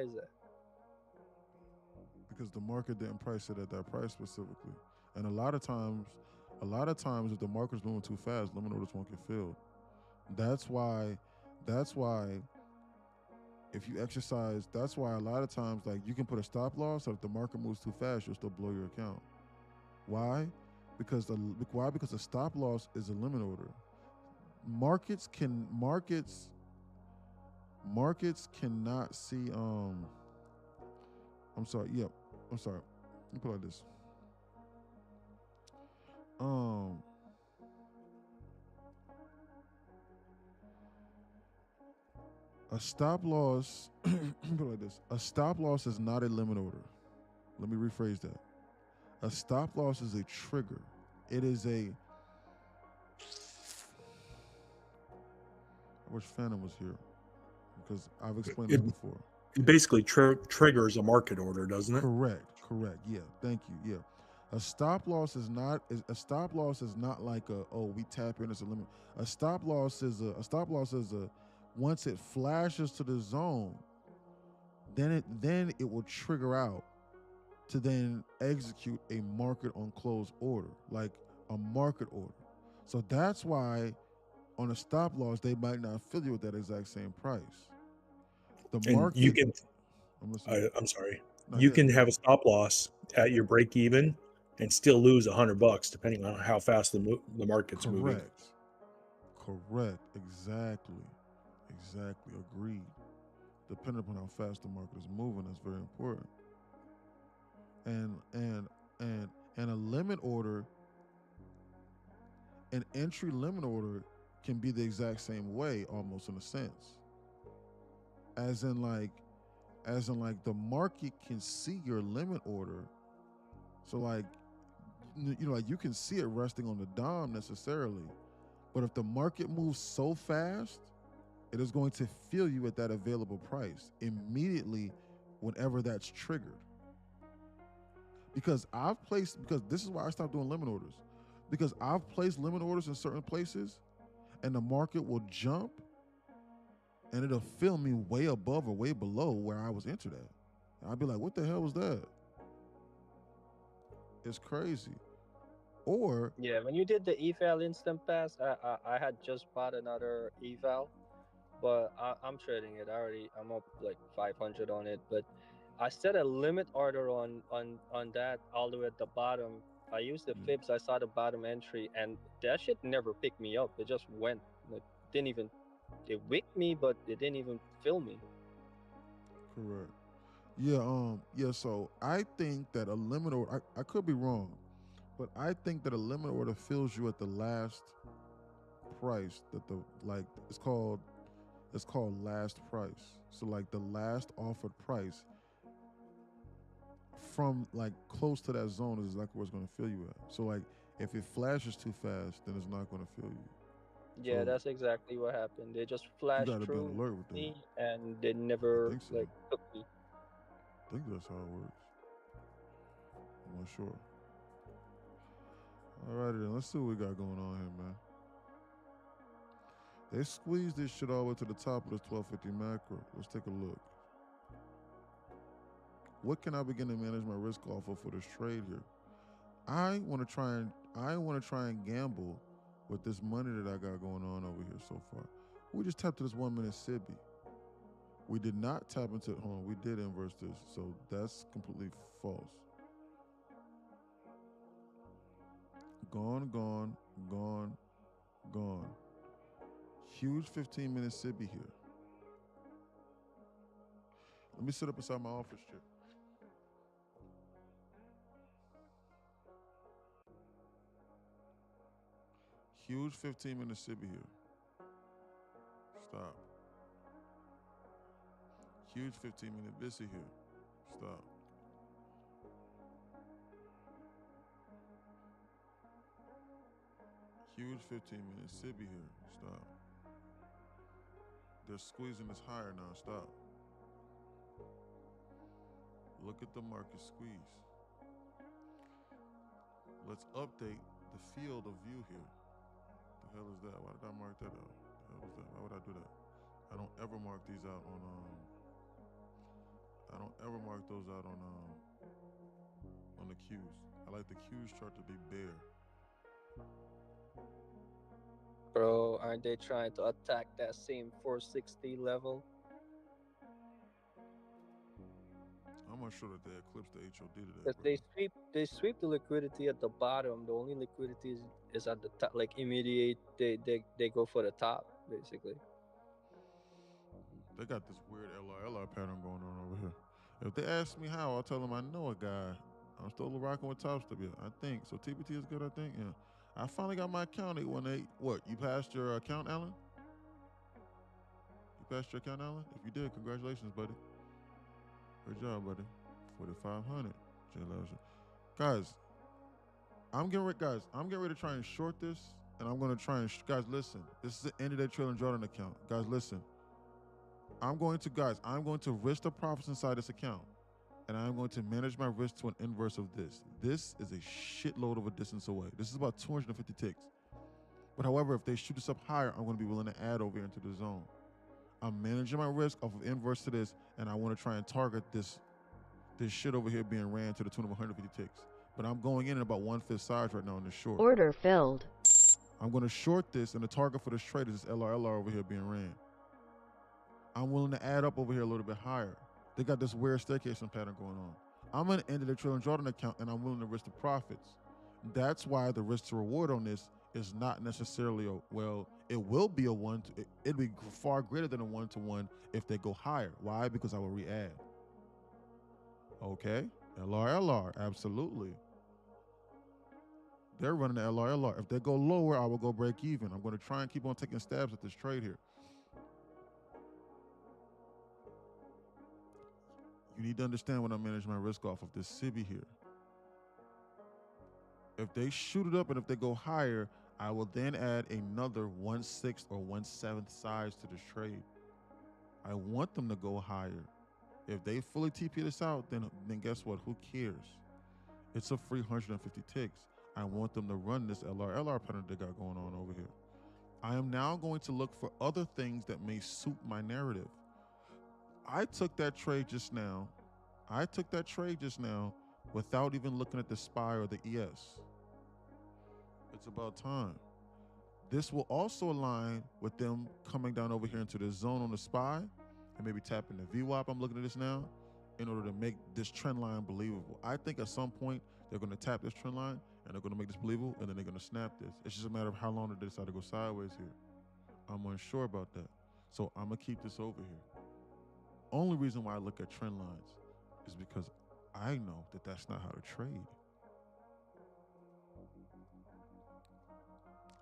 is that? because the market didn't price it at that price specifically. And a lot of times, if the market's moving too fast, limit orders won't get filled. That's why, that's why if you exercise, that's why a lot of times like you can put a stop loss. So if the market moves too fast, you'll still blow your account. Why? Because the stop loss is a limit order. Markets can markets cannot see. I'm sorry. Yep. I'm sorry. Let me put it like this. Um, a stop loss. Let me put it like this. A stop loss is not a limit order. Let me rephrase that. A stop loss is a trigger. It is a. I wish Phantom was here because I've explained this It, before. it basically triggers a market order, doesn't it? Correct. Correct. Yeah. Thank you. Yeah. A stop loss is not like a, oh, we tap in as a limit. A stop loss is a once it flashes to the zone, then it will trigger out to then execute a market on close order, like a market order. So that's why on a stop loss they might not fill you with that exact same price. The And you market. can, I'm listening. I'm sorry, No, you yeah, can go ahead. have a stop loss at your break even and still lose $100 depending on how fast the market's moving. Correct. Correct. Exactly. Exactly. Agreed. Depending upon how fast the market is moving, that's very important. And and and and a limit order, an entry limit order can be the exact same way, almost in a sense. As in like the market can see your limit order. So like like you can see it resting on the dime necessarily. But if the market moves so fast, it is going to fill you at that available price immediately whenever that's triggered. Because this is why I stopped doing limit orders. Because I've placed limit orders in certain places and the market will jump and it'll fill me way above or way below where I was entered at. And I'd be like, what the hell was that? It's crazy. Or Yeah, when you did the eval instant pass, I had just bought another eval, but I'm trading it. I'm up like 500 on it, but I set a limit order on that all the way at the bottom. I used the yeah, fibs. I saw the bottom entry, and that shit never picked me up. It just went. Like, didn't even it wicked me, but it didn't even fill me. correct. Yeah, so I think that a limit order I could be wrong, but I think that a limit order fills you at the last price that the like it's called last price. So like the last offered price from like close to that zone is exactly where it's going to fill you at. So like if it flashes too fast, then it's not going to fill you. Yeah, So that's exactly what happened. They just you flashed got to be on through alert with that. me, and they I never think so. like took me. I think that's how it works. I'm not sure. Alrighty then, let's see what we got going on here, man. They squeezed this shit all the way to the top of this 1250 macro. Let's take a look. What can I begin to manage my risk off of for this trade here? I want to try and gamble with this money that I got going on over here so far. We just tapped to this 1 minute Sibby. We did not tap into hold on, we did inverse this, so that's completely false. Gone, gone, gone, gone. Huge 15-minute Sibby here. Let me sit up inside my office chair. Huge 15-minute Sibby here. Stop. Huge 15-minute Bissy here. Stop. Huge 15-minute Sibby here. Stop. They're squeezing this higher now. Stop. Look at the market squeeze. Let's update the field of view here. The hell is that? Why did I mark that out? The hell was that? Why would I do that? I don't ever mark these out on ever mark those out on the Qs. I like the Qs chart to be bare. Bro, aren't they trying to attack that same 460 level? I'm not sure that they eclipsed the HOD today, Because bro. they sweep the liquidity at the bottom. The only liquidity is at the top, like immediate. They go for the top basically. They got this weird LR pattern going on over here. If they ask me how, I'll tell them I know a guy. I'm still rocking with Top Step, I think. So TBT is good, I think, yeah. I finally got my account 818. What, you passed your account, Alan? You passed your account, Alan? If you did, congratulations, buddy. Good job, buddy. 4,500. Guys, I'm getting ready to try and short this, and I'm going to try and, guys, listen. This is the end of day trailing Jordan account. Guys, listen. I'm going to risk the profits inside this account, and I'm going to manage my risk to an inverse of this. This is a shitload of a distance away. This is about 250 ticks. But however, if they shoot this up higher, I'm going to be willing to add over into the zone. I'm managing my risk off of inverse to this, and I want to try and target this shit over here being ran to the tune of 150 ticks. But I'm going in at about 1/5 size right now in this short. Order filled. I'm going to short this, and the target for this trade is this LR over here being ran. I'm willing to add up over here a little bit higher. They got this weird staircasing pattern going on. I'm going to end the trailing Jordan account, and I'm willing to risk the profits. That's why the risk to reward on this is not necessarily it will be a one. It'll be far greater than a 1-to-1 if they go higher. Why? Because I will re-add. Okay, LR, absolutely. They're running the LR. If they go lower, I will go break even. I'm going to try and keep on taking stabs at this trade here. You need to understand when I manage my risk off of this SIBI here. If they shoot it up and if they go higher, I will then add another 1/6 or 1/7 size to this trade. I want them to go higher. If they fully TP this out, then guess what? Who cares? It's a free 150 ticks. I want them to run this LR pattern they got going on over here. I am now going to look for other things that may suit my narrative. I took that trade just now without even looking at the SPY or the ES. It's about time. This will also align with them coming down over here into the zone on the SPY and maybe tapping the VWAP. I'm looking at this now in order to make this trend line believable. I think at some point they're going to tap this trend line and they're going to make this believable, and then they're going to snap this. It's just a matter of how long they decide to go sideways here. I'm unsure about that. So I'm going to keep this over here. Only reason why I look at trend lines is because I know that that's not how to trade.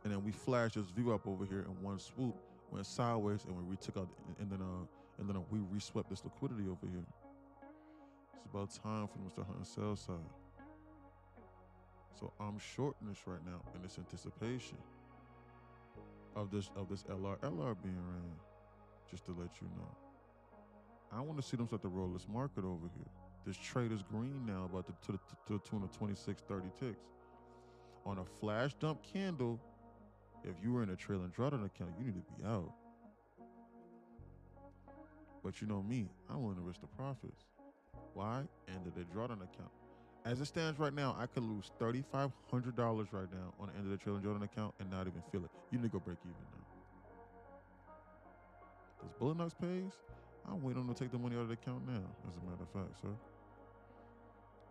And then we flashed this view up over here in one swoop, went sideways, and we retook out, and then we reswept this liquidity over here. It's about time for them to start hunting sell side. So I'm shorting this right now in this anticipation of this LR being ran, just to let you know. I want to see them start to roll this market over here. This trade is green now, about to the tune of 26, 30 ticks. On a flash dump candle, if you were in a trailing drawdown account, you need to be out. But you know me, I'm willing to risk the profits. Why? End of the drawdown account. As it stands right now, I could lose $3,500 right now on the end of the trailing drawdown account and not even feel it. You need to go break even now. Does Bullet Nuts pays? I'm waiting on them to take the money out of the account now, as a matter of fact, sir.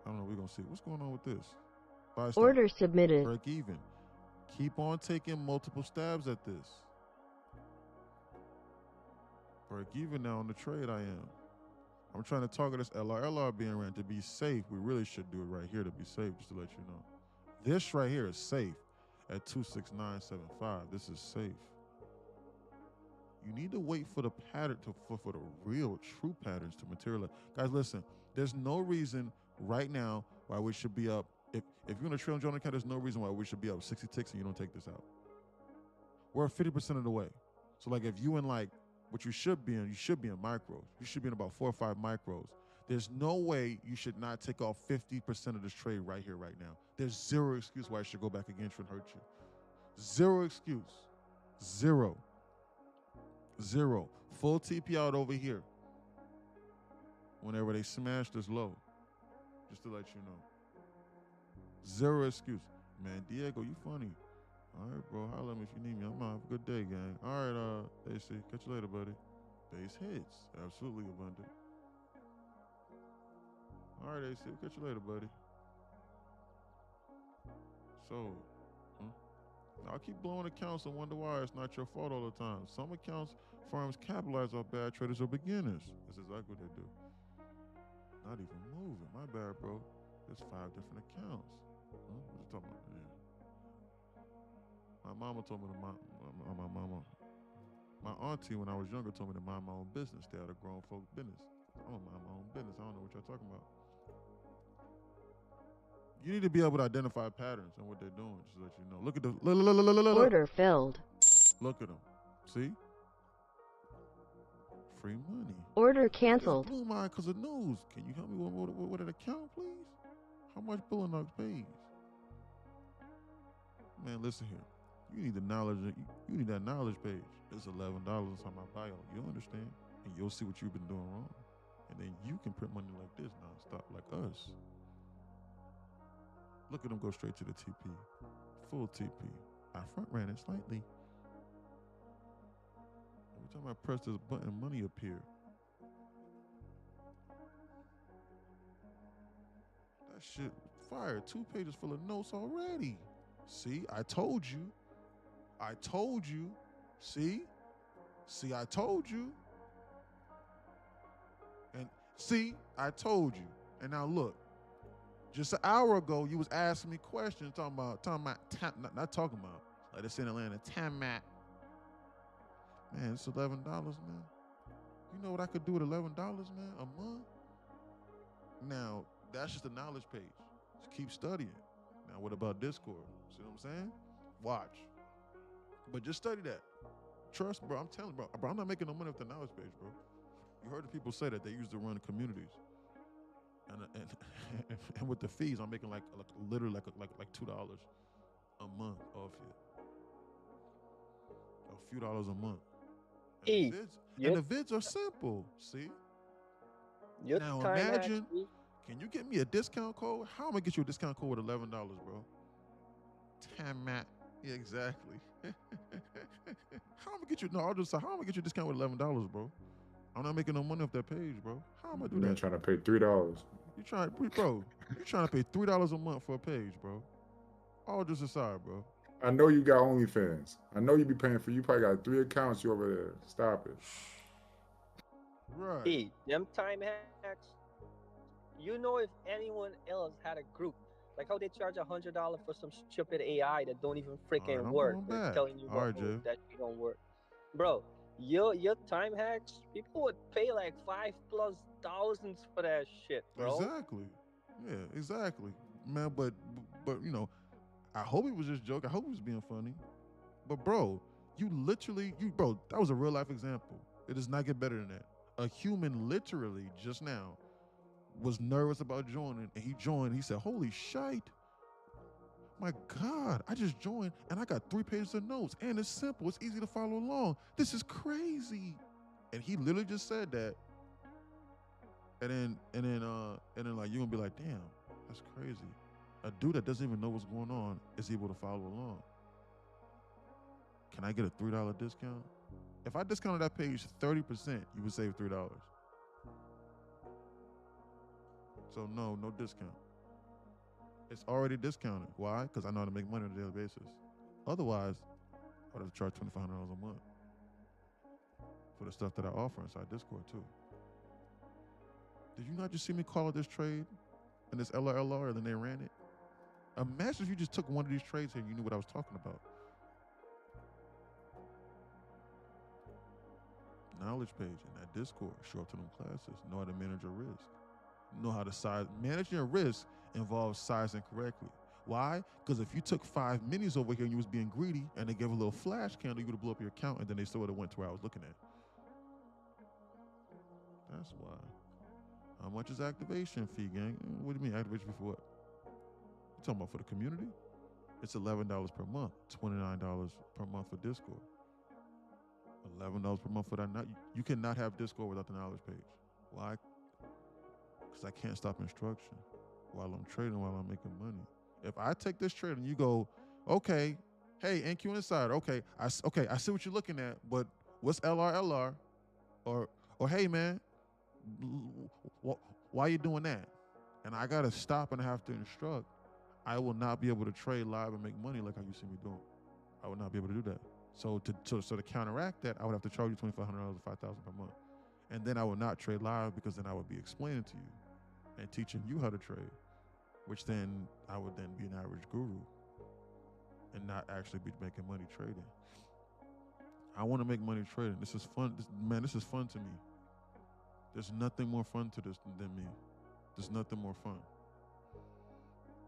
I don't know, we're going to see. What's going on with this? Buy stop. Order submitted. Break even. Keep on taking multiple stabs at this. Break even now on the trade I am. I'm trying to target this LR being ran to be safe. We really should do it right here to be safe, just to let you know. This right here is safe at 26975. This is safe. You need to wait for the pattern for the real, true patterns to materialize. Guys, listen, there's no reason right now why we should be up. If you're in a trailing drawdown account, there's no reason why we should be up 60 ticks and you don't take this out. We're 50% of the way. So like if you in like what you should be in micros. You should be in about 4 or 5 micros. There's no way you should not take off 50% of this trade right here, right now. There's zero excuse why I should go back against you and hurt you. Zero excuse. Zero. Full TP out over here. whenever they smash this low, just to let you know. Zero excuse. Man, Diego, you funny. All right, bro. Holla at me if you need me. I'm out. Have a good day, gang. All right, AC. Catch you later, buddy. Base hits. Absolutely abundant. All right, AC. We'll catch you later, buddy. So, I'll keep blowing accounts and wonder why it's not your fault all the time. Some accounts, firms capitalize off bad traders or beginners. That's exactly what they do. Not even moving. My bad, bro. There's 5 different accounts. What you talking about? Yeah. My mama told me to mind my auntie when I was younger told me to mind my own business. Stay out of grown folk business. I'm gonna mind my own business. I don't know what y'all talking about. You need to be able to identify patterns and what they're doing, just to let you know. Look at the look. Order filled. Look at them. See? Free money. Order It canceled. blew my because of news. Can you help me with an account, please? How much Billinox pays? Man, listen here. You need the knowledge. You need that knowledge page. It's $11 inside my bio. You'll understand, and you'll see what you've been doing wrong, and then you can print money like this nonstop, like us. Look at them go straight to the TP, full TP. I front ran it slightly. Every time I press this button, money appear. That shit fire. 2 pages full of notes already. See, I told you. I told you. See, I told you. And see, I told you. And now look, just an hour ago, you was asking me questions, not talking about, like it's in Atlanta, Tamat. Man, it's $11, man. You know what I could do with $11, man, a month? Now, that's just the knowledge page. Just keep studying. Now, what about Discord? See what I'm saying? Watch. But just study that. Trust, bro. I'm telling you, bro, I'm not making no money off the knowledge page, bro. You heard the people say that they used to run communities. And with the fees, I'm making like literally like $2 a month off it. A few dollars a month. And the vids are simple. See? Now imagine, can you get me a discount code? How am I gonna get you a discount code with $11, bro? Tamat. Yeah, exactly. How am I gonna get you? No, I'll just say, how am I gonna get you a discount with $11, bro? I'm not making no money off that page, bro. How am I do that? Man, trying to pay $3. You trying to pay $3 a month for a page, bro? All just aside, bro. I know you got OnlyFans. I know you be paying for. You probably got 3 accounts. You over there. Stop it. Right. Hey, them time hacks. You know, if anyone else had a group, like how they charge $100 for some stupid AI that don't even freaking work, they're telling you that you don't work, bro. Your time hacks, people would pay like $5+ thousands for that shit, bro. Exactly. Yeah, exactly, man. But you know, I hope he was just joking. I hope he was being funny. But bro, bro, that was a real life example. It does not get better than that. A human literally just now was nervous about joining, and he joined. He said, "Holy shite. My God, I just joined and I got 3 pages of notes and it's simple. It's easy to follow along. This is crazy." And he literally just said that. And then like, you're gonna be like, damn, that's crazy. A dude that doesn't even know what's going on is able to follow along. Can I get a $3 discount? If I discounted that page 30%, you would save $3. So no discount. It's already discounted. Why? Because I know how to make money on a daily basis. Otherwise, I would have to charge $2,500 a month for the stuff that I offer inside Discord too. Did you not just see me call it this trade and this LRLR and then they ran it? Imagine if you just took one of these trades here and you knew what I was talking about. Knowledge page in that Discord. Show up to them classes. Know how to manage your risk. Know how to size. Managing your risk involves sizing correctly. Why? Because if you took 5 minis over here and you was being greedy and they gave a little flash candle, you would have blew up your account and then they still would have went to where I was looking at. That's why. How much is activation fee, gang? What do you mean activation fee for what? You talking about for the community? It's $11 per month, $29 per month for Discord. $11 per month for that. You cannot have Discord without the knowledge page. Why? because I can't stop instruction while I'm trading, while I'm making money. If I take this trade and you go, okay, hey, NQ Insider, okay, I see what you're looking at, but what's LR? Or hey, man, why are you doing that? And I got to stop and I have to instruct. I will not be able to trade live and make money like how you see me doing. I would not be able to do that. So to counteract that, I would have to charge you $2,500 or $5,000 per month. And then I would not trade live because then I would be explaining to you and teaching you how to trade, which then I would then be an average guru and not actually be making money trading. I want to make money trading. This is fun. This is fun to me. There's nothing more fun to this than me. There's nothing more fun.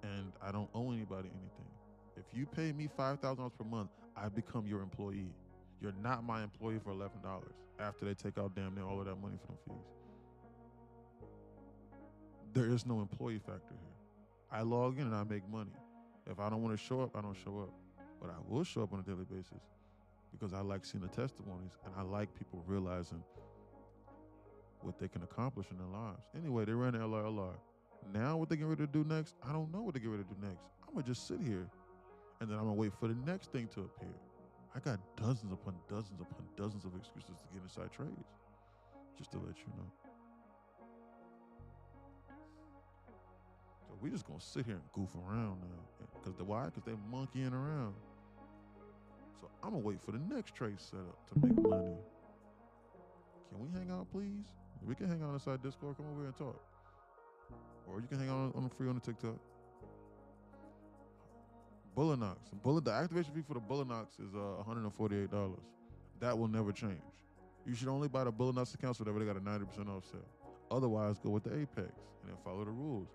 And I don't owe anybody anything. If you pay me $5,000 per month, I become your employee. You're not my employee for $11 after they take out damn near all of that money for them fees. There is no employee factor here. I log in and I make money. If I don't want to show up, I don't show up. But I will show up on a daily basis because I like seeing the testimonies and I like people realizing what they can accomplish in their lives. Anyway, they ran LRLR. Now what they get ready to do next, I don't know what they get ready to do next. I'm going to just sit here and then I'm going to wait for the next thing to appear. I got dozens upon dozens upon dozens of excuses to get inside trades, just to let you know. So we just going to sit here and goof around now. Why? Because they're monkeying around. So I'm going to wait for the next trade setup to make money. Can we hang out, please? We can hang out inside Discord. Come over here and talk. Or you can hang out on free on the TikTok. Bullinox. The activation fee for the Bullinox is $148. That will never change. You should only buy the Bullinox accounts whenever they got a 90% off sale. Otherwise, go with the Apex and then follow the rules.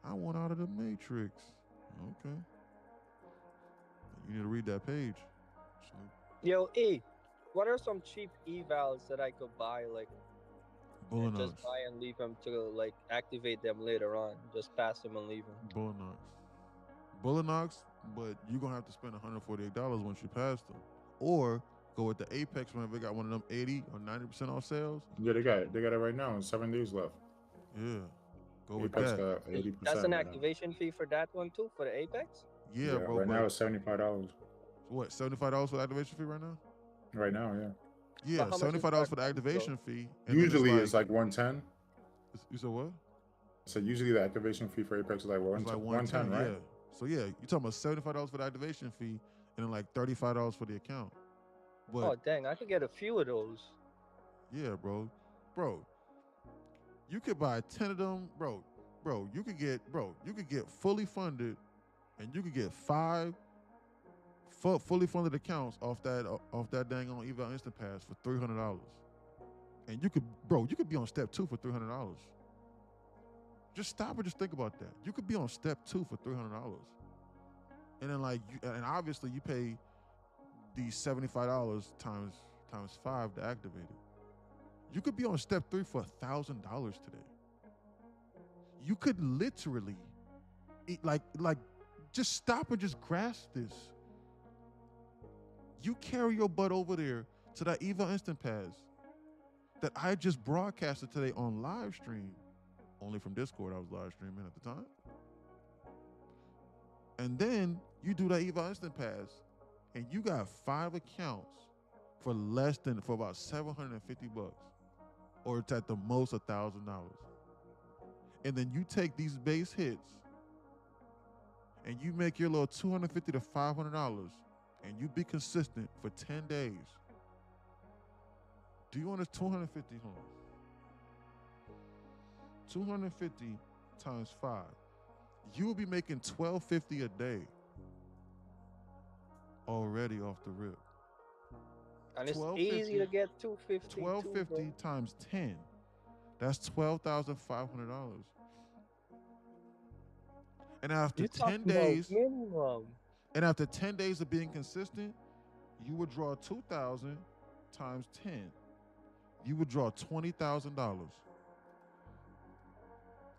I want out of the Matrix. Okay. You need to read that page. Yo, E, what are some cheap evals that I could buy, like, and just buy and leave them to, like, activate them later on? Just pass them and leave them. Bullinox, but you're going to have to spend $148 once you pass them. Or go with the Apex whenever they got one of them 80 or 90% off sales. Yeah, they got it right now. 7 days left. Yeah. Go with Apex that. got 80%. That's an activation fee for that one too, for the Apex? Yeah, bro. Right now it's $75. What, $75 for the activation fee right now? Right now, yeah. Yeah, $75 for the activation fee. And usually it's like 110. You said what? So usually the activation fee for Apex is like 110, right? Yeah. So yeah, you're talking about $75 for the activation fee and then like $35 for the account. But, oh dang, I could get a few of those. Yeah, bro. You could buy 10 of them, bro. You could get fully funded, and you could get 5 fully funded accounts off that dang on eval instant pass for $300. And you could be on step 2 for $300. Just stop and just think about that. You could be on step 2 for $300. And then and obviously you pay these $75 times 5 to activate it. You could be on step 3 for $1,000 today. You could literally just stop and just grasp this. You carry your butt over there to that eval instant pass that I just broadcasted today on live stream. Only from Discord, I was live streaming at the time. And then you do that eval instant pass, and you got 5 accounts for about $750, or it's at the most $1,000. And then you take these base hits, and you make your little $250 to $500, and you be consistent for 10 days. Do you want 250 homes? 250 times 5. You will be making $1,250 a day already off the rip. And it's easy to get 250. 1,250 times 10. That's $12,500. And after 10 days, and after 10 days of being consistent, you would draw 2,000 times 10. You would draw $20,000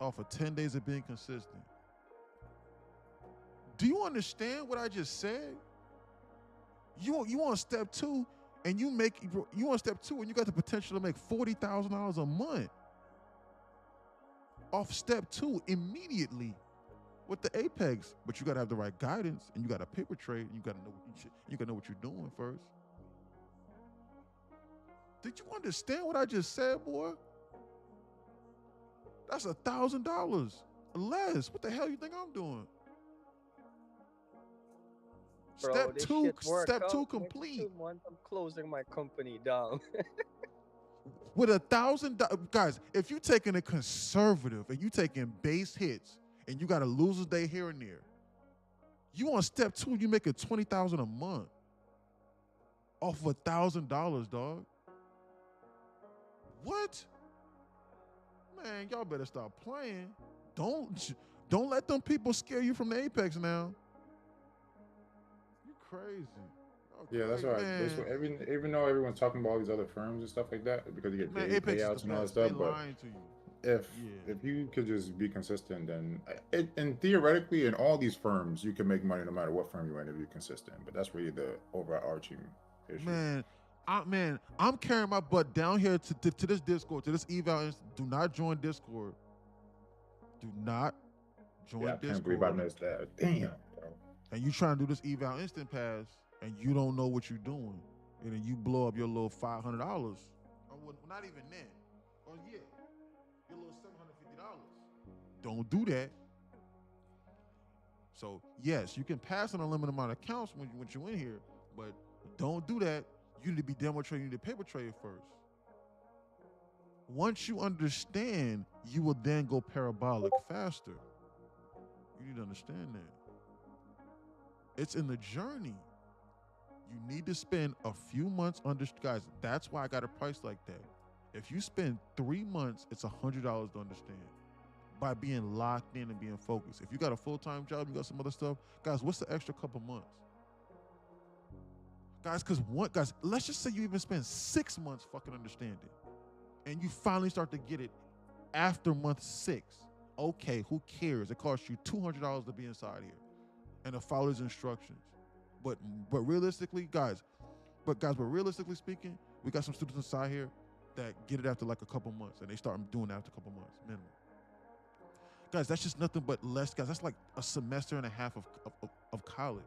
off of 10 days of being consistent. Do you understand what I just said? You on step 2, and you on step 2, and you got the potential to make $40,000 a month. off step 2 immediately with the Apex. But you gotta have the right guidance, and you gotta paper trade, and you gotta know what you're doing first. Did you understand what I just said, boy? That's $1,000 less. What the hell you think I'm doing? Bro, Step this two, shit work step two out. Next complete. 2 months, I'm closing my company down. With $1,000, guys, if you're taking a conservative and you taking base hits and you got a loser's day here and there, you on step 2, you making $20,000 a month off of $1,000, dog. What? Man, y'all better stop playing. Don't let them people scare you from the Apex now. You crazy. Yeah, that's right. That's what, even though everyone's talking about all these other firms and stuff like that, because you get daily Apex payouts and all that they stuff, but lying to you. if you could just be consistent, then and theoretically in all these firms you can make money no matter what firm you're in if you're consistent. But that's really the overarching issue. I'm carrying my butt down here to this Discord, to this eval. Do not join Discord. Do not join Discord. I can't believe I missed that. Damn, bro. And you trying to do this eval instant pass, and you don't know what you're doing, and then you blow up your little $500. Or not even then. Oh yeah, your little $750. Don't do that. So yes, you can pass an unlimited amount of accounts when you're in here, but don't do that. You need to be demo trading, you need to paper trade first. Once you understand, you will then go parabolic faster. You need to understand that. It's in the journey. You need to spend a few months guys, that's why I got a price like that. If you spend 3 months, it's $100 to understand. By being locked in and being focused. If you got a full-time job, you got some other stuff, guys, what's the extra couple months? Guys, let's just say you even spend 6 months fucking understanding, and you finally start to get it after month 6. Okay, who cares? It costs you $200 to be inside here and to follow his instructions. But realistically, realistically speaking, we got some students inside here that get it after like a couple months, and they start doing it after a couple months minimum. Guys, that's just nothing but less, guys. That's like a semester and a half of college.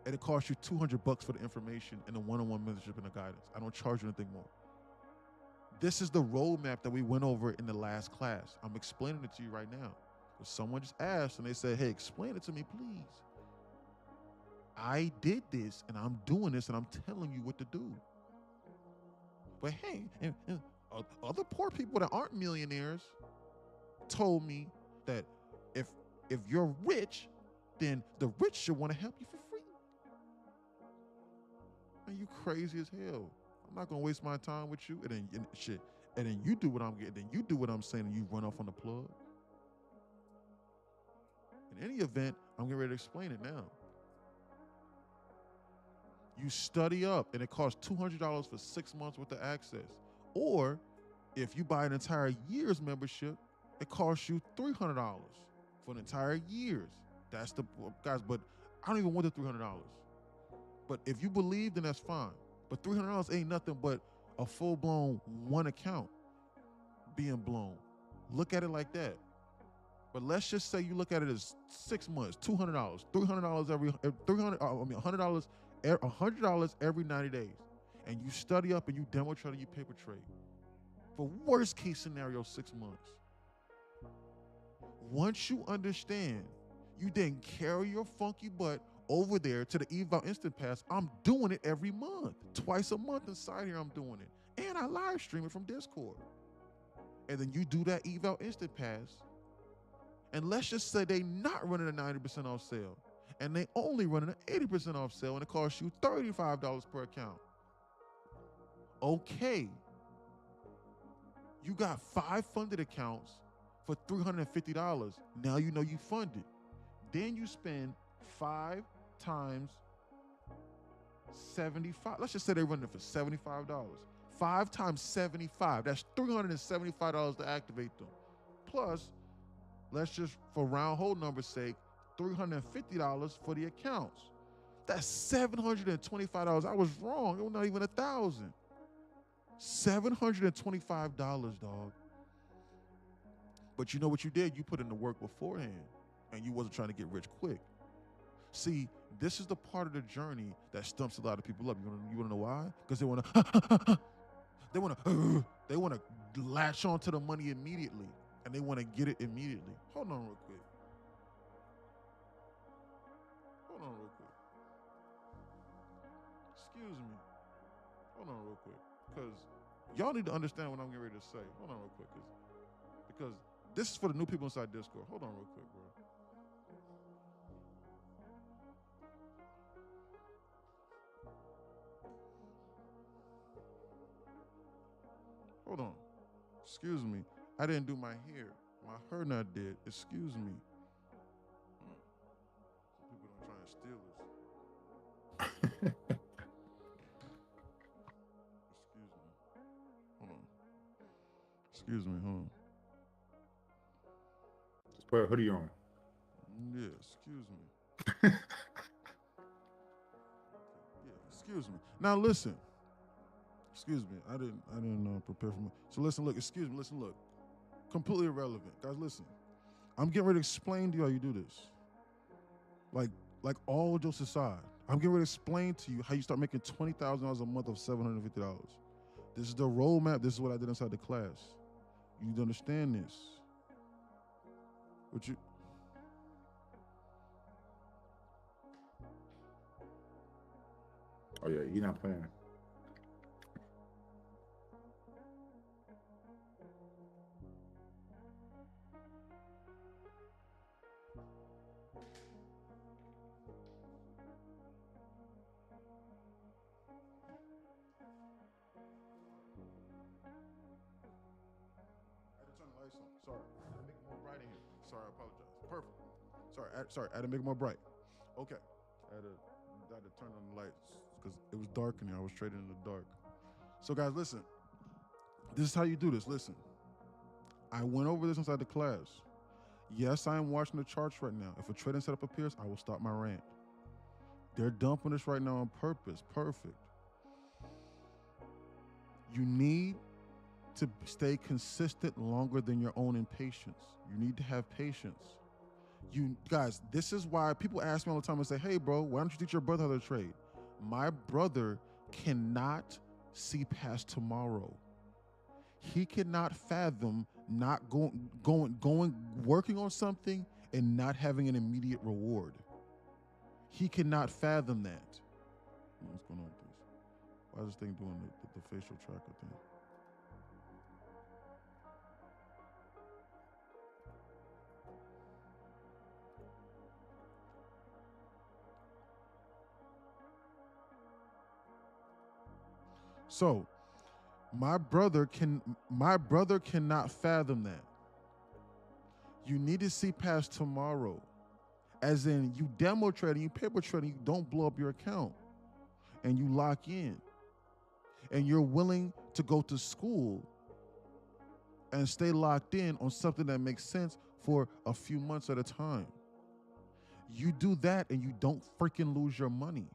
And it costs you $200 for the information and the one-on-one mentorship and the guidance. I don't charge you anything more. This is the roadmap that we went over in the last class. I'm explaining it to you right now. If someone just asked and they said, hey, explain it to me, please. I did this and I'm doing this and I'm telling you what to do. But hey, and other poor people that aren't millionaires told me that if you're rich, then the rich should want to help you for free. Man, you crazy as hell. I'm not gonna waste my time with you, and then you do what I'm getting, then you do what I'm saying, and you run off on the plug. In any event, I'm getting ready to explain it now. You study up, and it costs $200 for 6 months worth of access. Or if you buy an entire year's membership, it costs you $300 for an entire year's. That's the guys, but I don't even want the $300. But if you believe, then that's fine. But $300 ain't nothing but a full-blown one account being blown. Look at it like that. But let's just say you look at it as 6 months, $200, $300 $100 every 90 days. And you study up and you demo trade and you paper trade. For worst case scenario, 6 months. Once you understand, you then carry your funky butt over there to the eval instant pass. I'm doing it every month, twice a month inside here. I'm doing it, and I live stream it from Discord. And then you do that eval instant pass, and let's just say they not running a 90% off sale, and they only running an 80% off sale, and it costs you $35 per account. Okay, you got 5 funded accounts for $350. Now you know you funded. Then you spend 5 times 75. Let's just say they're running for $75. 5 times 75. That's $375 to activate them. Plus, let's just, for round hole number's sake, $350 for the accounts. That's $725. I was wrong. It was not even $1,000. $725, dog. But you know what you did? You put in the work beforehand, and you wasn't trying to get rich quick. See, this is the part of the journey that stumps a lot of people up. You want to know why? Because they want to, they want to latch onto the money immediately, and they want to get it immediately. Hold on real quick. Hold on real quick. Excuse me. Hold on real quick, because y'all need to understand what I'm getting ready to say. Hold on real quick, because this is for the new people inside Discord. Hold on real quick, bro. Hold on. Excuse me. I didn't do my hair. My hair not did. Excuse me. People don't try and steal this. Excuse me. Hold on. Excuse me. Hold on. Just put a hoodie on. Yeah. Excuse me. Yeah. Excuse me. Now listen. Excuse me. I didn't prepare for me. So listen. Look. Excuse me. Listen. Look. Completely irrelevant, guys. Listen. I'm getting ready to explain to you how you do this. Like all jokes aside, I'm getting ready to explain to you how you start making $20,000 a month of $750. This is the roadmap. This is what I did inside the class. You need to understand this. What you? Oh yeah, you're not playing. Sorry, I had to make it more bright in here. Sorry, I apologize. Perfect. Sorry, I had to make it more bright. Okay. I had to turn on the lights because it was dark in here. I was trading in the dark. So guys, listen. This is how you do this. Listen. I went over this inside the class. Yes, I am watching the charts right now. If a trading setup appears, I will stop my rant. They're dumping this right now on purpose. Perfect. You need to stay consistent longer than your own impatience. You need to have patience. You guys, this is why people ask me all the time and say, hey bro, why don't you teach your brother how to trade? My brother cannot see past tomorrow. He cannot fathom not working on something and not having an immediate reward. He cannot fathom that. What's going on with this? Why is this thing doing the facial tracker thing? So, my brother cannot fathom that. You need to see past tomorrow. As in, you demo trading, you paper trading, you don't blow up your account. And you lock in. And you're willing to go to school and stay locked in on something that makes sense for a few months at a time. You do that and you don't freaking lose your money.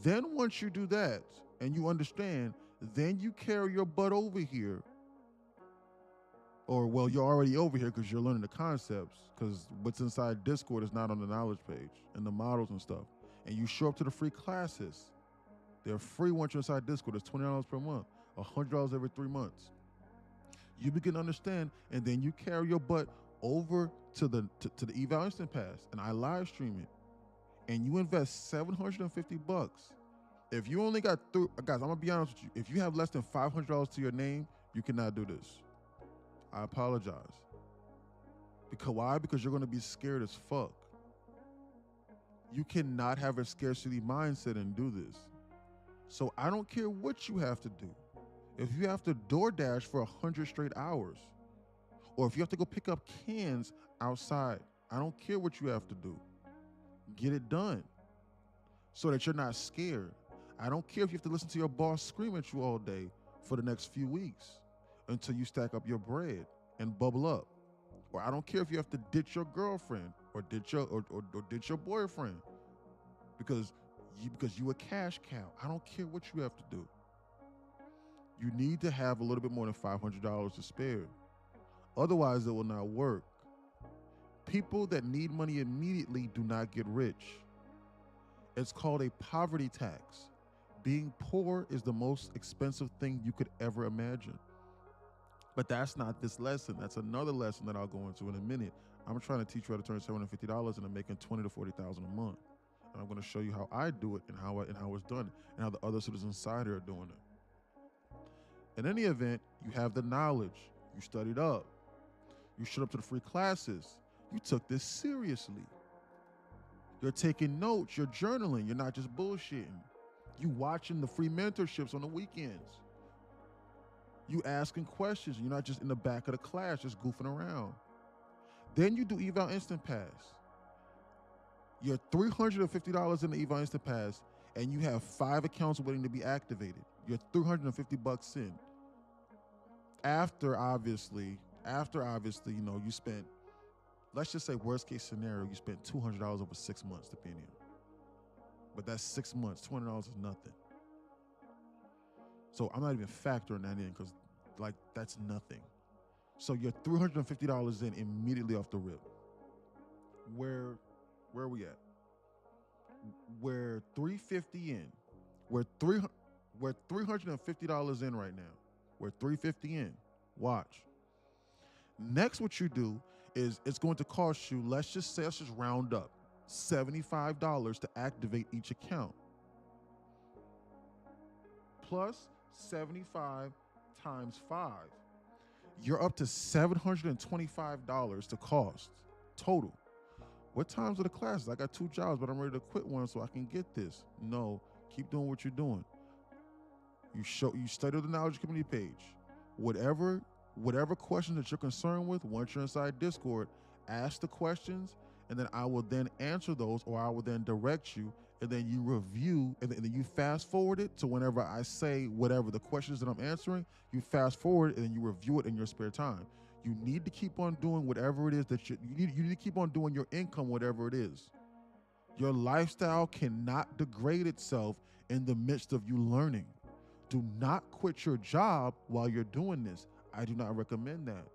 Then once you do that and you understand, then you carry your butt over here. Or, well, you're already over here because you're learning the concepts, because what's inside Discord is not on the knowledge page and the models and stuff. And you show up to the free classes. They're free once you're inside Discord. It's $20 per month, $100 every 3 months. You begin to understand, and then you carry your butt over to the eval instant pass, and I live stream it. And you invest $750. If you only got guys, I'm gonna be honest with you. If you have less than $500 to your name, you cannot do this. I apologize. Because why? Because you're gonna be scared as fuck. You cannot have a scarcity mindset and do this. So I don't care what you have to do. If you have to DoorDash for 100 straight hours, or if you have to go pick up cans outside, I don't care what you have to do. Get it done so that you're not scared. I don't care if you have to listen to your boss scream at you all day for the next few weeks until you stack up your bread and bubble up. Or I don't care if you have to ditch your girlfriend or ditch your boyfriend because you a cash cow. I don't care what you have to do. You need to have a little bit more than $500 to spare. Otherwise, it will not work. People that need money immediately do not get rich. It's called a poverty tax. Being poor is the most expensive thing you could ever imagine. But that's not this lesson. That's another lesson that I'll go into in a minute. I'm trying to teach you how to turn $750 into making $20,000 to $40,000 a month. And I'm going to show you how I do it and how it's done and how the other students inside here are doing it. In any event, you have the knowledge. You studied up. You showed up to the free classes. You took this seriously. You're taking notes. You're journaling. You're not just bullshitting. You watching the free mentorships on the weekends. You asking questions. You're not just in the back of the class just goofing around. Then you do Eval Instant Pass. You're $350 in the Eval Instant Pass, and you have 5 accounts waiting to be activated. You're $350 in. After obviously, you spent, let's just say worst case scenario, you spent $200 over 6 months depending. But that's 6 months. $200 is nothing. So I'm not even factoring that in because that's nothing. So you're $350 in immediately off the rip. Where are we at? We're $350 in. We're $350 in right now. We're $350 in. Watch. Next, what you do is it's going to cost you, let's just round up, $75 to activate each account. Plus 75 times 5. You're up to $725 to cost total. What times are the classes? I got 2 jobs, but I'm ready to quit one so I can get this. No, keep doing what you're doing. You study the knowledge community page. Whatever questions that you're concerned with, once you're inside Discord, ask the questions, and then I will then answer those, or I will then direct you, and then you review, and then you fast forward it to whenever I say whatever the questions that I'm answering, you fast forward and then you review it in your spare time. You need to keep on doing whatever it is that you need to keep on doing your income, whatever it is. Your lifestyle cannot degrade itself in the midst of you learning. Do not quit your job while you're doing this. I do not recommend that.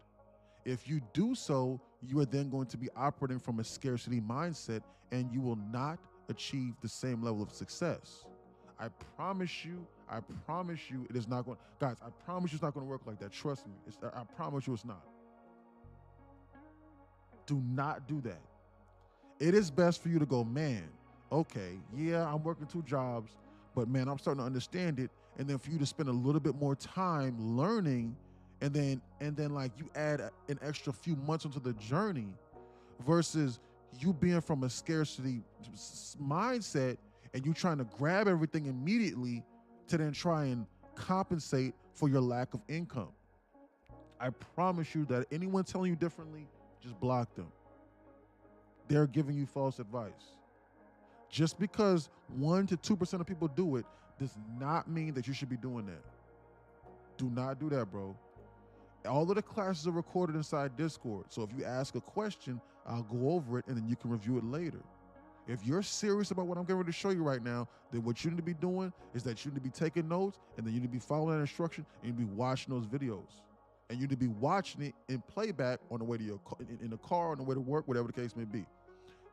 If you do so, you are then going to be operating from a scarcity mindset, and you will not achieve the same level of success. I promise you, it is not going, guys, I promise you it's not going to work like that. Trust me. I promise you it's not. Do not do that. It is best for you to go, man, okay, yeah, I'm working 2 jobs, but man, I'm starting to understand it. And then for you to spend a little bit more time learning, and then like you add an extra few months into the journey versus you being from a scarcity mindset and you trying to grab everything immediately to then try and compensate for your lack of income. I promise you that anyone telling you differently, just block them. They're giving you false advice. Just because 1 to 2% of people do it does not mean that you should be doing that. Do not do that, bro. All of the classes are recorded inside Discord. So if you ask a question, I'll go over it and then you can review it later. If you're serious about what I'm getting ready to show you right now, then what you need to be doing is that you need to be taking notes, and then you need to be following that instruction, and you need to be watching those videos. And you need to be watching it in playback on the way to your in the car, on the way to work, whatever the case may be.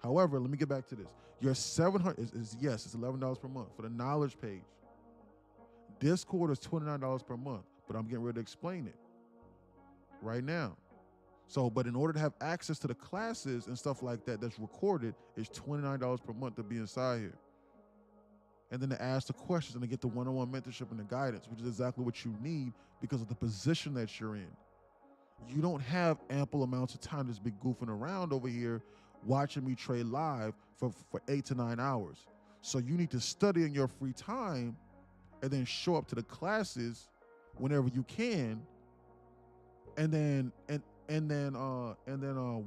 However, let me get back to this. Your $700 it's $11 per month for the knowledge page. Discord is $29 per month, but I'm getting ready to explain it right now. So, but in order to have access to the classes and stuff like that that's recorded, it's $29 per month to be inside here. And then to ask the questions and to get the one-on-one mentorship and the guidance, which is exactly what you need because of the position that you're in. You don't have ample amounts of time to just be goofing around over here watching me trade live for 8 to 9 hours. So you need to study in your free time and then show up to the classes whenever you can, and then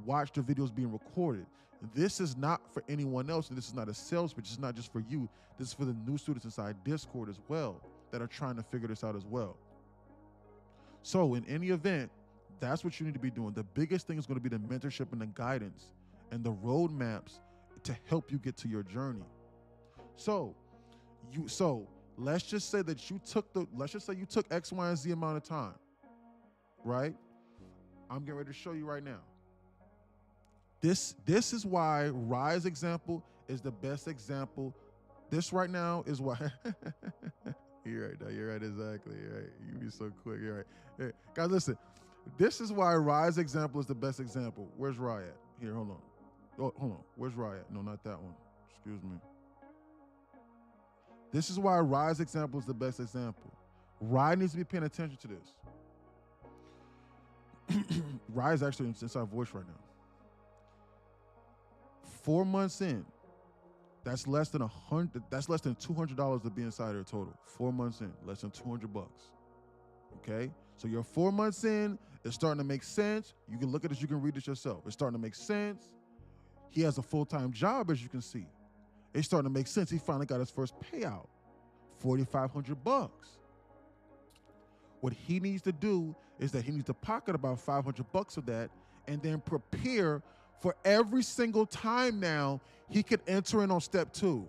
watch the videos being recorded. This is not for anyone else, and this is not a sales pitch. It's not just for you. This is for the new students inside Discord as well that are trying to figure this out as well. So in any event, that's what you need to be doing. The biggest thing is going to be the mentorship and the guidance and the roadmaps to help you get to your journey. So let's just say that you took X, Y, and Z amount of time, right? I'm getting ready to show you right now. This is why Rye's example is the best example. This right now is why. You're right. No, you're right. Exactly. You're right. You be so quick. You're right. Hey, guys, listen. This is why Rye's example is the best example. Where's Rye at? Here, hold on. Oh, hold on. Where's Rye at? No, not that one. Excuse me. This is why Rye's example is the best example. Rye needs to be paying attention to this. Rye is actually inside voice right now. 4 months in, that's less than $200 to be inside her total. 4 months in, less than $200. Okay, so you're 4 months in. It's starting to make sense. You can look at this. You can read this yourself. It's starting to make sense. He has a full-time job, as you can see. It's starting to make sense. He finally got his first payout, $4,500. What he needs to do is that he needs to pocket about $500 of that, and then prepare for every single time now he could enter in on step 2.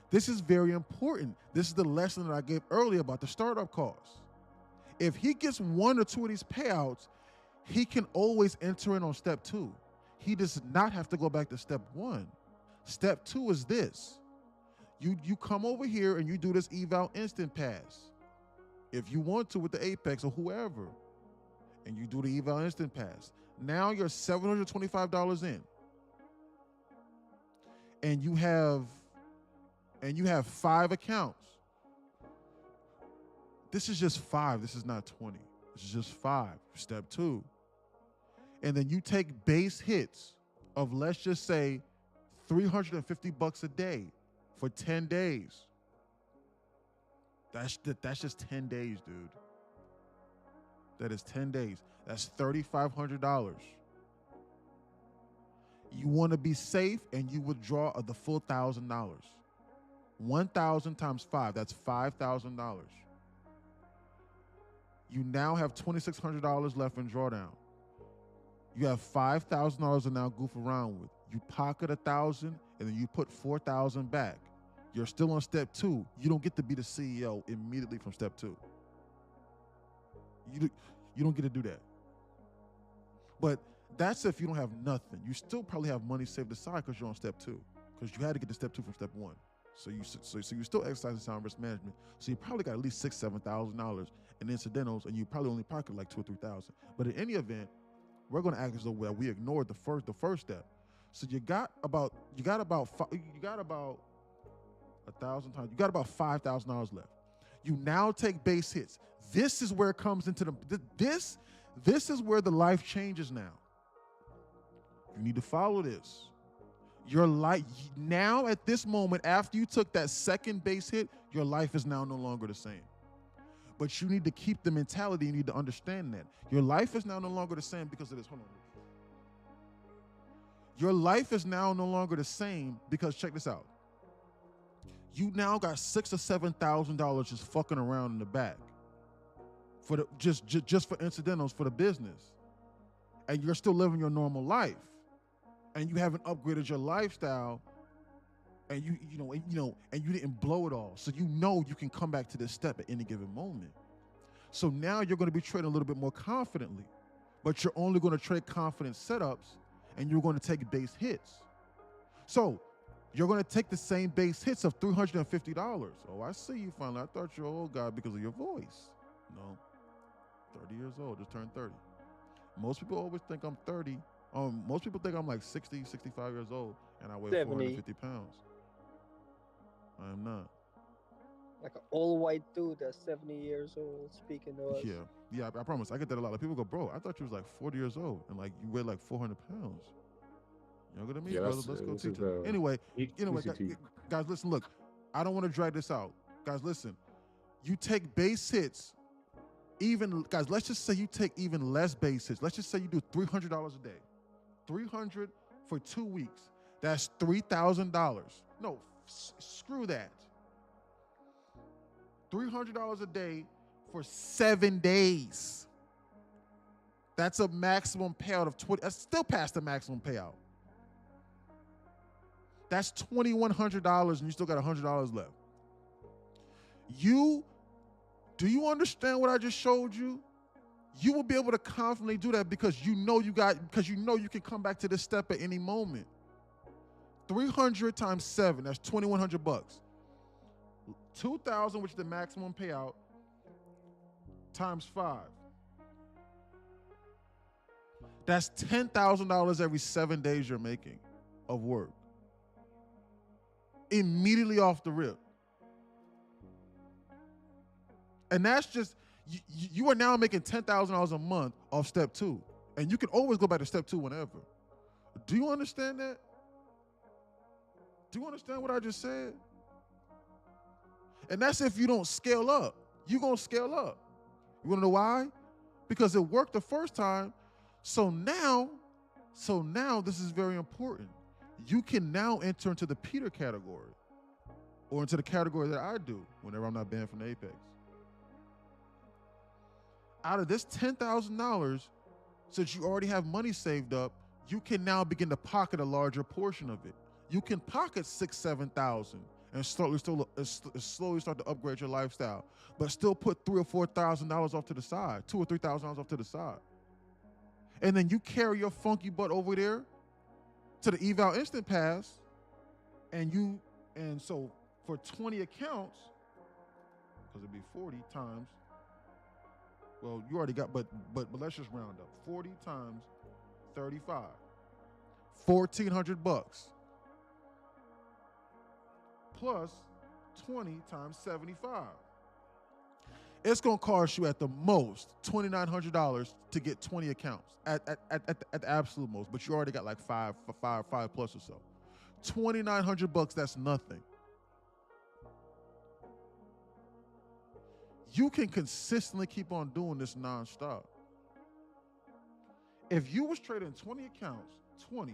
This is very important. This is the lesson that I gave earlier about the startup costs. If he gets 1 or 2 of these payouts, he can always enter in on step 2. He does not have to go back to step 1. Step 2 is this. You come over here and you do this eval instant pass. If you want to with the Apex or whoever, and you do the eval instant pass. Now you're $725 in. And you have 5 accounts. This is just 5. This is not 20. This is just 5. Step 2. And then you take base hits of, let's just say, $350 a day for 10 days. That's just 10 days, dude. That is 10 days. That's $3,500. You want to be safe, and you withdraw the full $1,000. 1,000 times 5, that's $5,000. You now have $2,600 left in drawdown. You have $5,000 to now goof around with. You pocket 1,000, and then you put 4,000 back. You're still on step 2. You don't get to be the CEO immediately from step 2. You don't get to do that. But that's if you don't have nothing. You still probably have money saved aside because you're on step 2. Because you had to get to step 2 from step 1. So you still exercising sound risk management. So you probably got at least $6,000-$7,000 in incidentals, and you probably only pocket like $2,000 or $3,000. But in any event, we're going to act as though we ignored the first step. So you got about 1,000 times. You got about $5,000 left. You now take base hits. This is where it comes into this is where the life changes now. You need to follow this. Your life now at this moment, after you took that second base hit, your life is now no longer the same. But you need to keep the mentality. You need to understand that. Your life is now no longer the same because of this. Hold on. Your life is now no longer the same because, check this out. You now got $6,000 or $7,000 just fucking around in the back for the just for incidentals for the business, and you're still living your normal life, and you haven't upgraded your lifestyle, and you didn't blow it all, so you can come back to this step at any given moment. So now you're going to be trading a little bit more confidently, but you're only going to trade confident setups, and you're going to take base hits. So you're going to take the same base hits of $350. Oh, I see you finally. I thought you're an old guy because of your voice. No, 30 years old, just turned 30. Most people always think I'm 30. Most people think I'm like 60, 65 years old, and I weigh 450 pounds. I am not. Like an old white dude that's 70 years old speaking to us. Yeah, I promise. I get that a lot. Like, people go, bro, I thought you was like 40 years old, and like you weigh like 400 pounds. Younger than me, Yeah, brother. Let's go teach it. Anyway, guys, listen, look, I don't want to drag this out. Guys, listen, you take base hits, guys, let's just say you take even less base hits. Let's just say you do $300 a day. 300 for 2 weeks. That's $3,000. No, screw that. $300 a day for 7 days. That's a maximum payout of 20. That's still past the maximum payout. That's $2,100, and you still got $100 left. Do you understand what I just showed you? You will be able to confidently do that because you know you can come back to this step at any moment. 300 times 7, that's $2,100. 2,000, which is the maximum payout, times 5. That's $10,000 every 7 days you're making of work. Immediately off the rip. And that's just, you are now making $10,000 a month off step 2. And you can always go back to step 2 whenever. Do you understand that? Do you understand what I just said? And that's if you don't scale up. You're going to scale up. You want to know why? Because it worked the first time. So now this is very important. You can now enter into the Peter category or into the category that I do whenever I'm not banned from the Apex. Out of this $10,000, since you already have money saved up, you can now begin to pocket a larger portion of it. You can pocket $6,000, $7,000 and slowly start to upgrade your lifestyle, but still put $3,000 or $4,000 off to the side, $2,000 or $3,000 off to the side. And then you carry your funky butt over there to the eval instant pass, and so for 20 accounts, because it'd be 40 times, well, you already got, but let's just round up. 40 times 35, $1,400 plus 20 times 75. It's gonna cost you at the most $2,900 to get 20 accounts at the absolute most, but you already got like five plus or so. $2,900, that's nothing. You can consistently keep on doing this nonstop. If you was trading 20 accounts, 20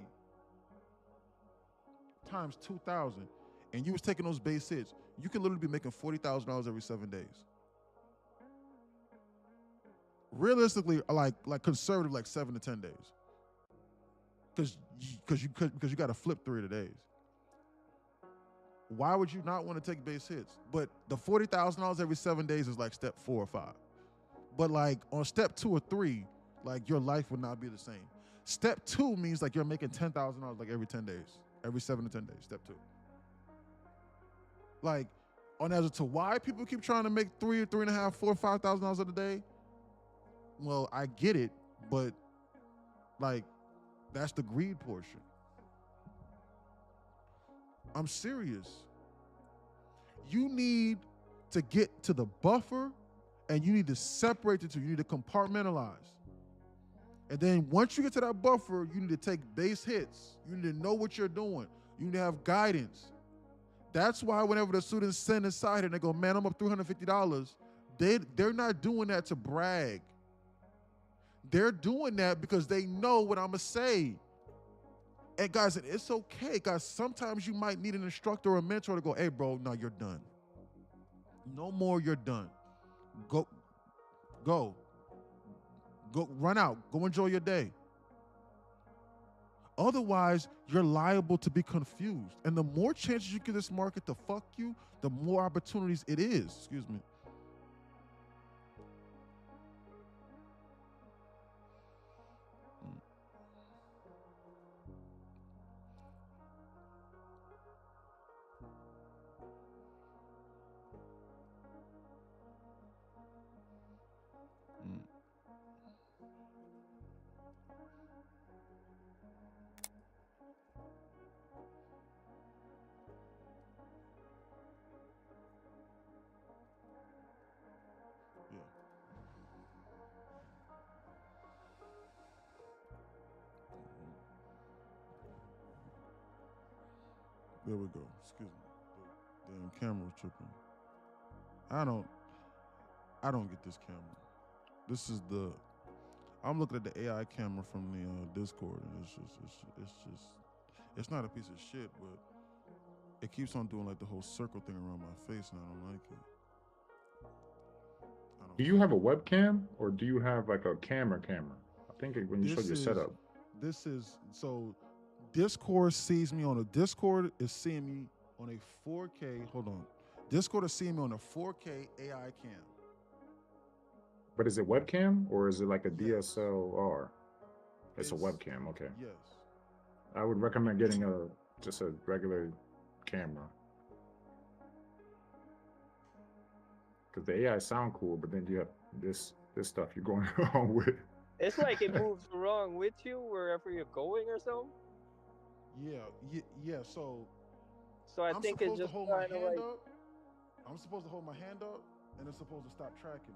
times 2,000, and you was taking those base hits, you can literally be making $40,000 every 7 days. Realistically, like conservative, like 7 to 10 days, because you got to flip 3 of the days. Why would you not want to take base hits? But the $40,000 every 7 days is like step 4 or 5. But like on step 2 or 3, like your life would not be the same. Step 2 means like you're making $10,000 like every 10 days, every 7 to 10 days. Step 2. Like, on as to why people keep trying to make $3,000, $3,500, $4,000, $5,000 a day. Well, I get it, but like that's the greed portion. I'm serious. You need to get to the buffer and you need to separate the two. You need to compartmentalize. And then once you get to that buffer, you need to take base hits. You need to know what you're doing. You need to have guidance. That's why whenever the students send inside and they go, man, I'm up $350, they're not doing that to brag. They're doing that because they know what I'm going to say. And guys, it's okay, guys. Sometimes you might need an instructor or a mentor to go, hey, bro, no, you're done. No more, you're done. Go, run out. Go enjoy your day. Otherwise, you're liable to be confused. And the more chances you give this market to fuck you, the more opportunities it is. Excuse me. There we go. Excuse me. The damn camera was tripping. I don't get this camera. This is I'm looking at the AI camera from the Discord, and it's not a piece of shit, but it keeps on doing like the whole circle thing around my face, and I don't like it. Do you have a webcam or do you have like a camera? I think when you showed your setup. This is so. Discord sees me on a Discord is seeing me on a 4K. Hold on. Discord is seeing me on a 4K AI cam. But is it webcam or is it like a Yes. DSLR? It's a webcam. Okay. Yes. I would recommend getting just a regular camera. Because the AI sound cool, but then you have this stuff you're going on with. It's like it moves wrong with you wherever you're going or something. Yeah. So So I I'm think it's supposed to just hold my kind of hand like up. I'm supposed to hold my hand up, and it's supposed to stop tracking me.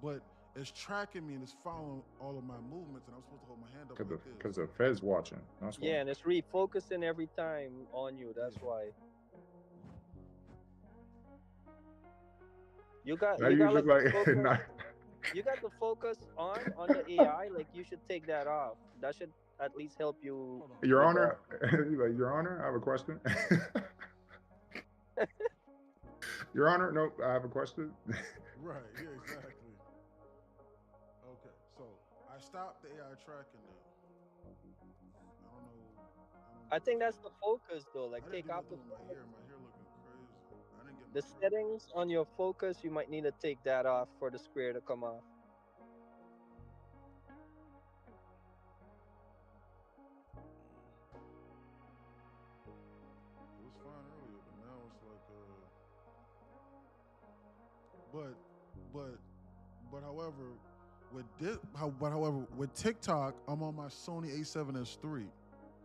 But it's tracking me and it's following all of my movements, and I'm supposed to hold my hand up like this. Because the Fed's watching. That's why. yeah, and it's refocusing every time on you. That's Yeah. why. You got Now you you got look like the like focus. not, You got the focus on the AI. Like you should take that off. That should at least help you Hold on. Your with Honor. You're like, Your Honor, I have a question. Your Honor, nope, I have a question. Right. Yeah. Exactly. Okay. So I stopped the AI tracking now. I don't know. I think that's the focus though. Like I didn't take do off nothing the with my focus. hair. My hair looking crazy. I didn't get The my hair. settings on your focus. You might need to take that off for the square to come off. It was fine earlier, but now it's like but however with TikTok, I'm on my Sony A7S III.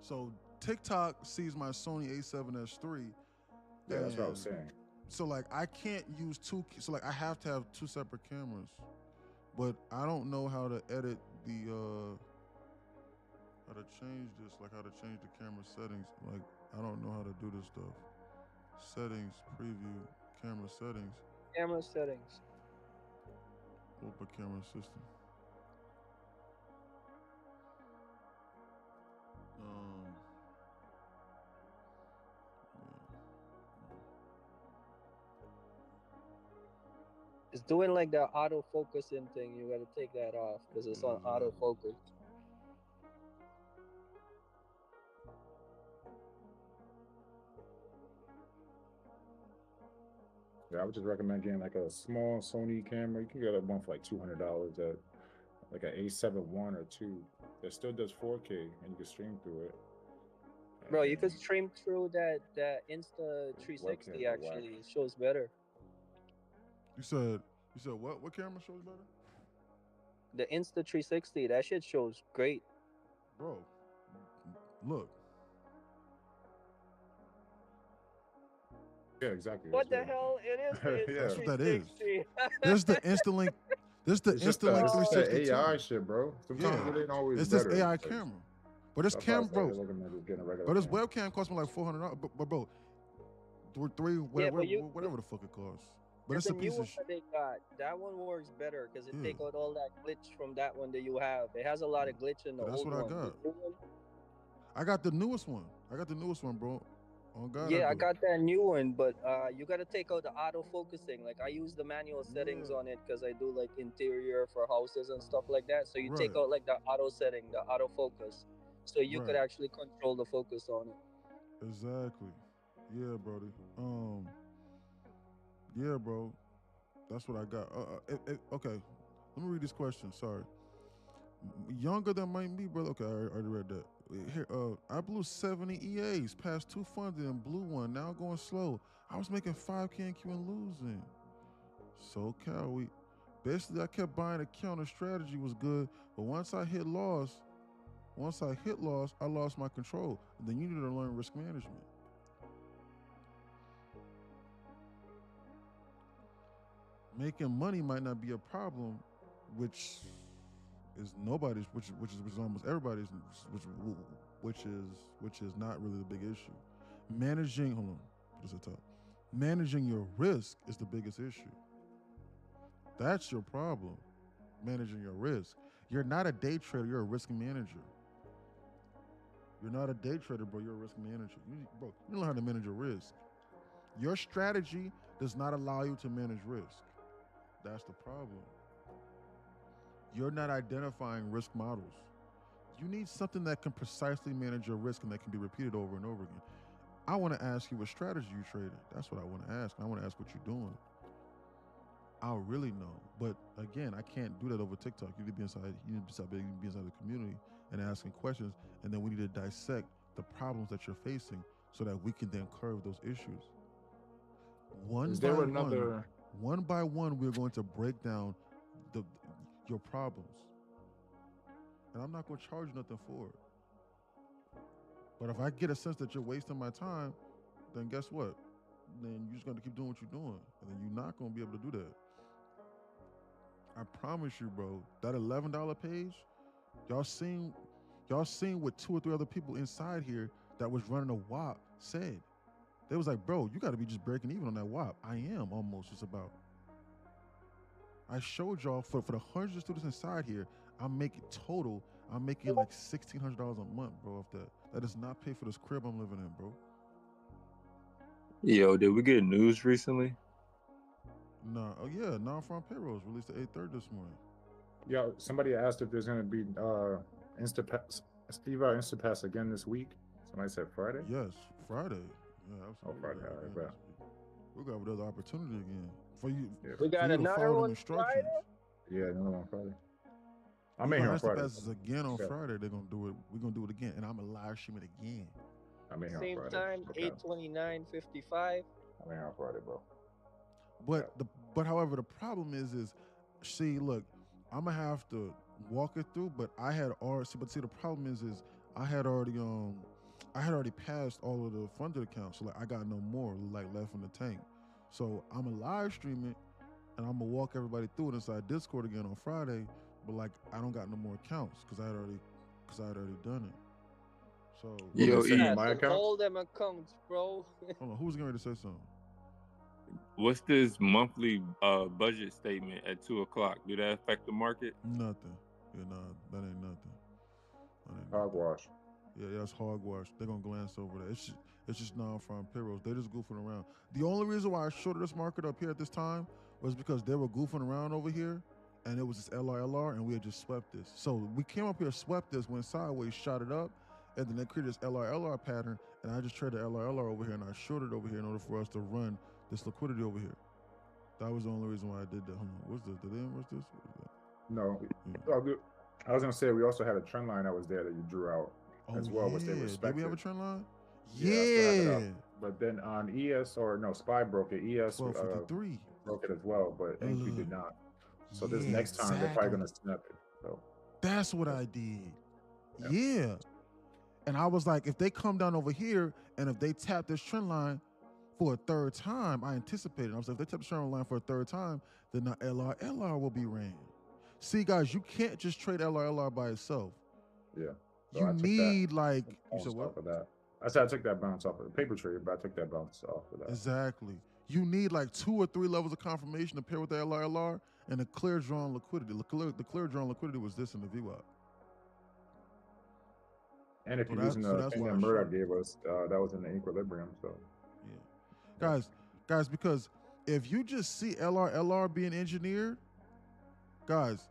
So TikTok sees my Sony A7S III. Yeah, that's what I was and saying. So like I can't use two. So like I have to have two separate cameras, but I don't know how to edit the how to change this. Like how to change the camera settings. Like I don't know how to do this stuff. Settings, preview, camera settings. Camera settings. Open camera system. It's doing like the auto focusing thing. You got to take that off because it's on auto focus. Yeah, I would just recommend getting like a small Sony camera. You can get one for like $200 at like an A7 I or 2 that still does 4K and you can stream through it. Bro, you could stream through that Insta 360 actually. It shows better. You said what? What camera shows better? The Insta 360, that shit shows great. Bro, look. Yeah, exactly. What the hell? It is the Insta That's what that is. 360. There's the Instalink. There's the It's just Instalink that 360 AI shit, bro. Sometimes it ain't always It's better. this AI camera. But this camera, bro. But this webcam cost me like $400. But bro, whatever the fuck it costs. But it's a piece of shit. They got. That one works better because it take out all that glitch from that one that you have. It has a lot of glitch in the old one. That's what I got. I got the newest one. Bro. Oh God. Yeah, I got that new one, but you gotta take out the auto focusing. Like I use the manual settings on it because I do like interior for houses and stuff like that. So you take out like the auto setting, the auto focus, so you could actually control the focus on it. Exactly. Yeah, brody. Yeah, bro. That's what I got. Okay. Let me read this question. Sorry. Younger than might be, brother. Okay, I already read that. Here, I blew 70 EAs, passed 2 funded and blew one. Now going slow. I was making 5K and queuing losing. So Cal, basically I kept buying a counter strategy was good, but once I hit loss, I lost my control. And then you need to learn risk management. Making money might not be a problem, which is nobody's, which is almost everybody's, which is not really the big issue. Managing, hold on, what is it top? Managing your risk is the biggest issue. That's your problem. Managing your risk. You're not a day trader. You're a risk manager. You're not a day trader, bro. You're a risk manager. You don't know how to manage your risk. Your strategy does not allow you to manage risk. That's the problem. You're not identifying risk models. You need something that can precisely manage your risk and that can be repeated over and over again. I want to ask you what strategy you traded. That's what I want to ask. I want to ask what you're doing. I'll really know. But again, I can't do that over TikTok. You need to be inside. You need to be inside the community and asking questions, and then we need to dissect the problems that you're facing so that we can then curve those issues. One Is by there one, another? one by one, we're going to break down the your problems, and I'm not going to charge you nothing for it. But if I get a sense that you're wasting my time, then guess what? Then you're just going to keep doing what you're doing, and then you're not going to be able to do that. I promise you, bro. That $11 page, y'all seen what 2 or 3 other people inside here that was running a WAP said. They was like, bro, you got to be just breaking even on that WAP. I am almost just about. I showed y'all for the hundreds of students inside here, I'm making like $1,600 a month, bro. Off that. That does not pay for this crib I'm living in, bro. Yo, did we get news recently? Nah, oh yeah, non-farm payrolls released at 8:30 this morning. Yeah, somebody asked if there's gonna be Instapass, Instapass again this week. Somebody said Friday. Yes, Friday. Yeah, absolutely. Oh, Friday. All right, bet. We got another opportunity again for you. Yeah. We got for you to another follow them one instructions. Yeah, another one Friday. I'm You in here know, on Friday. Instapass is again on Okay. Friday. They're gonna do it. We're gonna do it again, and I'm gonna live stream it again. I'm in here Same on Friday. time, Okay. 8:29:55. I'm in here on Friday, bro. But however, the problem is see, look, I'm gonna have to walk it through. But I had already. But see, the problem is I had already passed all of the funded accounts, so like I got no more like left in the tank. So I'm gonna live stream it, and I'm gonna walk everybody through it inside Discord again on Friday. But like I don't got no more accounts because I had already done it. So Yo, Yo, send E, me my account. All them accounts, bro. hold on, who's getting ready to say something? what's this monthly budget statement at 2:00? Do that affect the market? Nothing. Yeah, nah, that ain't nothing. Hogwash. Yeah, that's hogwash. They're gonna glance over that. It's just non-farm payrolls. They're just goofing around. The only reason why I shorted this market up here at this time was because they were goofing around over here, and it was this LRLR, and we had just swept this. So we came up here, swept this, went sideways, shot it up, and then they created this LRLR pattern, and I just traded LRLR over here, and I shorted over here in order for us to run this liquidity over here. That was the only reason why I did that. Hold on, what's this? What's this? What is that? No, Yeah. I was gonna say we also had a trend line that was there that you drew out as well, which they Did we respected. have a trend line? Yeah, I still have it Yeah. up. But then on ES SPY broke it. ES 1253. broke it as well, but NQ did not. So this Yeah, next time they're probably gonna exactly. snap it. So That's what I did. Yeah. Yeah. And I was like, if they come down over here and if they tap this trend line for a third time, I anticipated. I was like, if they tap the trend line for a third time, then the LR will be ran. See, guys, you can't just trade LR by itself. yeah. So You I took need that like, you bounce said what? off of that. I said I took that bounce off of the paper trade, but I took that bounce off of that. Exactly. You need like 2 or 3 levels of confirmation to pair with the LR and a clear drawn liquidity. The clear drawn liquidity was this in the VWAP. And if So you're using the that's thing why that I Murdoch shorted. gave us, that was in the equilibrium. So Yeah. Guys, because if you just see LR being engineered, guys,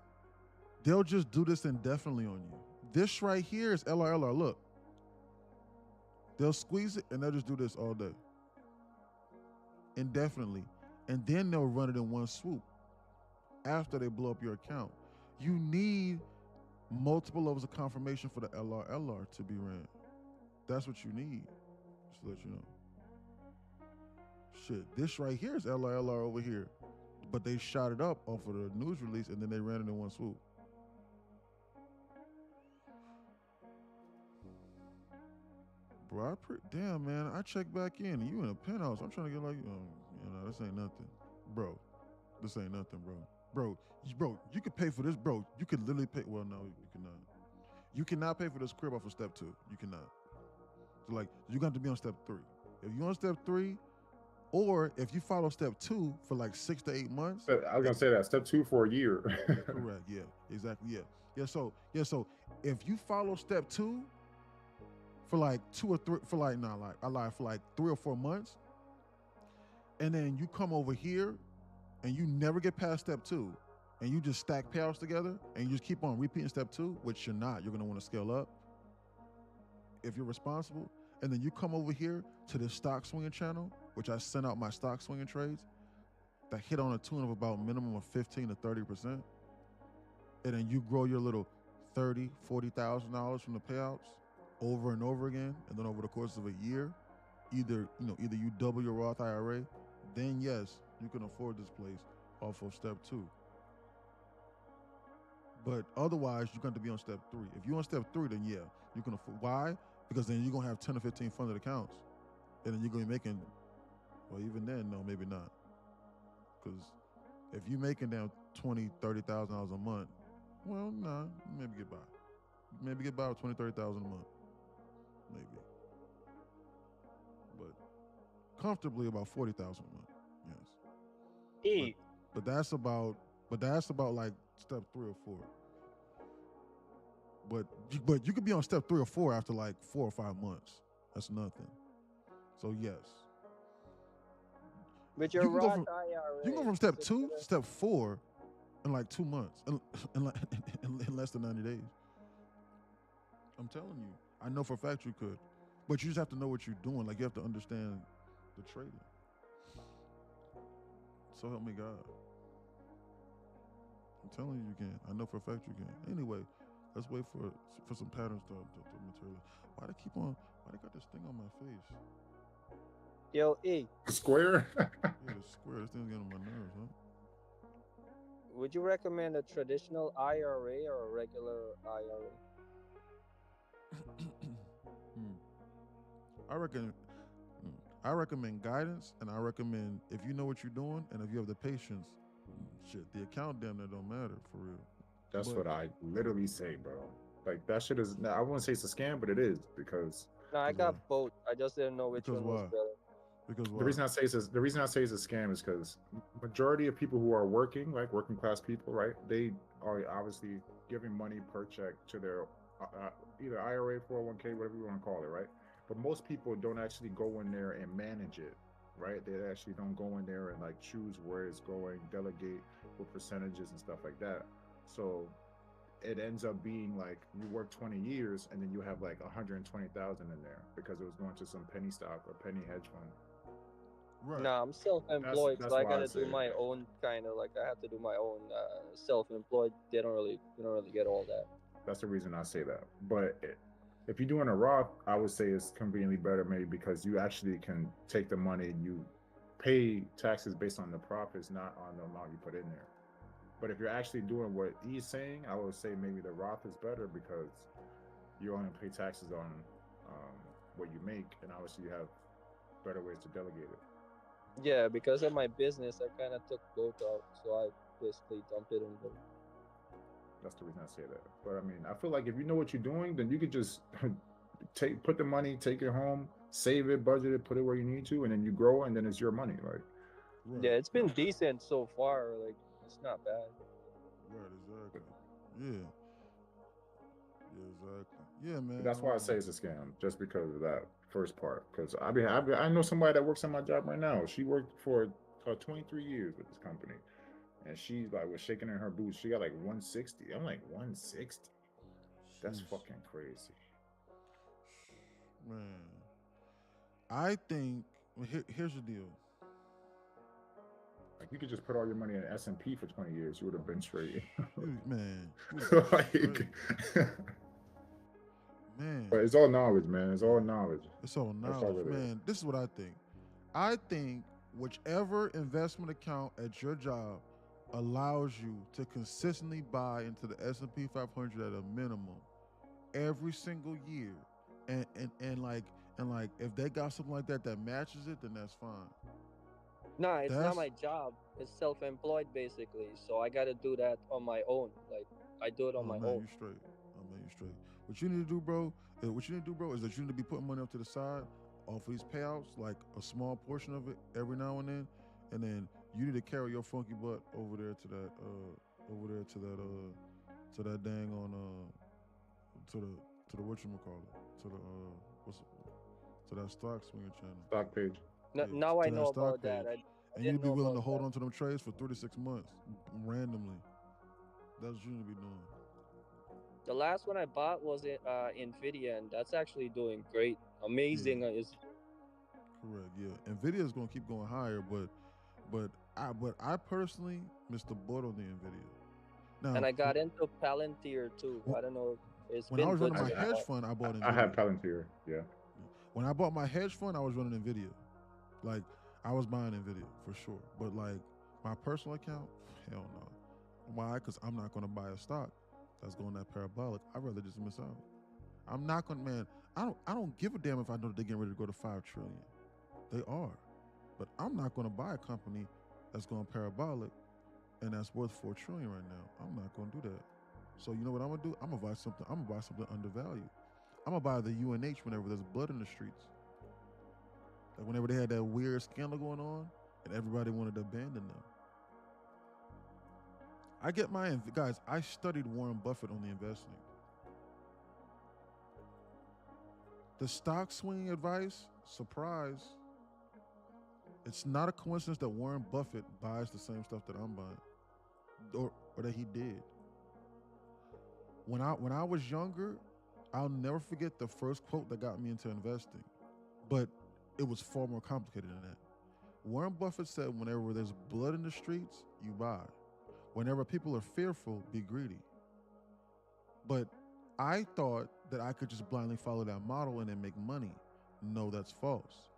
they'll just do this indefinitely on you. This right here is LR. Look. They'll squeeze it and they'll just do this all day. Indefinitely. And then they'll run it in one swoop after they blow up your account. You need multiple levels of confirmation for the LR to be ran. That's what you need. Just to let you know. Shit, this right here is LR over here. But they shot it up off of the news release and then they ran it in one swoop. Bro, damn, man, I checked back in and you in a penthouse. I'm trying to get like, this ain't nothing. Bro, this ain't nothing, bro. Bro, you could pay for this, bro. You could literally pay. Well, no, you cannot. You cannot pay for this crib off of step 2. You cannot. So like, you got to be on step 3. If you're on step 3, or if you follow step 2 for like 6 to 8 months. But I was gonna say that step 2 for a year. Correct. Yeah. Exactly. Yeah. So if you follow step 2 for like 2 or 3, for like for like 3 or 4 months, and then you come over here and you never get past step 2, and you just stack payouts together and you just keep on repeating step 2, which you're not. You're gonna want to scale up if you're responsible. And then you come over here to the stock swinging channel, which I send out my stock swinging trades. that hit on a tune of about minimum of 15 to 30%, and then you grow your little $30,000-$40,000 from the payouts over and over again, and then over the course of a year, either you double your Roth IRA, then yes, you can afford this place off of step 2. But otherwise, you're going to be on step 3. If you're on step 3, then yeah, you can afford. Why? Because then you're going to have 10 or 15 funded accounts, and then you're going to be making, well, even then, no, maybe not. Because if you're making down $20,000-$30,000 a month, well, nah, maybe get by. Maybe get by with $20,000-$30,000 a month. Maybe. But comfortably about $40,000 a month. Yes. But that's about like step 3 or 4. But you could be on step 3 or 4 after like 4 or 5 months. That's nothing. So yes. With your Roth IRA, you can go from step 2 to step 4 in like 2 months, in less than 90 days. I'm telling you, I know for a fact you could, but you just have to know what you're doing. Like you have to understand the trading. So help me God. I'm telling you, you can. I know for a fact you can. Anyway, let's wait for some patterns to materialize. Why they got this thing on my face? Yo, E. Square? Yeah, the square. This thing's getting on my nerves, huh? Would you recommend a traditional IRA or a regular IRA? I recommend guidance, and I recommend if you know what you're doing and if you have the patience, shit, the account damn near don't matter for real. That's what I literally say, bro. Like that shit is. I wouldn't say it's a scam, but it is because. No, I got both. I just didn't know which one was better. Because the reason I say it's a scam is because majority of people who are working, like working class people, right? They are obviously giving money per check to their either IRA, 401k, whatever you want to call it, right? But most people don't actually go in there and manage it, right? They actually don't go in there and like choose where it's going, delegate with percentages and stuff like that. So it ends up being like you work 20 years and then you have like 120,000 in there because it was going to some penny stock or penny hedge fund. Right. No, I'm self-employed, so I gotta do my own kind of like I have to do my own self-employed. They don't really get all that. That's the reason I say that. But if you're doing a Roth, I would say it's conveniently better maybe because you actually can take the money and you pay taxes based on the profits, not on the amount you put in there. But if you're actually doing what he's saying, I would say maybe the Roth is better because you only pay taxes on what you make, and obviously you have better ways to delegate it. Yeah, because of my business, I kind of took both out, so I basically dumped it in both. That's the reason I say that. But I mean, I feel like if you know what you're doing, then you could just put the money, take it home, save it, budget it, put it where you need to, and then you grow, and then it's your money, right? Yeah, it's been decent so far. Like, it's not bad. Right, exactly. Yeah. Exactly. Yeah, man. But that's why I say it's a scam, just because of that first part. Because I know somebody that works on my job right now. She worked for 23 years with this company. And she like was shaking in her boots. She got like 160. I'm like 160. That's fucking crazy. Man, I think here's the deal. Like you could just put all your money in S&P for 20 years. You would have been straight. Man, man. But it's all knowledge, man. It's all knowledge. It's all knowledge, man. This is what I think. I think whichever investment account at your job allows you to consistently buy into the S&P 500 at a minimum every single year, and like if they got something like that matches it, then that's fine. No, it's not my job. It's self-employed basically, so I got to do that on my own. Like I do it on my own. You straight. You straight. What you need to do, bro, is that you need to be putting money up to the side off of these payouts, like a small portion of it every now and then you need to carry your funky butt over there to that dang on to the whatchamacallit, to that stock swinger channel. Stock page. Now I know about that. And you need to be willing to hold on to them trades for 3 to 6 months randomly. That's what you need to be doing. The last one I bought was Nvidia, and that's actually doing great. Amazing. Correct, yeah. Nvidia is going to keep going higher, but but I personally missed the boat on the Nvidia. Now, And I got into Palantir too. Wh- I don't know. It's when I been was good running I, my so I, hedge far. fund, I bought I had Nvidia. Palantir. Yeah. When I bought my hedge fund, I was running Nvidia. Like I was buying Nvidia for sure. But like my personal account, hell no. Why? Because I'm not going to buy a stock that's going that parabolic. I'd rather just miss out. I'm not going to, man. I don't give a damn if I know that they're getting ready to go to 5 trillion. They are, but I'm not going to buy a company that's going parabolic and that's worth 4 trillion right now. I'm not going to do that. So you know what I'm gonna do? I'm gonna buy something. I'm gonna buy something undervalued. I'm gonna buy the UNH whenever there's blood in the streets. Like whenever they had that weird scandal going on and everybody wanted to abandon them. I get my guys. I studied Warren Buffett on the investing. The stock swing advice, surprise. It's not a coincidence that Warren Buffett buys the same stuff that I'm buying, or that he did. When I was younger, I'll never forget the first quote that got me into investing, but it was far more complicated than that. Warren Buffett said, "Whenever there's blood in the streets, you buy. Whenever people are fearful, be greedy." But I thought that I could just blindly follow that model and then make money. No, that's false.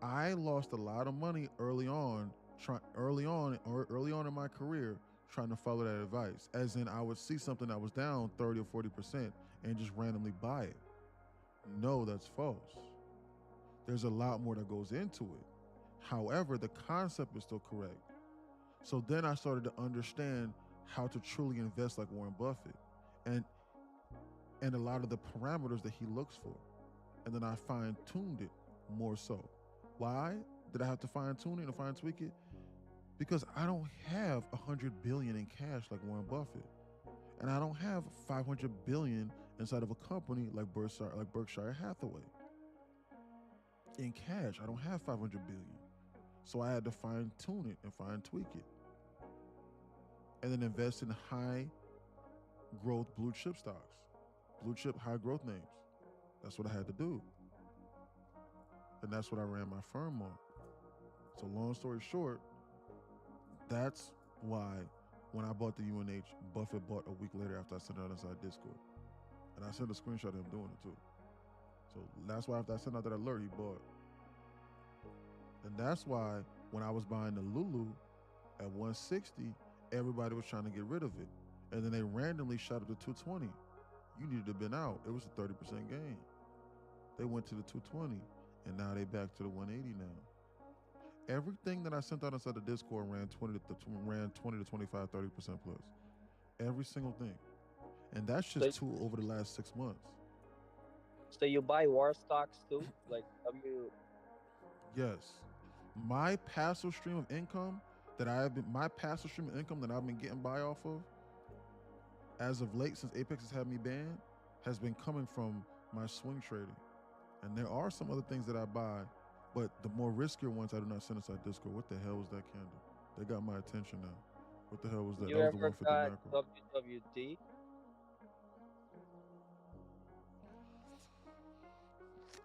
I lost a lot of money early on in my career trying to follow that advice. As in, I would see something that was down 30 or 40% and just randomly buy it. No, that's false. There's a lot more that goes into it. However, the concept is still correct. So then I started to understand how to truly invest like Warren Buffett and a lot of the parameters that he looks for. And then I fine-tuned it more so. Why did I have to fine-tune it and fine-tweak it? Because I don't have 100 billion in cash like Warren Buffett. And I don't have 500 billion inside of a company like Berkshire Hathaway. In cash, I don't have 500 billion. So I had to fine-tune it and fine-tweak it. And then invest in high growth blue chip stocks, blue chip high growth names. That's what I had to do. And that's what I ran my firm on. So long story short, that's why when I bought the UNH, Buffett bought a week later after I sent it out inside Discord. And I sent a screenshot of him doing it too. So that's why after I sent out that alert, he bought. And that's why when I was buying the Lulu at 160, everybody was trying to get rid of it. And then they randomly shot up to 220. You needed to have been out. It was a 30% gain. They went to the 220, and now they back to the 180 now. Everything that I sent out inside the Discord ran 20 to 25, 30% plus. Every single thing. And that's just two over the last 6 months. So you buy war stocks too? Like, have you? Yes. My passive stream of income that I've been getting by off of, as of late, since Apex has had me banned, has been coming from my swing trading. And there are some other things that I buy, but the more riskier ones I do not send inside Discord. What the hell was that candle? They got my attention now. What the hell was that? You That was the ever 150 got macro. WWD?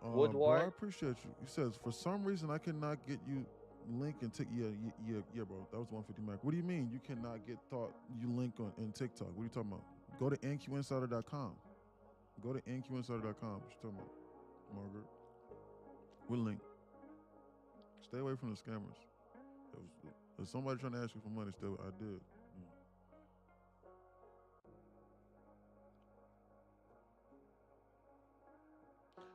Bro, I Woodward? appreciate you. He says, for some reason, I cannot get you link and yeah, bro. That was the 150 macro. What do you mean you cannot get you link in TikTok? What are you talking about? Go to nqinsider.com. Go to nqinsider.com. What you talking about, Margaret? We'll link. Stay away from the scammers. If somebody trying to ask you for money, I did.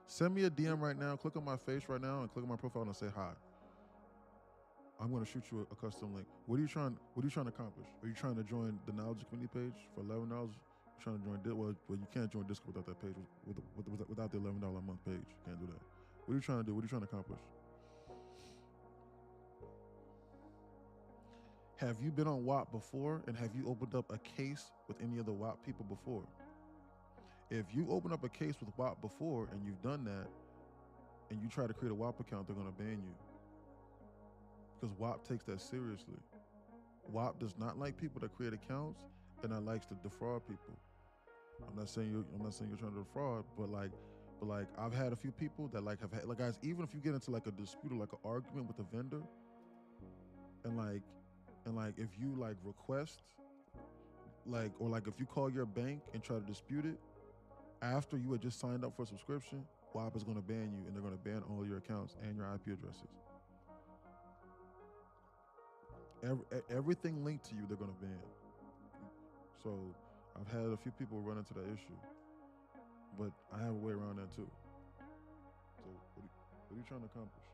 Send me a DM right now. Click on my face right now and click on my profile and say hi. I'm going to shoot you a custom link. What are you trying to accomplish? Are you trying to join the knowledge community page for $11? You're trying to join well, you can't join Discord without that page, without the $11 a month page. You can't do that. What are you trying to do? What are you trying to accomplish? Have you been on WAP before, and have you opened up a case with any of the WAP people before? If you open up a case with WAP before and you've done that, and you try to create a WAP account, they're going to ban you. Because WAP takes that seriously. WAP does not like people that create accounts, and that likes to defraud people. I'm not saying you're trying to defraud, but I've had a few people that have had, guys, even if you get into a dispute or an argument with a vendor, and like if you like request or like if you call your bank and try to dispute it after you had just signed up for a subscription, WAP is going to ban you, and they're going to ban all your accounts and your IP addresses. Everything linked to you, they're going to ban. So I've had a few people run into that issue, but I have a way around that too. So what are you trying to accomplish?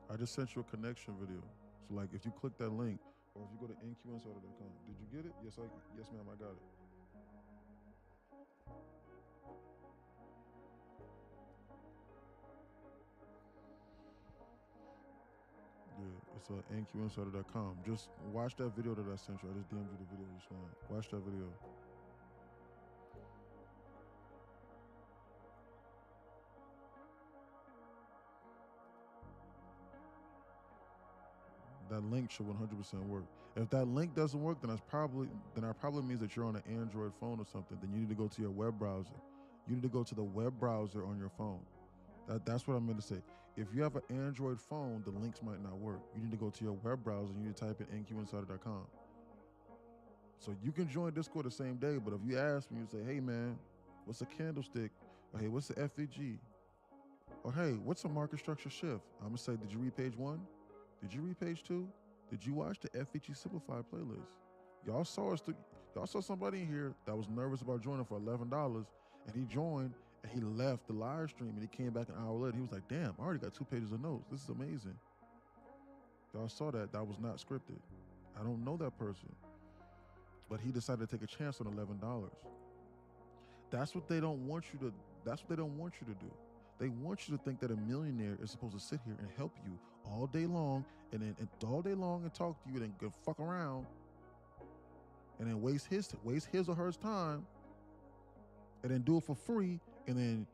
I just sent you a connection video. So like if you click that link, or if you go to nqinsider.com, did you get it? Yes, ma'am, I got it. Yeah, it's nqinsider.com. Just watch that video that I sent you. I just DM'd you the video just now. Watch that video. That link should 100% work. If that link doesn't work, then that probably means that you're on an Android phone or something. Then you need to go to your web browser. You need to go to the web browser on your phone. That's what I meant to say. If you have an Android phone, the links might not work. You need to go to your web browser and you need to type in nqinsider.com. So you can join Discord the same day, but if you ask me, you say, hey man, what's a candlestick? Or hey, what's the FVG? Or hey, what's a market structure shift? I'm gonna say, did you read page 1? Did you read page 2? Did you watch the FVG Simplified playlist? Y'all saw somebody in here that was nervous about joining for $11, and he joined and he left the live stream and he came back an hour later. He was like, damn, I already got 2 pages of notes. This is amazing. Y'all saw that. That was not scripted. I don't know that person, but he decided to take a chance on $11. That's what they don't want you to do. They want you to think that a millionaire is supposed to sit here and help you all day long and all day long and talk to you and then go fuck around and then waste his or her time and then do it for free and then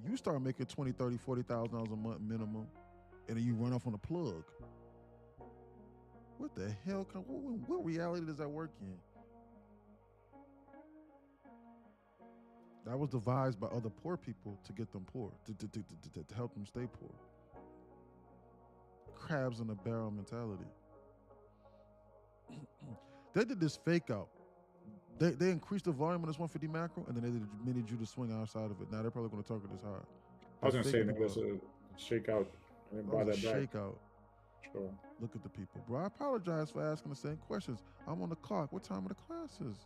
you start making $20,000, $30,000, $40,000 a month minimum and then you run off on a plug. What the hell? What reality does that work in? That was devised by other poor people to get them poor, to help them stay poor. Crabs in a barrel mentality. They did this fake out. They increased the volume on this 150 macro, and then they needed you to swing outside of it. Now they're probably going to target this high. I was going to say, there's a shakeout. Buy that back. Shakeout. Sure. Look at the people. Bro, I apologize for asking the same questions. I'm on the clock. What time are the classes?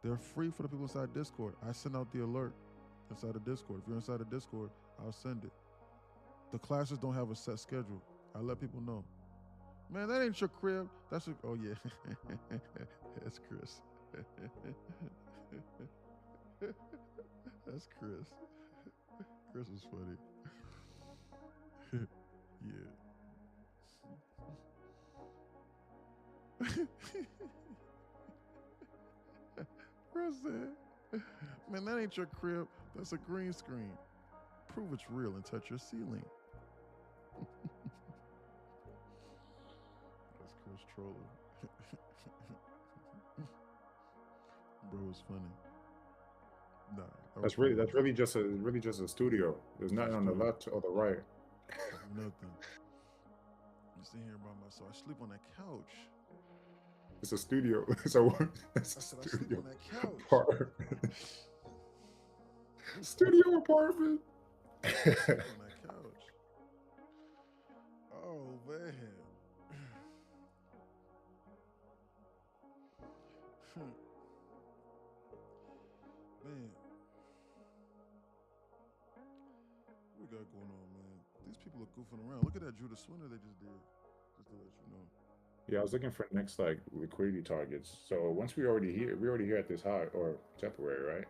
They're free for the people inside Discord. I send out the alert inside the Discord. If you're inside the Discord, I'll send it. The classes don't have a set schedule. I let people know. Man, that ain't your crib. Oh yeah. That's Chris. That's Chris. Chris is funny. Yeah. Chris said, man, that ain't your crib. That's a green screen. Prove it's real and touch your ceiling. That's Chris trolling. Bro, it's funny. Nah, that's really just a studio. There's nothing on the left or the right. Nothing. I'm sitting here by myself. I sleep on that couch. It's a studio. So it's a studio on that couch. Apartment. Studio apartment. On that couch. Oh man. Man. What we got going on, man? These people are goofing around. Look at that Judah Swinner they just did. Just to let you know. Yeah, I was looking for next liquidity targets. So once we're already here at this high or temporary, right?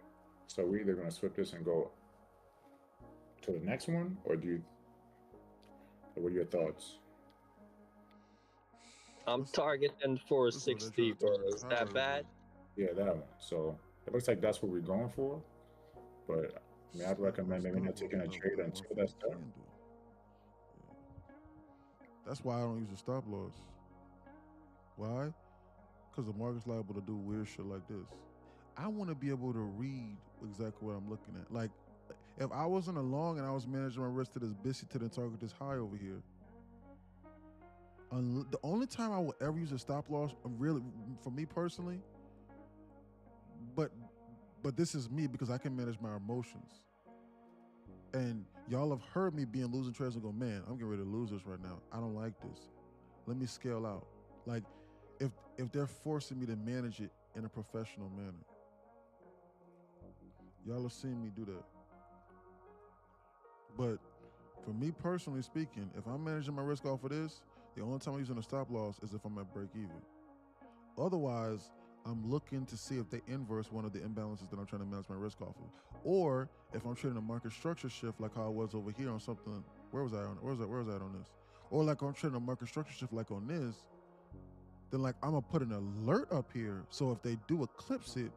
So we're either gonna swip this and go to the next one, or what are your thoughts? I'm targeting 460, bro. Is that bad? Yeah, that one. So it looks like that's what we're going for. But I mean, I'd recommend maybe not taking a trade until that's done. That's why I don't use a stop loss. Why? Because the market's liable to do weird shit like this. I want to be able to read exactly what I'm looking at. Like, if I wasn't along and I was managing my risk to this busy to the target this high over here, the only time I will ever use a stop loss, really, for me personally, but this is me because I can manage my emotions. And y'all have heard me be in losing trades and go, man, I'm getting ready to lose this right now. I don't like this. Let me scale out. Like, if they're forcing me to manage it in a professional manner. Y'all have seen me do that. But for me personally speaking, if I'm managing my risk off of this, the only time I'm using a stop loss is if I'm at break even. Otherwise, I'm looking to see if they inverse one of the imbalances that I'm trying to manage my risk off of. Or if I'm trading a market structure shift like how I was over here on something, where was I on this? Or like I'm trading a market structure shift like on this, then like I'm gonna put an alert up here. So if they do eclipse it,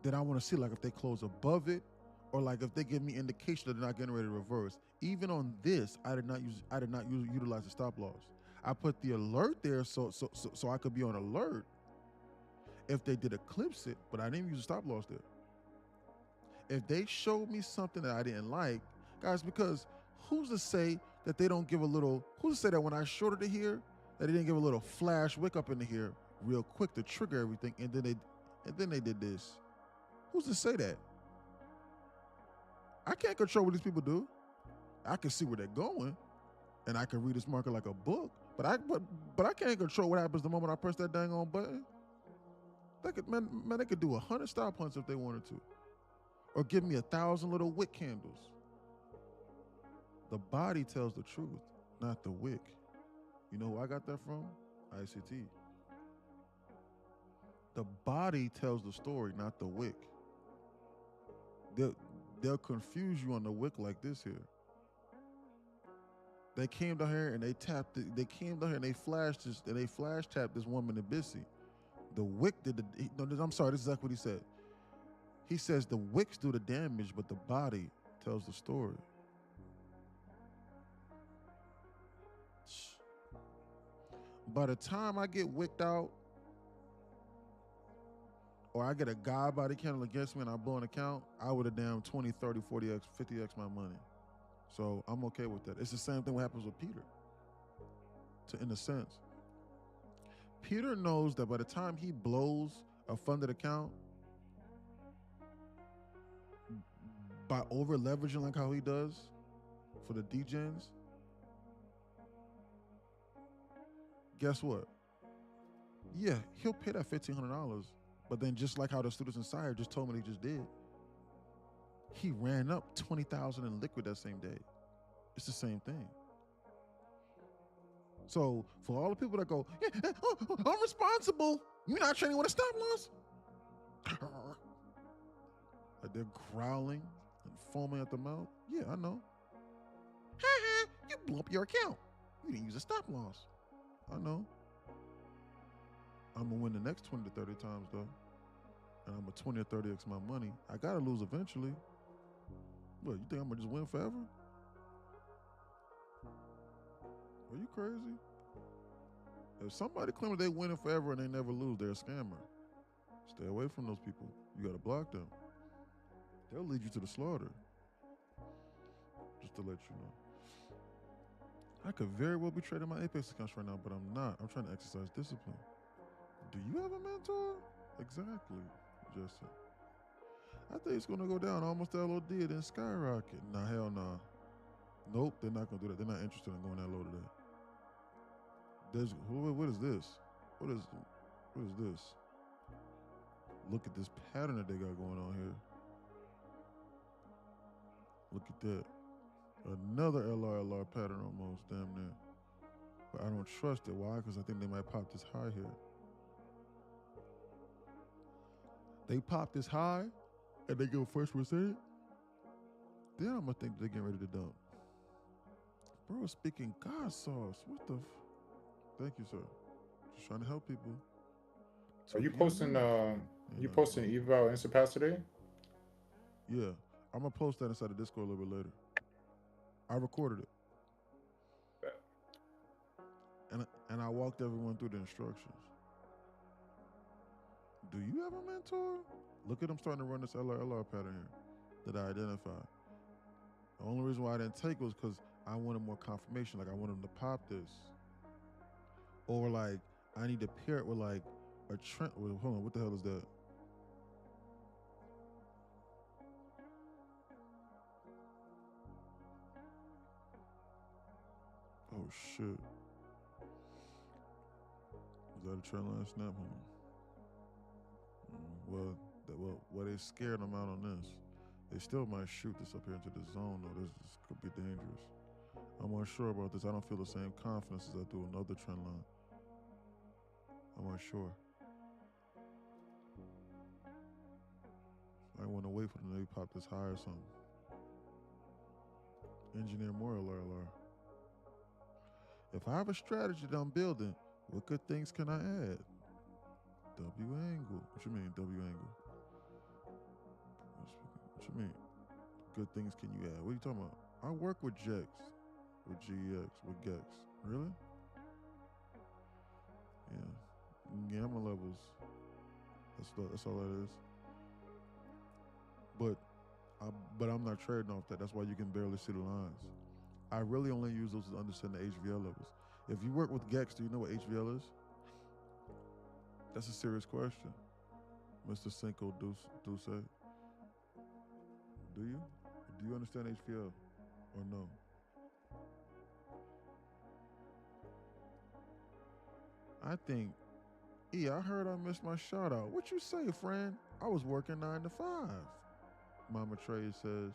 then I wanna see like if they close above it, or like if they give me indication that they're not getting ready to reverse. Even on this, I did not utilize the stop loss. I put the alert there so I could be on alert if they did eclipse it, but I didn't use a stop loss there. If they showed me something that I didn't like, guys, because who's to say that they don't give a little, who's to say that when I shorted it here, that they didn't give a little flash wick up into here real quick to trigger everything, and then they did this. Who's to say that? I can't control what these people do. I can see where they're going, and I can read this market like a book, but I can't control what happens the moment I press that dang on button. They could do 100 stop hunts if they wanted to, or give me 1,000 little wick candles. The body tells the truth, not the wick. You know who I got that from? ICT. The body tells the story, not the wick. They'll confuse you on the wick like this here. They came down here and they tapped it. They came down here and they flash tapped this woman in Bissy. The wick did I'm sorry, this is exactly what he said. He says the wicks do the damage, but the body tells the story. By the time I get wicked out, or I get a God body candle against me and I blow an account, I would have damn 20, 30, 40x, 50x my money. So I'm okay with that. It's the same thing what happens with Peter, in a sense. Peter knows that by the time he blows a funded account, by over leveraging like how he does for the degens, guess what? Yeah, he'll pay that $1,500, but then just like how the students inside just told me they just did, he ran up 20,000 in liquid that same day. It's the same thing. So for all the people that go, yeah, I'm responsible. You're not trading with a stop loss. Like they're growling and foaming at the mouth. Yeah, I know. You blew up your account. You didn't use a stop loss. I know. I'm gonna win the next 20 to 30 times though. And I'm a 20 or 30x my money. I gotta lose eventually. What, you think I'm gonna just win forever? Are you crazy? If somebody claims they winning forever and they never lose, they're a scammer. Stay away from those people. You gotta block them. They'll lead you to the slaughter. Just to let you know. I could very well be trading my Apex accounts right now, but I'm not. I'm trying to exercise discipline. Do you have a mentor? Exactly, Justin. I think it's gonna go down almost LOD and then skyrocket. Nah, hell nah. Nope, they're not gonna do that. They're not interested in going that low today. What is this? What is this? Look at this pattern that they got going on here. Look at that. Another LR pattern almost, damn near. But I don't trust it. Why? Because I think they might pop this high here. They pop this high and they go first percent. Then I'm gonna think they're getting ready to dump. Bro, speaking God sauce. What the? Thank you, sir. Just trying to help people. Are you posting? You posting eval instant pass today? Yeah, I'm gonna post that inside the Discord a little bit later. I recorded it. and I walked everyone through the instructions. Do you have a mentor? Look at them starting to run this LR pattern here that I identified. The only reason why I didn't take it was because I wanted more confirmation. Like I wanted them to pop this. Or like I need to pair it with like a trend. Well, hold on, what the hell is that? Oh shit. Is that a trend line snap? Hold on. Well, they scared them out on this. They still might shoot this up here into the zone though. This could be dangerous. I'm unsure about this. I don't feel the same confidence as I do another trend line. I'm unsure. I want to wait for them to maybe pop this high or something. Engineer more LR. If I have a strategy that I'm building, what good things can I add? W angle. What you mean, W angle? What you mean? Good things can you add? What are you talking about? I work with GEX, with GEX, with GEX. Really? Yeah. Gamma levels. That's all that is. But I'm not trading off that. That's why you can barely see the lines. I really only use those to understand the HVL levels. If you work with GEX, do you know what HVL is? That's a serious question, Mr. Cinco Duce. Do you? Do you understand HVL or no? I think, I heard I missed my shout out. What you say, friend? I was working 9 to 5. Mama Trey says.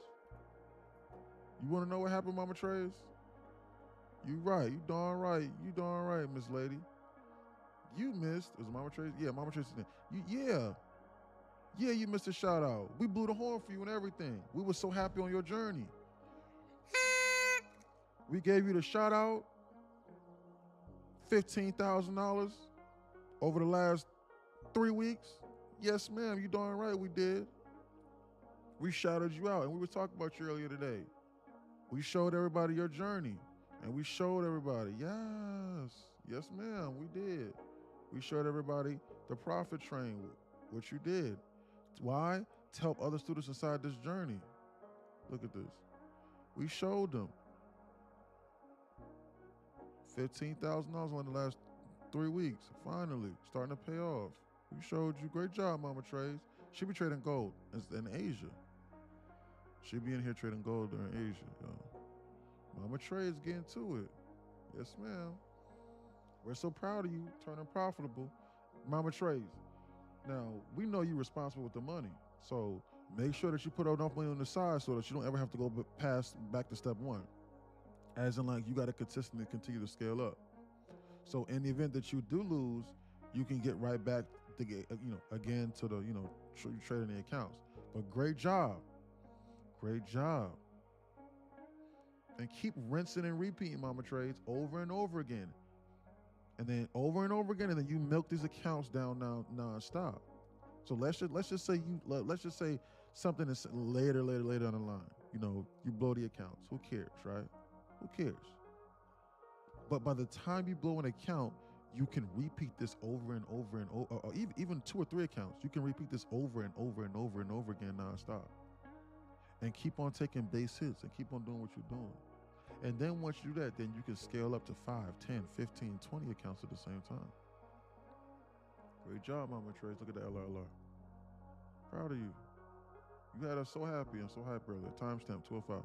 You want to know what happened, Mama Trey's? You right. You darn right, Miss Lady. You missed. Was it Mama Trey's? Yeah, Mama Trey's name. Yeah, you missed a shout out. We blew the horn for you and everything. We were so happy on your journey. We gave you the shout out. $15,000 over the last 3 weeks. Yes, ma'am. You darn right we did. We shouted you out, and we were talking about you earlier today. We showed everybody your journey, and we showed everybody, yes, ma'am, we did. We showed everybody the profit train, what you did. Why? To help other students inside this journey. Look at this. We showed them $15,000 in the last 3 weeks. Finally, starting to pay off. We showed you. Great job, Mama Trace. She be trading gold in Asia. She be in here trading gold during Asia, yo. Mama Trey is getting to it. Yes, ma'am. We're so proud of you turning profitable. Mama Trey. Now, we know you're responsible with the money. So make sure that you put enough money on the side so that you don't ever have to go back to step one. As in, like, you got to consistently continue to scale up. So in the event that you do lose, you can get right back to get, again to the, trading the accounts. But great job. Great job. And keep rinsing and repeating, Mama Trades, over and over again. And then over and over again, and then you milk these accounts down now nonstop. So let's just say something is later on the line. You blow the accounts. Who cares, right? Who cares? But by the time you blow an account, you can repeat this over and over and over, or even 2 or 3 accounts. You can repeat this over and over and over and over again nonstop. And keep on taking base hits and keep on doing what you're doing. And then once you do that, then you can scale up to 5, 10, 15, 20 accounts at the same time. Great job, Mama Trace. Look at the LRLR. Proud of you. You had us so happy and so hype earlier. Timestamp 205.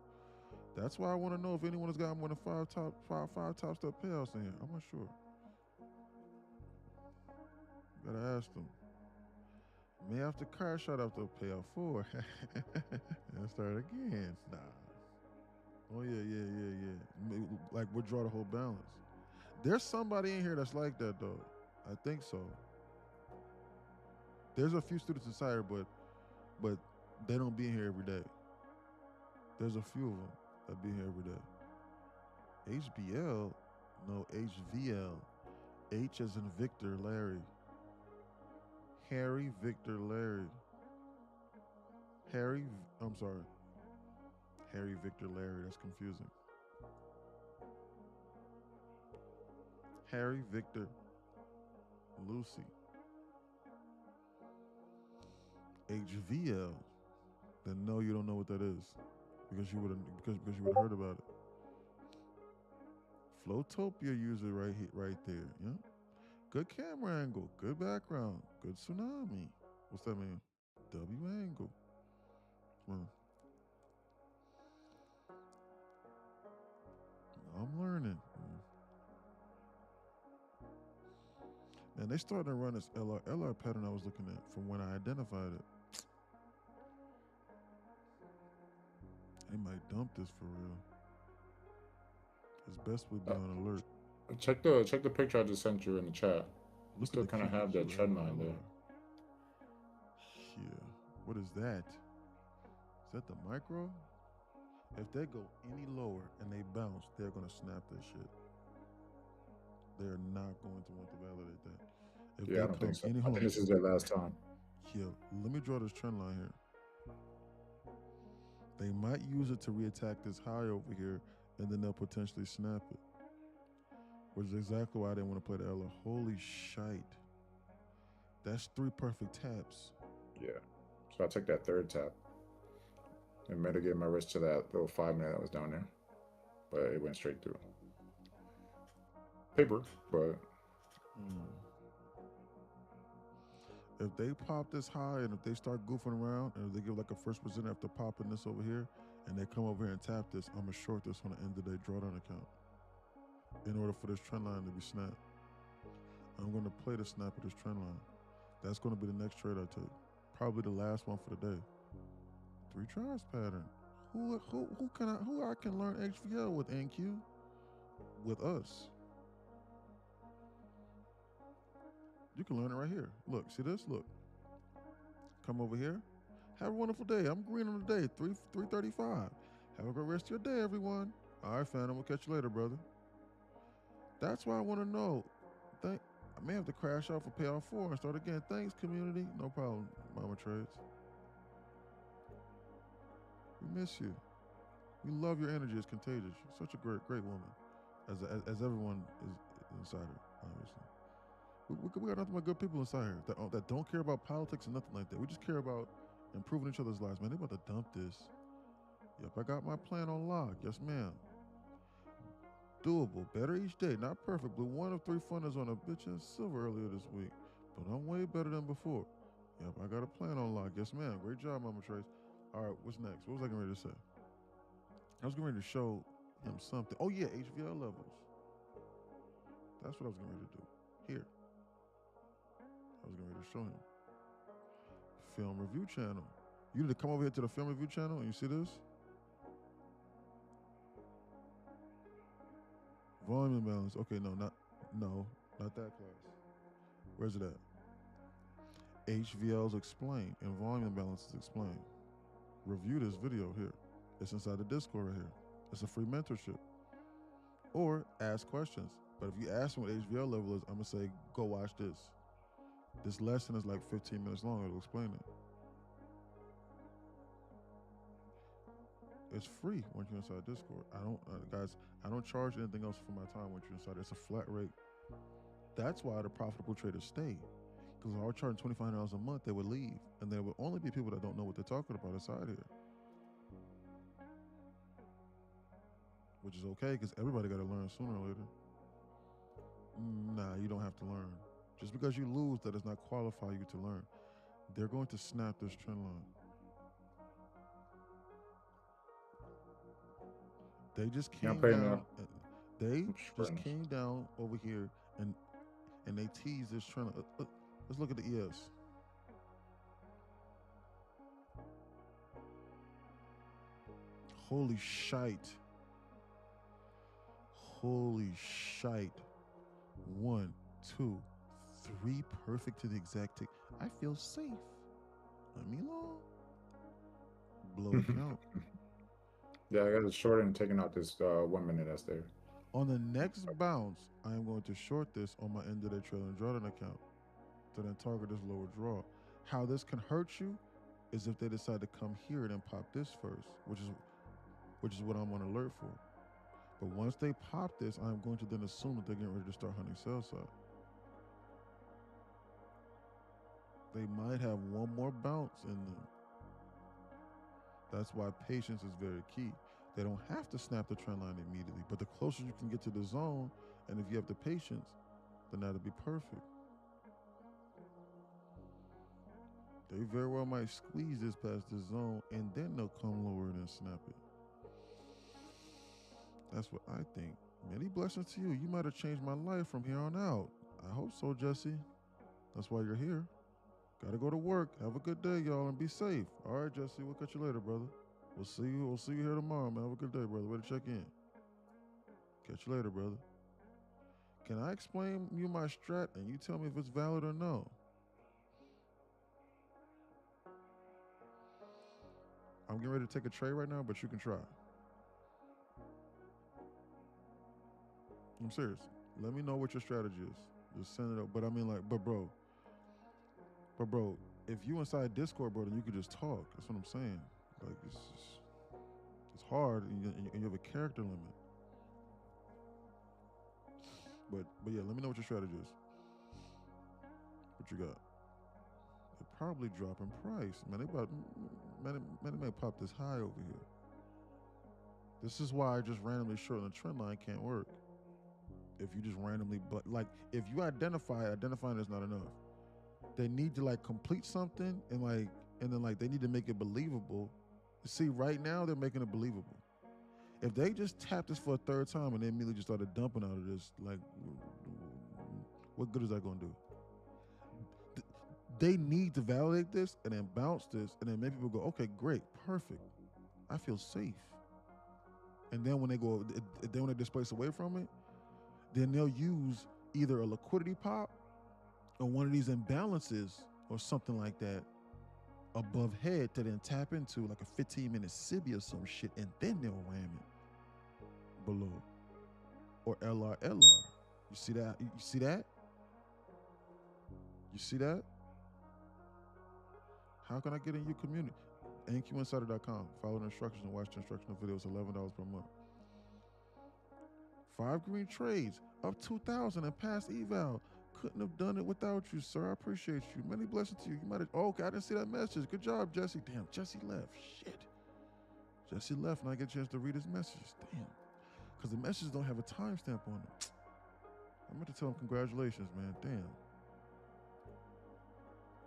That's why I want to know if anyone has gotten more than five top step payouts in here. I'm not sure. Gotta ask them. May have to crash out after payout 4. And start again. Nah. Oh yeah. Like withdraw the whole balance. There's somebody in here that's like that though. I think so. There's a few students inside here, but they don't be in here every day. There's a few of them that be here every day. HBL? No, HVL. H as in Victor, Larry. Harry, Victor, Larry. Harry, Victor, Larry. That's confusing. Harry, Victor, Lucy. HVL. Then no, you don't know what that is because you would have because you would have heard about it. Flowtopia user right there. Yeah. Good camera angle, good background, good tsunami. What's that mean? W angle. Well, I'm learning. And they starting to run this LR pattern I was looking at from when I identified it. They might dump this for real. It's best we be on alert. Check the picture I just sent you in the chat. You still kind of have that trend line there. Yeah. What is that? Is that the micro? If they go any lower and they bounce, they're gonna snap that shit. They're not going to want to validate that. If Yeah, I don't think so. I think this is their last time. Yeah, let me draw this trend line here. They might use it to reattack this high over here, and then they'll potentially snap it. Which is exactly why I didn't want to play the LR. Holy shite. That's 3 perfect taps. Yeah. So I took that third tap and mitigated my risk to that little 5-minute that was down there. But it went straight through. Paper, but... If they pop this high and if they start goofing around and if they give like a first percent after popping this over here and they come over here and tap this, I'm going to short this on the end of their drawdown account in order for this trend line to be snapped. I'm going to play the snap of this trend line. That's going to be the next trade I take. Probably the last one for the day. 3 tries pattern. Who I can learn HVL with NQ? With us. You can learn it right here. Look, see this? Look. Come over here. Have a wonderful day. I'm green on the day. 3:35. Have a great rest of your day, everyone. All right, fam. We'll catch you later, brother. That's why I want to know. I may have to crash off or pay off 4 and start again. Thanks, community. No problem, Mama Trades. We miss you. We love your energy. It's contagious. You're such a great woman, as everyone is inside her, obviously. We got nothing but good people inside here that don't care about politics and nothing like that. We just care about improving each other's lives, man. They about to dump this. Yep, I got my plan on lock. Yes, ma'am. Doable. Better each day. Not perfect, but 1 of 3 funders on a bitch ass silver earlier this week. But I'm way better than before. Yep, I got a plan on lock. Yes, ma'am. Great job, Mama Trace. All right, what's next? What was I getting ready to say? I was getting ready to show him something. Oh, yeah, HVL levels. That's what I was getting ready to do. Here. I was getting ready to show him. Film review channel. You need to come over here to the film review channel and you see this? Volume imbalance. Okay, no, not that class. Where's it at? HVL's explained and volume imbalance is explained. Review this video here. It's inside the Discord right here. It's a free mentorship. Or ask questions. But if you ask me what HVL level is, I'm gonna say, go watch this. This lesson is like 15 minutes long. It'll explain it. It's free once you're inside Discord. I don't charge anything else for my time once you're inside. It's a flat rate. That's why the profitable traders stay. Because if I were charging $2,500 a month, they would leave. And there would only be people that don't know what they're talking about inside here. Which is okay, because everybody got to learn sooner or later. Nah, you don't have to learn. Just because you lose, that does not qualify you to learn. They're going to snap this trend line. They just came down. They just came down over here and they tease this trend line. Let's look at the ES. Holy shite. Holy shite. 1, 2, 3 perfect to the exact tick. I feel safe. Let me alone. Blow count. Yeah, I got it short and taking out this 1 minute that's there. On the next bounce, I am going to short this on my end of the trailing drawdown account to then target this lower draw. How this can hurt you is if they decide to come here and then pop this first, which is what I'm on alert for. But once they pop this, I'm going to then assume that they're getting ready to start hunting sell side. They might have one more bounce in them. That's why patience is very key. They don't have to snap the trend line immediately, but the closer you can get to the zone, and if you have the patience, then that'll be perfect. They very well might squeeze this past the zone, and then they'll come lower and snap it. That's what I think. Many blessings to you. You might have changed my life from here on out. I hope so, Jesse. That's why you're here. Gotta go to work. Have a good day, y'all, and be safe. All right, Jesse. We'll catch you later, brother. We'll see you here tomorrow, man. Have a good day, brother. Way to check in. Catch you later, brother. Can I explain you my strat and you tell me if it's valid or no? I'm getting ready to take a trade right now, but you can try. I'm serious. Let me know what your strategy is. Just send it up. But I mean, like, but bro, if you inside Discord, bro, then you could just talk. That's what I'm saying. Like, it's hard, and you have a character limit. But yeah, let me know what your strategy is. What you got? They probably dropping price, man. They may pop this high over here. This is why just randomly shorting the trend line can't work. If you just randomly, but like if you identifying is not enough. They need to like complete something and then they need to make it believable. See, right now they're making it believable. If they just tap this for a third time and they immediately just started dumping out of this, like, what good is that going to do? They need to validate this and then bounce this and then make people go, okay, great, perfect. I feel safe. And then when they displace away from it, then they'll use either a liquidity pop or one of these imbalances or something like that above head to then tap into like a 15-minute SIBI or some shit, and then they'll ram it below. Or LR. You see that? You see that? You see that? How can I get in your community? NQinsider.com. Follow the instructions and watch the instructional videos. $11 per month. 5 green trades up 2,000 and past eval. Couldn't have done it without you, sir. I appreciate you. Many blessings to you. You might have. Oh, okay, I didn't see that message. Good job, Jesse. Damn, Jesse left. Shit. Jesse left, and I get a chance to read his messages. Damn. Because the messages don't have a timestamp on it. I meant to tell him congratulations, man. Damn.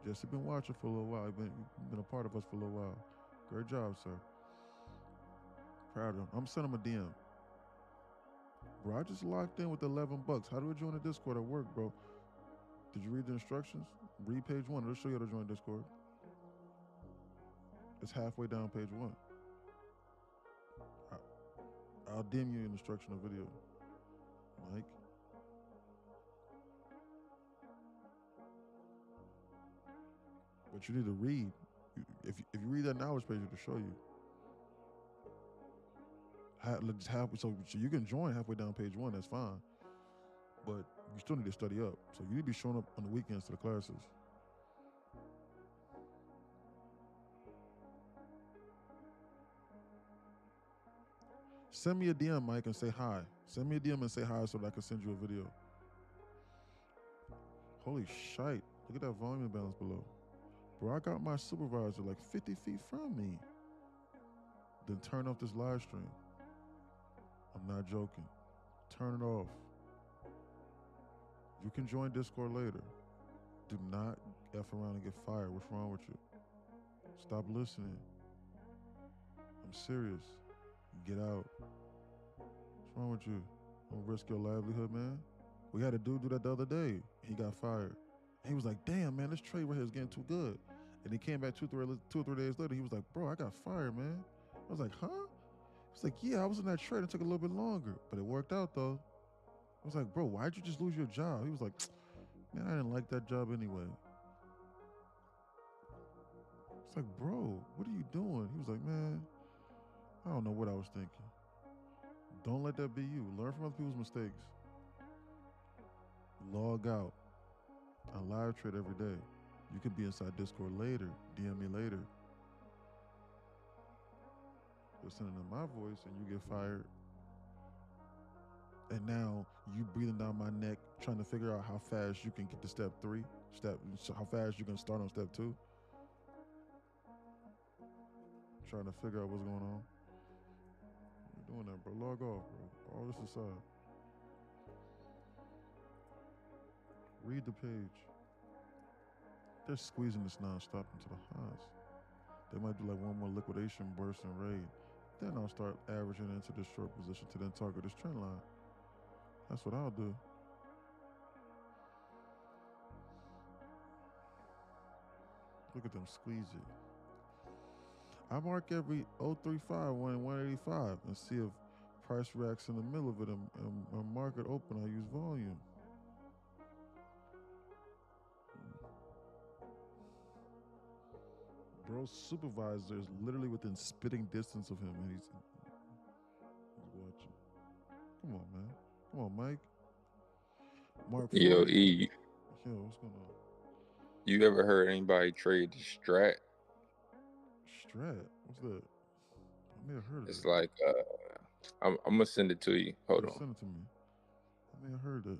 Jesse been watching for a little while. You've been a part of us for a little while. Great job, sir. Proud of him. I'm sending him a DM. Bro, I just locked in with $11. How do I join the Discord at work, bro? Did you read the instructions? Read page 1. It'll show you how to join Discord. It's halfway down page 1. I'll DM you an instructional video, Mike. But you need to read. If you read that knowledge page, it'll show you. So you can join halfway down page 1. That's fine. But you still need to study up. So you need to be showing up on the weekends to the classes. Send me a DM, Mike, and say hi. Send me a DM and say hi so that I can send you a video. Holy shite. Look at that volume imbalance below. Bro, I got my supervisor like 50 feet from me. Then turn off this live stream. I'm not joking. Turn it off. You can join Discord later. Do not F around and get fired. What's wrong with you? Stop listening. I'm serious. Get out. What's wrong with you? Don't risk your livelihood, man. We had a dude do that the other day. He got fired. He was like, damn, man, this trade right here is getting too good. And he came back two or three days later. He was like, bro, I got fired, man. I was like, huh? He was like, yeah, I was in that trade. It took a little bit longer, but it worked out, though. I was like, bro, why'd you just lose your job? He was like, man, I didn't like that job anyway. It's like, bro, what are you doing? He was like, man, I don't know what I was thinking. Don't let that be you. Learn from other people's mistakes. Log out. I live trade every day. You could be inside Discord later. DM me later. Listening to my voice and you get fired. and now you breathing down my neck, trying to figure out how fast you can get to step 3, how fast you can start on step 2. Trying to figure out what's going on. You're doing that, bro. Log off, bro. All this aside. Read the page. They're squeezing this nonstop into the highs. They might do like one more liquidation burst and raid. Then I'll start averaging into this short position to then target this trend line. That's what I'll do. Look at them squeeze it. I mark every 035, 185 and see if price reacts in the middle of it and market open. I use volume. Bro's supervisor is literally within spitting distance of him, and he's watching. Come on, man. Come on, Mike. Mark Yo, 40. E, Yo, what's going on? you ever heard anybody trade the strat? Strat? What's that? I may have heard of it. It's like I'm gonna send it to you. Hold on. Send it to me. I may have heard it.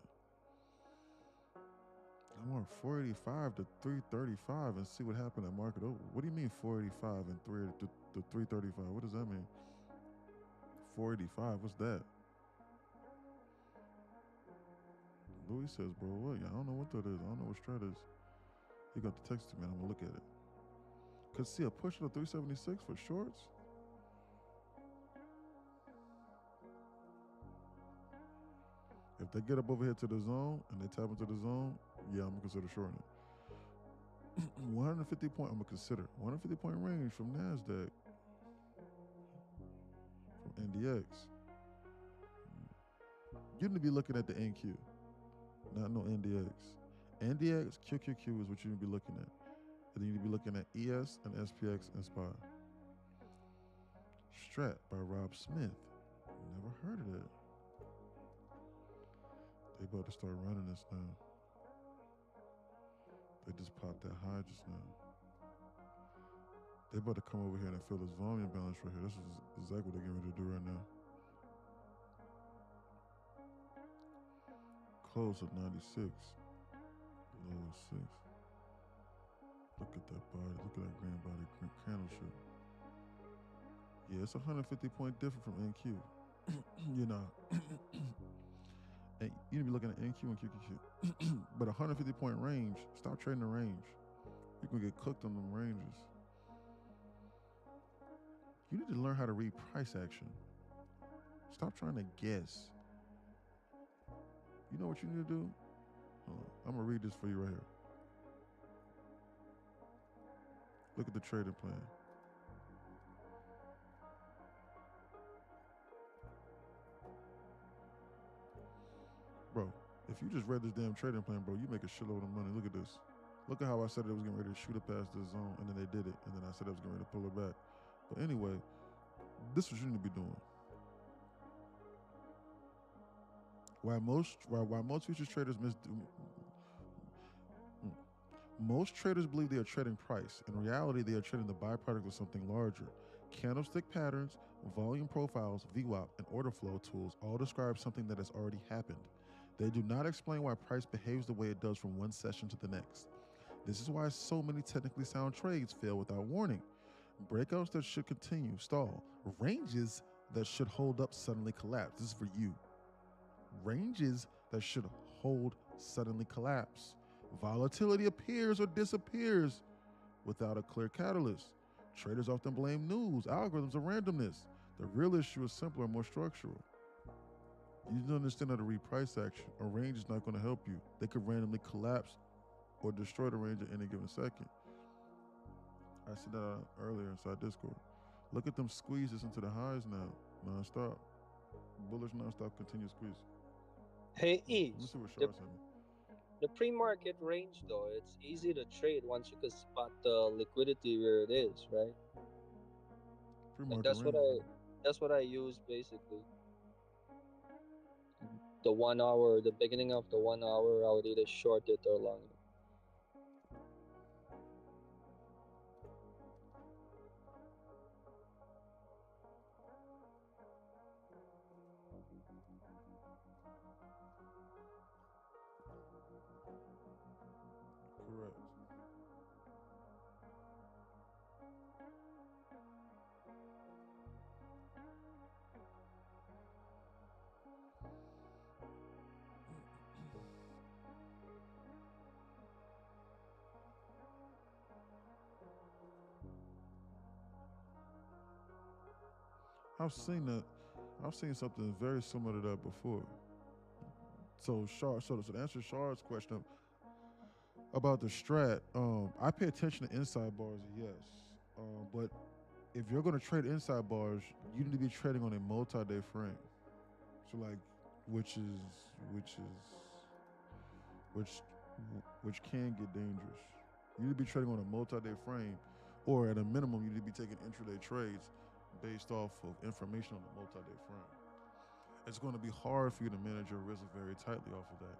I want 485 to 335 and see what happened at market. Oh, what do you mean 485 and 335? What does that mean? 485, what's that? Louis says, bro, what? Yeah, I don't know what that is. I don't know what strat is. He got the text to me. I'm gonna look at it. Could see a push to 376 for shorts. If they get up over here to the zone and they tap into the zone, yeah, I'm gonna consider shorting it. 150 point, I'm gonna consider 150 point range from NASDAQ, from NDX. You need to be looking at the NQ, not no NDX. NDX, QQQ is what you need to be looking at. And then you need to be looking at ES and SPX and SPY. Strat by Rob Smith. Never heard of that. They about to start running this now. They just popped that high just now. They about to come over here and fill this volume balance right here. This is exactly what they're getting ready to do right now. Close at 96. Low at 6. Look at that body. Look at that green body candle shape. Yeah, it's 150 point different from NQ. You know. And you need to be looking at NQ and QQQ. But 150 point range, stop trading the range. You can get cooked on them ranges. You need to learn how to read price action. Stop trying to guess. You know what you need to do? I'm going to read this for you right here. Look at the trading plan. Bro, if you just read this damn trading plan, bro, you make a shitload of money. Look at this. Look at how I said it was getting ready to shoot it past the zone, and then they did it, and then I said I was getting ready to pull it back. But anyway, this is what you need to be doing. Why most futures traders most traders believe they are trading price. In reality, they are trading the byproduct of something larger. Candlestick patterns, volume profiles, VWAP, and order flow tools all describe something that has already happened. They do not explain why price behaves the way it does from one session to the next. This is why so many technically sound trades fail without warning. Breakouts that should continue, stall. Ranges that should hold up suddenly collapse. This is for you. Ranges that should hold suddenly collapse. Volatility appears or disappears without a clear catalyst. Traders often blame news, algorithms, or randomness. The real issue is simpler and more structural. You need to understand how to read price action. A range is not going to help you. They could randomly collapse or destroy the range at any given second. I said that earlier inside Discord. Look at them squeezes into the highs now, non-stop. Bullish non-stop continuous squeeze. Hey, E, Let me see what Shar said. the pre-market range though, it's easy to trade once you can spot the liquidity where it is, right? Like Pre-market that's what I use basically. The 1 hour, the beginning of the 1 hour, I would either short it or long it. Correct. I've seen that. I've seen something very similar to that before. So, to answer Shard's question about the strat, I pay attention to inside bars, yes. But if you're going to trade inside bars, you need to be trading on a multi-day frame. So, like, which is which is which which can get dangerous. You need to be trading on a multi-day frame, or at a minimum, you need to be taking intraday trades based off of information on the multi-day frame. It's going to be hard for you to manage your risk very tightly off of that,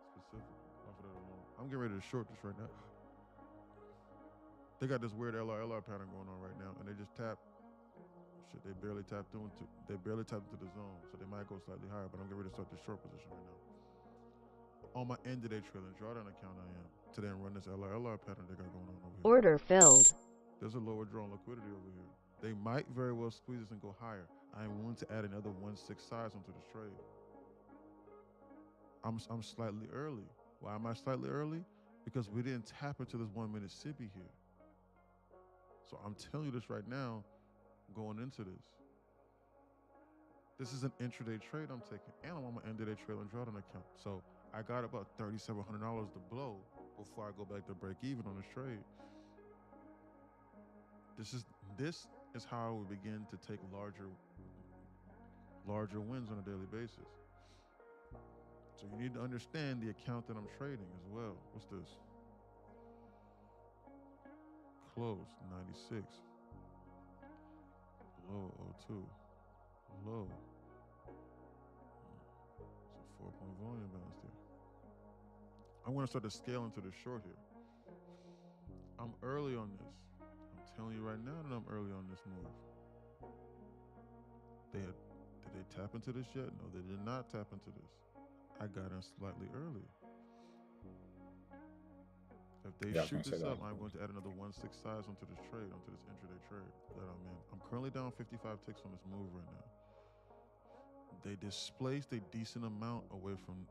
specifically off of that alone. I'm getting ready to short this right now. They got this weird LR pattern going on right now, and they just tap. Shit, they barely tapped into. They barely tapped into the zone, so they might go slightly higher. But I'm getting ready to start this short position right now. On my end of day trailing drawdown account, I am to then run this LR pattern they got going on over here. Order filled. There's a lower draw on liquidity over here. They might very well squeeze this and go higher. I am willing to add another 1/6 size onto this trade. I'm slightly early. Why am I slightly early? Because we didn't tap into this 1 minute SIBI here. So I'm telling you this right now, going into this. This is an intraday trade I'm taking, and I'm on my end of day trailing drawdown account. So I got about $3,700 to blow before I go back to break even on this trade. This is how I would begin to take larger wins on a daily basis. So you need to understand the account that I'm trading as well. What's this? Close 96. Low 02. Low. It's a 4-point volume balance there. I'm going to start to scale into the short here. I'm early on this. I'm telling you right now that I'm early on this move. Did they tap into this yet? No, they did not tap into this. I got in slightly early. If they shoot this up, I'm going to add another 1/6 size onto this trade, onto this intraday trade that I'm in. I'm currently down 55 ticks on this move right now. They displaced a decent amount away from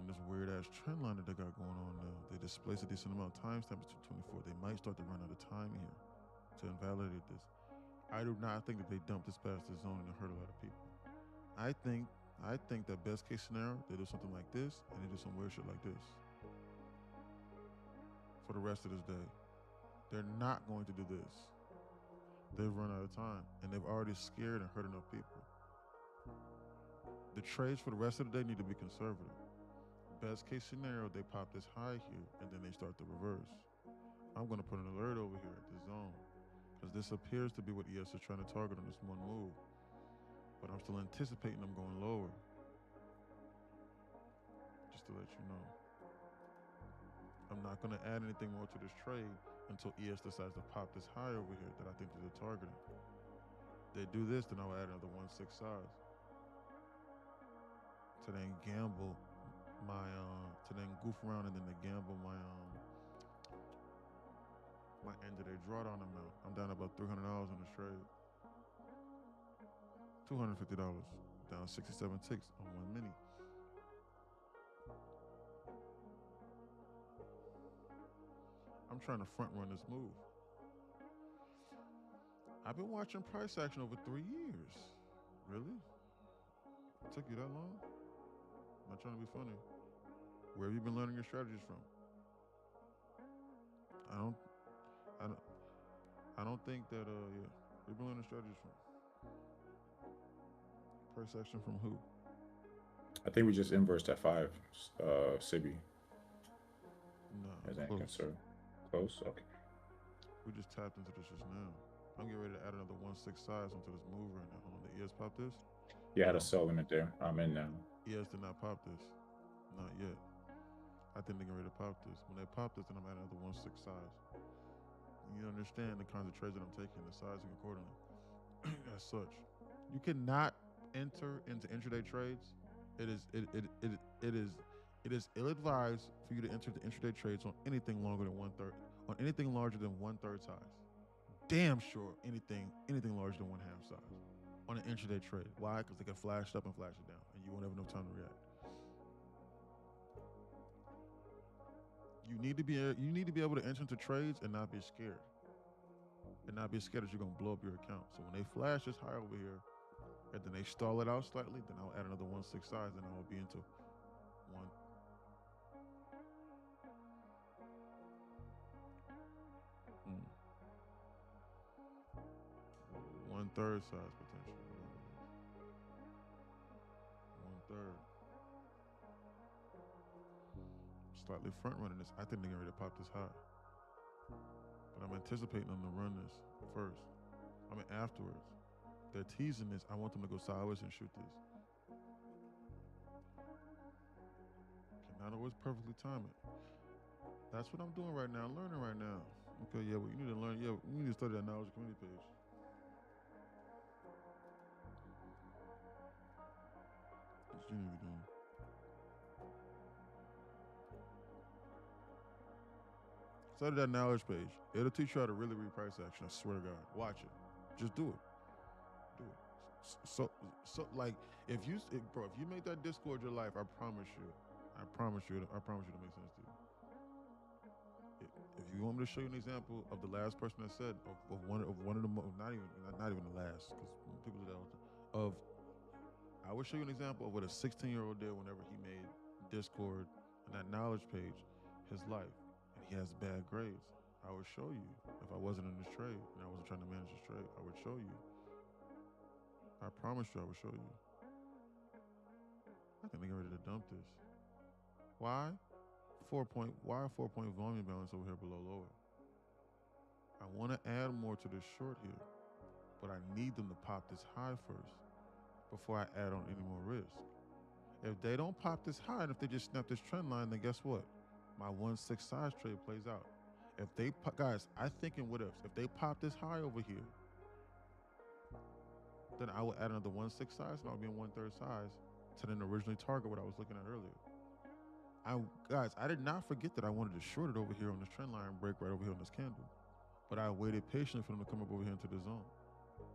this weird ass trend line that they got going on now. They displaced a decent amount. Timestamp is 224. They might start to run out of time here to invalidate this. I do not think that they dumped this past the zone and it hurt a lot of people. I think that best case scenario, they do something like this and they do some weird shit like this for the rest of this day. They're not going to do this. They've run out of time and they've already scared and hurt enough people. The trades for the rest of the day need to be conservative. Best case scenario, they pop this high here and then they start to reverse. I'm going to put an alert over here at this zone because this appears to be what ES is trying to target on this one move. But I'm still anticipating them going lower. Just to let you know. I'm not going to add anything more to this trade until ES decides to pop this high over here that I think that they're targeting. They do this, then I'll add another 1/6 size. To then gamble my, to then goof around and then to gamble my end of day drawdown amount. I'm down about $300 on this trade. $250, down 67 ticks on one mini. I'm trying to front run this move. I've been watching price action over 3 years. Really? It took you that long? I'm not trying to be funny. Where have you been learning your strategies from? I don't think that yeah. Where you been learning strategies from? Price action from who? I think we just inversed at 5, SIBI. No, As an close. concern. Close? Okay. We just tapped into this just now. I'm getting ready to add another 1/6 size onto this move right now. Hold on, the ES pop this? You had a sell limit there. I'm in now. ES did not pop this. Not yet. I think they're getting ready to pop this. When they pop this, then I'm adding another 1/6 size. You understand the kinds of trades that I'm taking, the sizing accordingly. As such, you cannot enter into intraday trades. It is It is ill-advised for you to enter the intraday trades on anything longer than 1/3, on anything larger than 1/3 size. Damn sure anything larger than 1/2 size on an intraday trade. Why? Because they can flash it up and flash it down, and you won't have enough time to react. You need to be able to enter into trades and not be scared. And not be scared that you're gonna blow up your account. So when they flash this high over here, and then they stall it out slightly, then I'll add another 1/6 size, and I will be into one. Mm. 1/3 size potential. 1/3. Slightly front running this. I think they're ready to pop this high. But I'm anticipating them to run this first. I mean afterwards. They're teasing this. I want them to go sideways and shoot this. Cannot always perfectly time it. That's what I'm doing right now. I'm learning right now. Okay, yeah, well, you need to learn. Yeah, you need to study that knowledge community page. What you need to be doing. Study that knowledge page. It'll teach you how to really read price action. I swear to God. Watch it. Just do it. Do it. So like, if you make that Discord your life, I promise you to make sense to you. If you want me to show you an example of the last person that said of one of the not even the last, because people do that all the time. I will show you an example of what a 16-year-old did whenever he made Discord and that knowledge page his life, and he has bad grades. I would show you if I wasn't in this trade and I wasn't trying to manage this trade. I would show you. I promise you, I would show you. I think they're ready to dump this. Why? 4-point volume balance over here below lower. I want to add more to this short here, but I need them to pop this high first before I add on any more risk. If they don't pop this high, and if they just snap this trend line, then guess what? My 1/6 size trade plays out. If they, guys, I think in what ifs. If they pop this high over here, then I will add another 1/6 size, and I'll be in 1/3 size to then originally target what I was looking at earlier. Guys, I did not forget that I wanted to short it over here on this trend line and break right over here on this candle. But I waited patiently for them to come up over here into the zone.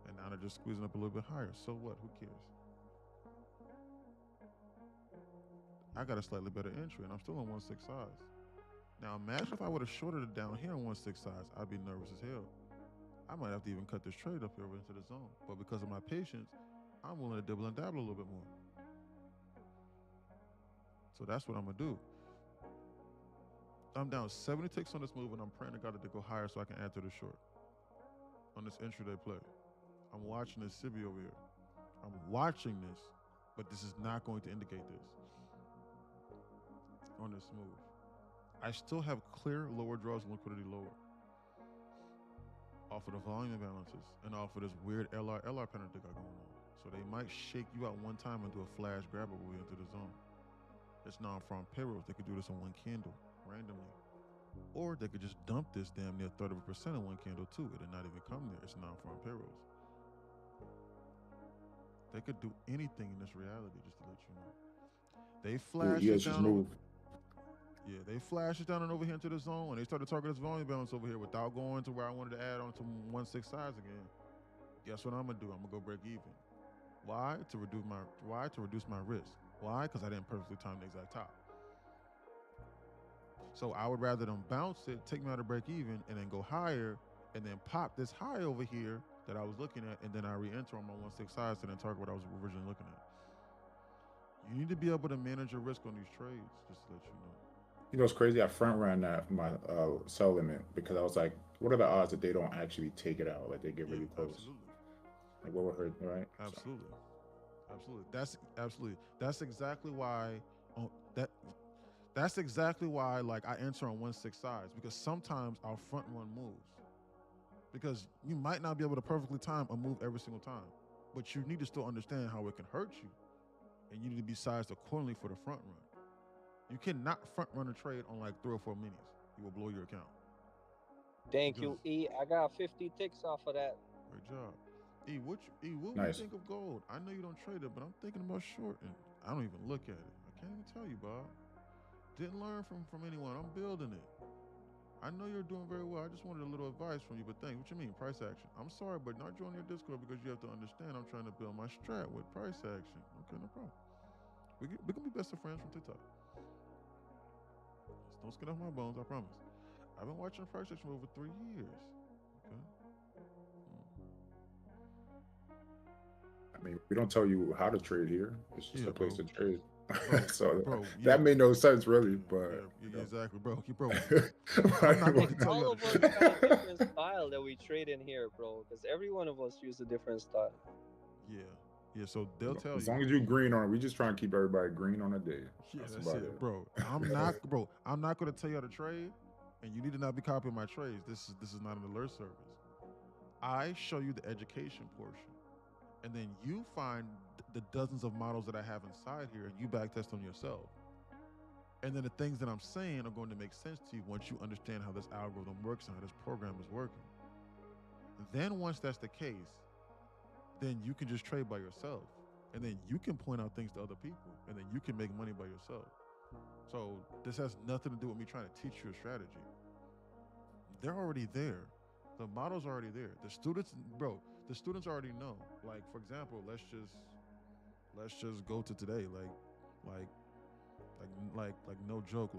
And now they're just squeezing up a little bit higher. So what? Who cares? I got a slightly better entry, and I'm still on 1/6 size. Now imagine if I would have shorted it down here on 1/6 size, I'd be nervous as hell. I might have to even cut this trade up here over into the zone. But because of my patience, I'm willing to dibble and dabble a little bit more. So that's what I'm gonna do. I'm down 70 ticks on this move, and I'm praying to God that they go higher so I can add to the short on this intraday play. I'm watching this Sibi over here. I'm watching this, but this is not going to indicate this on this move. I still have clear lower draws and liquidity lower off of the volume imbalances and off of this weird LR pattern they got going on. So they might shake you out one time and do a flash grab over into the zone. It's non-farm payrolls. They could do this on one candle randomly. Or they could just dump this damn near 30% in one candle too. It did not even come there. It's non-farm payrolls. They could do anything in this reality, just to let you know. They flash it down. Yeah, they flash it down and over here into the zone, and they started targeting this volume balance over here without going to where I wanted to add on to 1/6 size again. Guess what I'm gonna do? I'm gonna go break even. Why? To reduce my risk. Why? Because I didn't perfectly time the exact top. So I would rather them bounce it, take me out of break even, and then go higher, and then pop this high over here that I was looking at, and then I re-enter on my 1/6 size to then target what I was originally looking at. You need to be able to manage your risk on these trades, just to let you know. You know, it's crazy. I front ran that for my sell limit because I was like, what are the odds that they don't actually take it out? Like they get really close. Absolutely. Like what would hurt, right? Absolutely. Absolutely. That's exactly why that's exactly why like I enter on 1/6 size, because sometimes I'll front run moves. Because you might not be able to perfectly time a move every single time, but you need to still understand how it can hurt you, and you need to be sized accordingly for the front run. You cannot front run a trade on like 3 or 4 minis. You will blow your account. Thank you, E. I got 50 ticks off of that. Great job. E, what Nice. do you think of gold? I know you don't trade it, but I'm thinking about shorting. I don't even look at it. I can't even tell you, Bob. Didn't learn from anyone. I'm building it. I know you're doing very well. I just wanted a little advice from you, but thanks. What you mean, price action? I'm sorry, but not joining your Discord because you have to understand I'm trying to build my strat with price action. Okay, no problem. We can be best of friends from TikTok. Just don't skin off my bones, I promise. I've been watching price action for over 3 years. Okay. I mean, we don't tell you how to trade here. It's just a place bro. to trade. Bro, So bro, that made no sense, really. But exactly, bro. Keep bro. I'm not going to tell you All how of to us trade. got a different style that we trade in here, bro. Because every one of us use a different style. Yeah. So they'll tell as you. long as you green on it, we just try and keep everybody green on a day. Yeah, that's it, bro. I'm not going to tell you how to trade, and you need to not be copying my trades. This is not an alert service. I show you the education portion, and then you find the dozens of models that I have inside here, and you backtest them yourself. And then the things that I'm saying are going to make sense to you once you understand how this algorithm works and how this program is working. Then once that's the case, then you can just trade by yourself. And then you can point out things to other people. And then you can make money by yourself. So this has nothing to do with me trying to teach you a strategy. They're already there. The model's already there. The students already know. Like, for example, let's just go to today. Like no joke.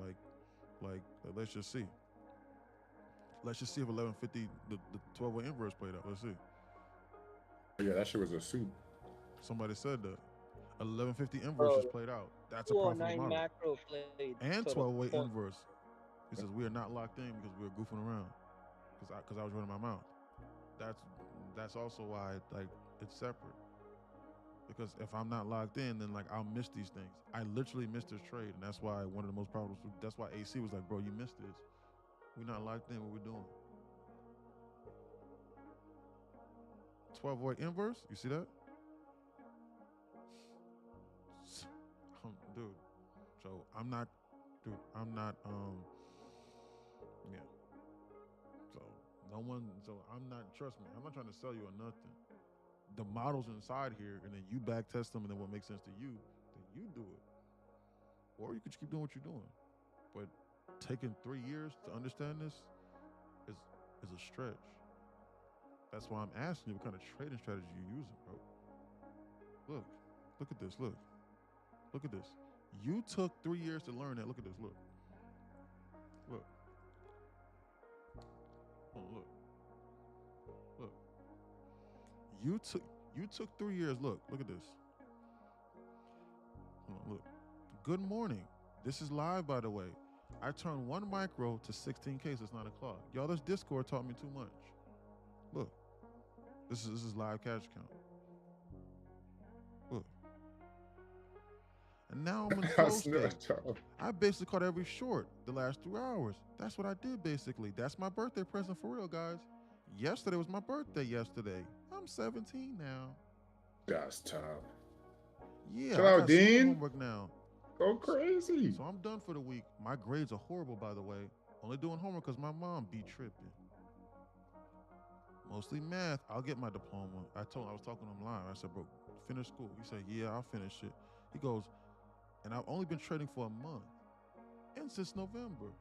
Like let's just see. Let's just see if 1150 the 12-way inverse played out. Let's see. Yeah, that shit was a suit. Somebody said that 1150 inverse just played out. That's a profitable model. Macro played And 12-way inverse. He says we are not locked in because we are goofing around. Because I was running my mouth. That's also why it's separate. Because if I'm not locked in, then I'll miss these things. I literally missed this trade, and that's why one of the most profitable. That's why AC was like, bro, you missed this. We're not locked in. What we're doing? 12-way inverse. You see that? Dude. So I'm not. Yeah. So no one. So I'm not. Trust me. I'm not trying to sell you or nothing. The models inside here, and then you back test them, and then what makes sense to you, then you do it. Or you could just keep doing what you're doing. But taking 3 years to understand this is a stretch. That's why I'm asking you what kind of trading strategy you're using, bro. Look at this. Look at this. You took 3 years to learn that. Look at this. Look. Oh, look. You took 3 years. Look at this. Look. Good morning. This is live, by the way. I turned 1 micro to 16K, so it's 9 o'clock. Y'all, this Discord taught me too much. Look. This is live cash count. Look. And now I'm in flow state. I basically caught every short the last 2 hours. That's what I did, basically. That's my birthday present for real, guys. Yesterday was my birthday yesterday. I'm 17 now. That's tough. Yeah, Chill I out, got Dean. homework now. Go crazy. So I'm done for the week. My grades are horrible, by the way. Only doing homework because my mom be tripping. Mostly math. I'll get my diploma. I was talking to him live. I said, bro, finish school. He said, yeah, I'll finish it. He goes, and I've only been trading for a month. And since November.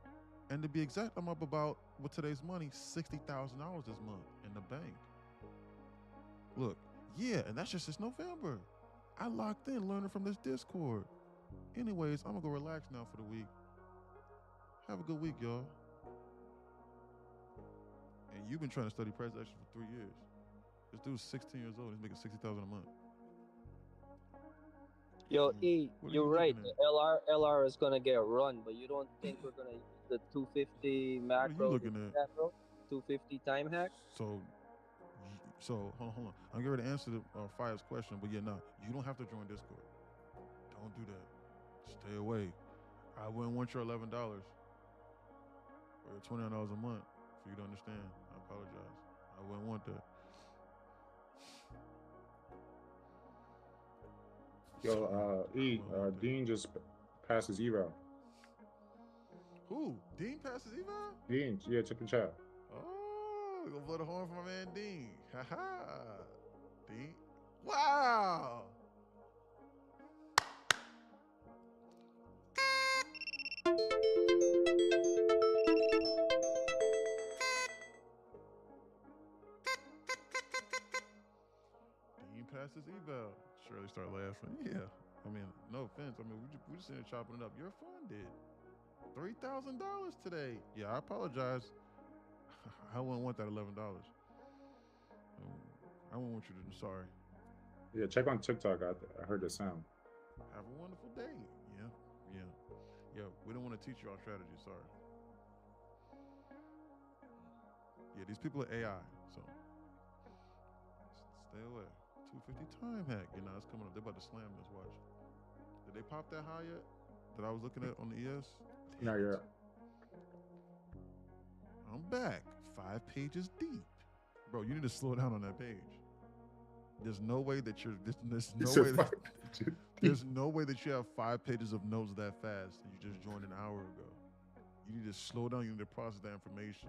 And to be exact, I'm up about, with today's money, $60,000 this month in the bank. Look, yeah, and that's just since November. I locked in learning from this Discord. Anyways, I'm going to go relax now for the week. Have a good week, y'all. And you've been trying to study price action for 3 years. This dude's 16 years old. He's making $60,000 a month. Yo, you're right. The LR is gonna get run, but you don't think we're gonna use the 250 macro? What are you looking at? That, bro? 250 time hack. So hold on. I'm getting ready to answer Fire's question, but yeah, no, you don't have to join Discord. Don't do that. Stay away. I wouldn't want your $11 or your $29 a month for you to understand. I apologize. I wouldn't want that. Yo, Dean just passed his eval. Who? Dean passes eval? Dean, yeah, check the chat. Oh, we're gonna blow the horn for my man Dean. Ha. Dean. Wow. Dean passed his eval. Shirley start laughing. Yeah. I mean, no offense. I mean, we just sitting here chopping it up. Your fund did $3,000 today. Yeah, I apologize. I wouldn't want that $11. I wouldn't want you to. Sorry. Yeah, check on TikTok. I heard the sound. Have a wonderful day. Yeah. We don't want to teach you our strategy. Sorry. Yeah, these people are AI, so stay away. 250 time hack. You know, it's coming up. They're about to slam this. Watch. Did they pop that high yet? That I was looking at on the ES? No, yeah. I'm back. 5 pages deep. Bro, you need to slow down on that page. There's no way that you're there's no way that you have 5 pages of notes that fast and you just joined an hour ago. You need to slow down, you need to process that information.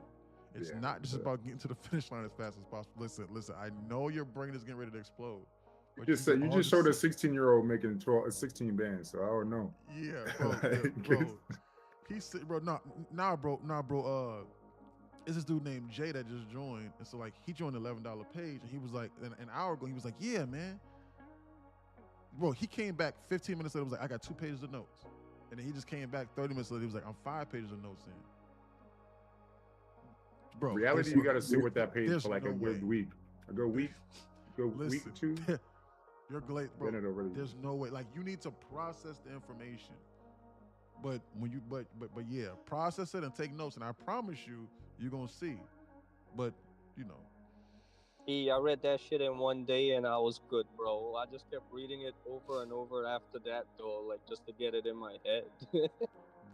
It's not just about getting to the finish line as fast as possible. Listen, I know your brain is getting ready to explode. But you just showed a 16-year-old making 16 bands, so I don't know. Yeah, bro. He said, bro, bro. It's this dude named Jay that just joined, and so like he joined the $11 page, and he was like, an hour ago, he was like, yeah, man. Bro, he came back 15 minutes later, was like, I got 2 pages of notes, and then he just came back 30 minutes later, he was like, I'm 5 pages of notes in. Bro, reality, you got to sit with that page for like a good week. A good week, week 2. You're great, bro. There's no way. Like, you need to process the information. But when you, but yeah, process it and take notes. And I promise you, you're gonna see. But you know. I read that shit in one day and I was good, bro. I just kept reading it over and over after that, though, like just to get it in my head.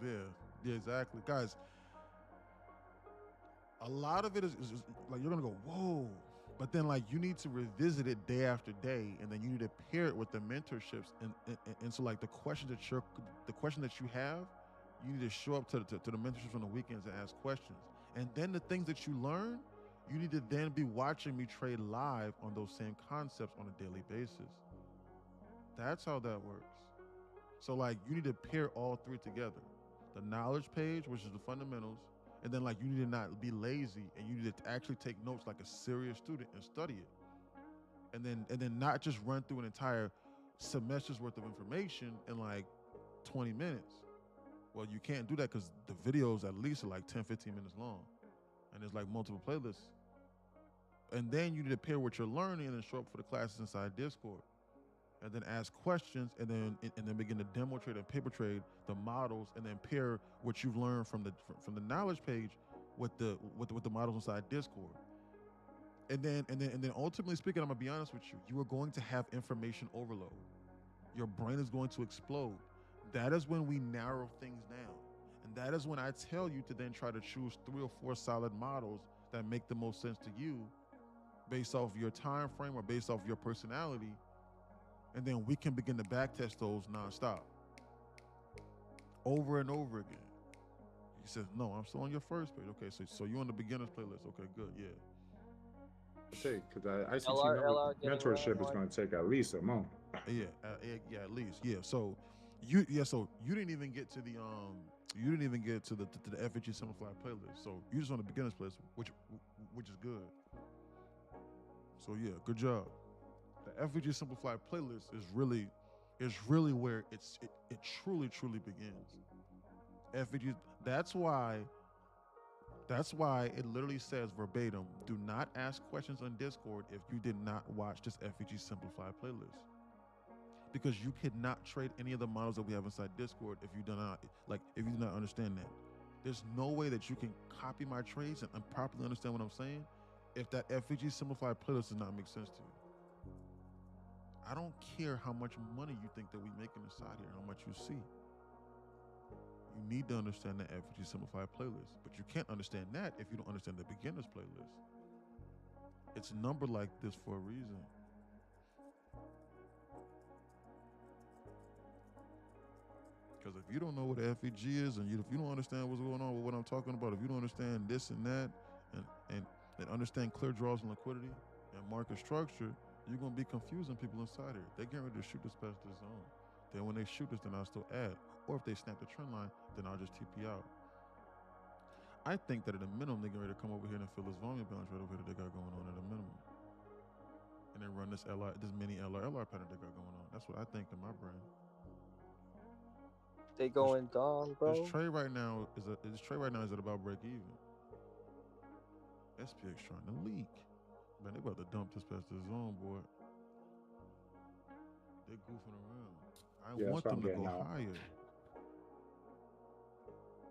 Yeah, exactly, guys. A lot of it is like you're gonna go, whoa. But then, like, you need to revisit it day after day, and then you need to pair it with the mentorships, and so like the question that you have, you need to show up to the mentorships on the weekends and ask questions, and then the things that you learn, you need to then be watching me trade live on those same concepts on a daily basis. That's how that works. So like, you need to pair all 3 together: the knowledge page, which is the fundamentals. And then, like, you need to not be lazy, and you need to actually take notes like a serious student and study it. And then not just run through an entire semester's worth of information in like 20 minutes. Well, you can't do that because the videos at least are like 10, 15 minutes long. And there's like multiple playlists. And then you need to pair what you're learning and then show up for the classes inside Discord. And then ask questions, and then begin to demo trade and paper trade the models, and then pair what you've learned from the knowledge page with the models inside Discord. And then ultimately speaking, I'm gonna be honest with you, you are going to have information overload. Your brain is going to explode. That is when we narrow things down, and that is when I tell you to then try to choose 3 or 4 solid models that make the most sense to you, based off your time frame or based off your personality. And then we can begin to backtest those nonstop, over and over again. He says, "No, I'm still on your first page." Okay, so you're on the beginners playlist. Okay, good, yeah. Because ICT mentorship is going to take at least a month. Yeah, at least, yeah. So you didn't even get to the the FHE Simplified playlist. So you just on the beginners playlist, which is good. So yeah, good job. The FVG Simplified playlist is really where it truly begins. FVG. That's why it literally says verbatim: do not ask questions on Discord if you did not watch this FVG Simplified playlist, because you cannot trade any of the models that we have inside Discord if you do not understand that. There's no way that you can copy my trades and properly understand what I'm saying if that FVG Simplified playlist does not make sense to you. I don't care how much money you think that we making inside here, how much you see. You need to understand the FG Simplified playlist, but you can't understand that if you don't understand the beginners playlist. It's numbered like this for a reason. Because if you don't know what FEG is, and if you don't understand what's going on with what I'm talking about, if you don't understand this and that, and understand clear draws and liquidity and market structure, you're going to be confusing people inside here. They're getting ready to shoot this past this zone. Then when they shoot us, then I'll still add. Or if they snap the trend line, then I'll just TP out. I think that at a minimum, they're ready to come over here and fill this volume balance right over here that they got going on at a minimum. And then run this mini LR pattern they got going on. That's what I think in my brain. They going down, bro. This trade right now is at about break even. SPX trying to leak. Man, they about to dump this past the zone, boy. They're goofing around. I want them to go higher.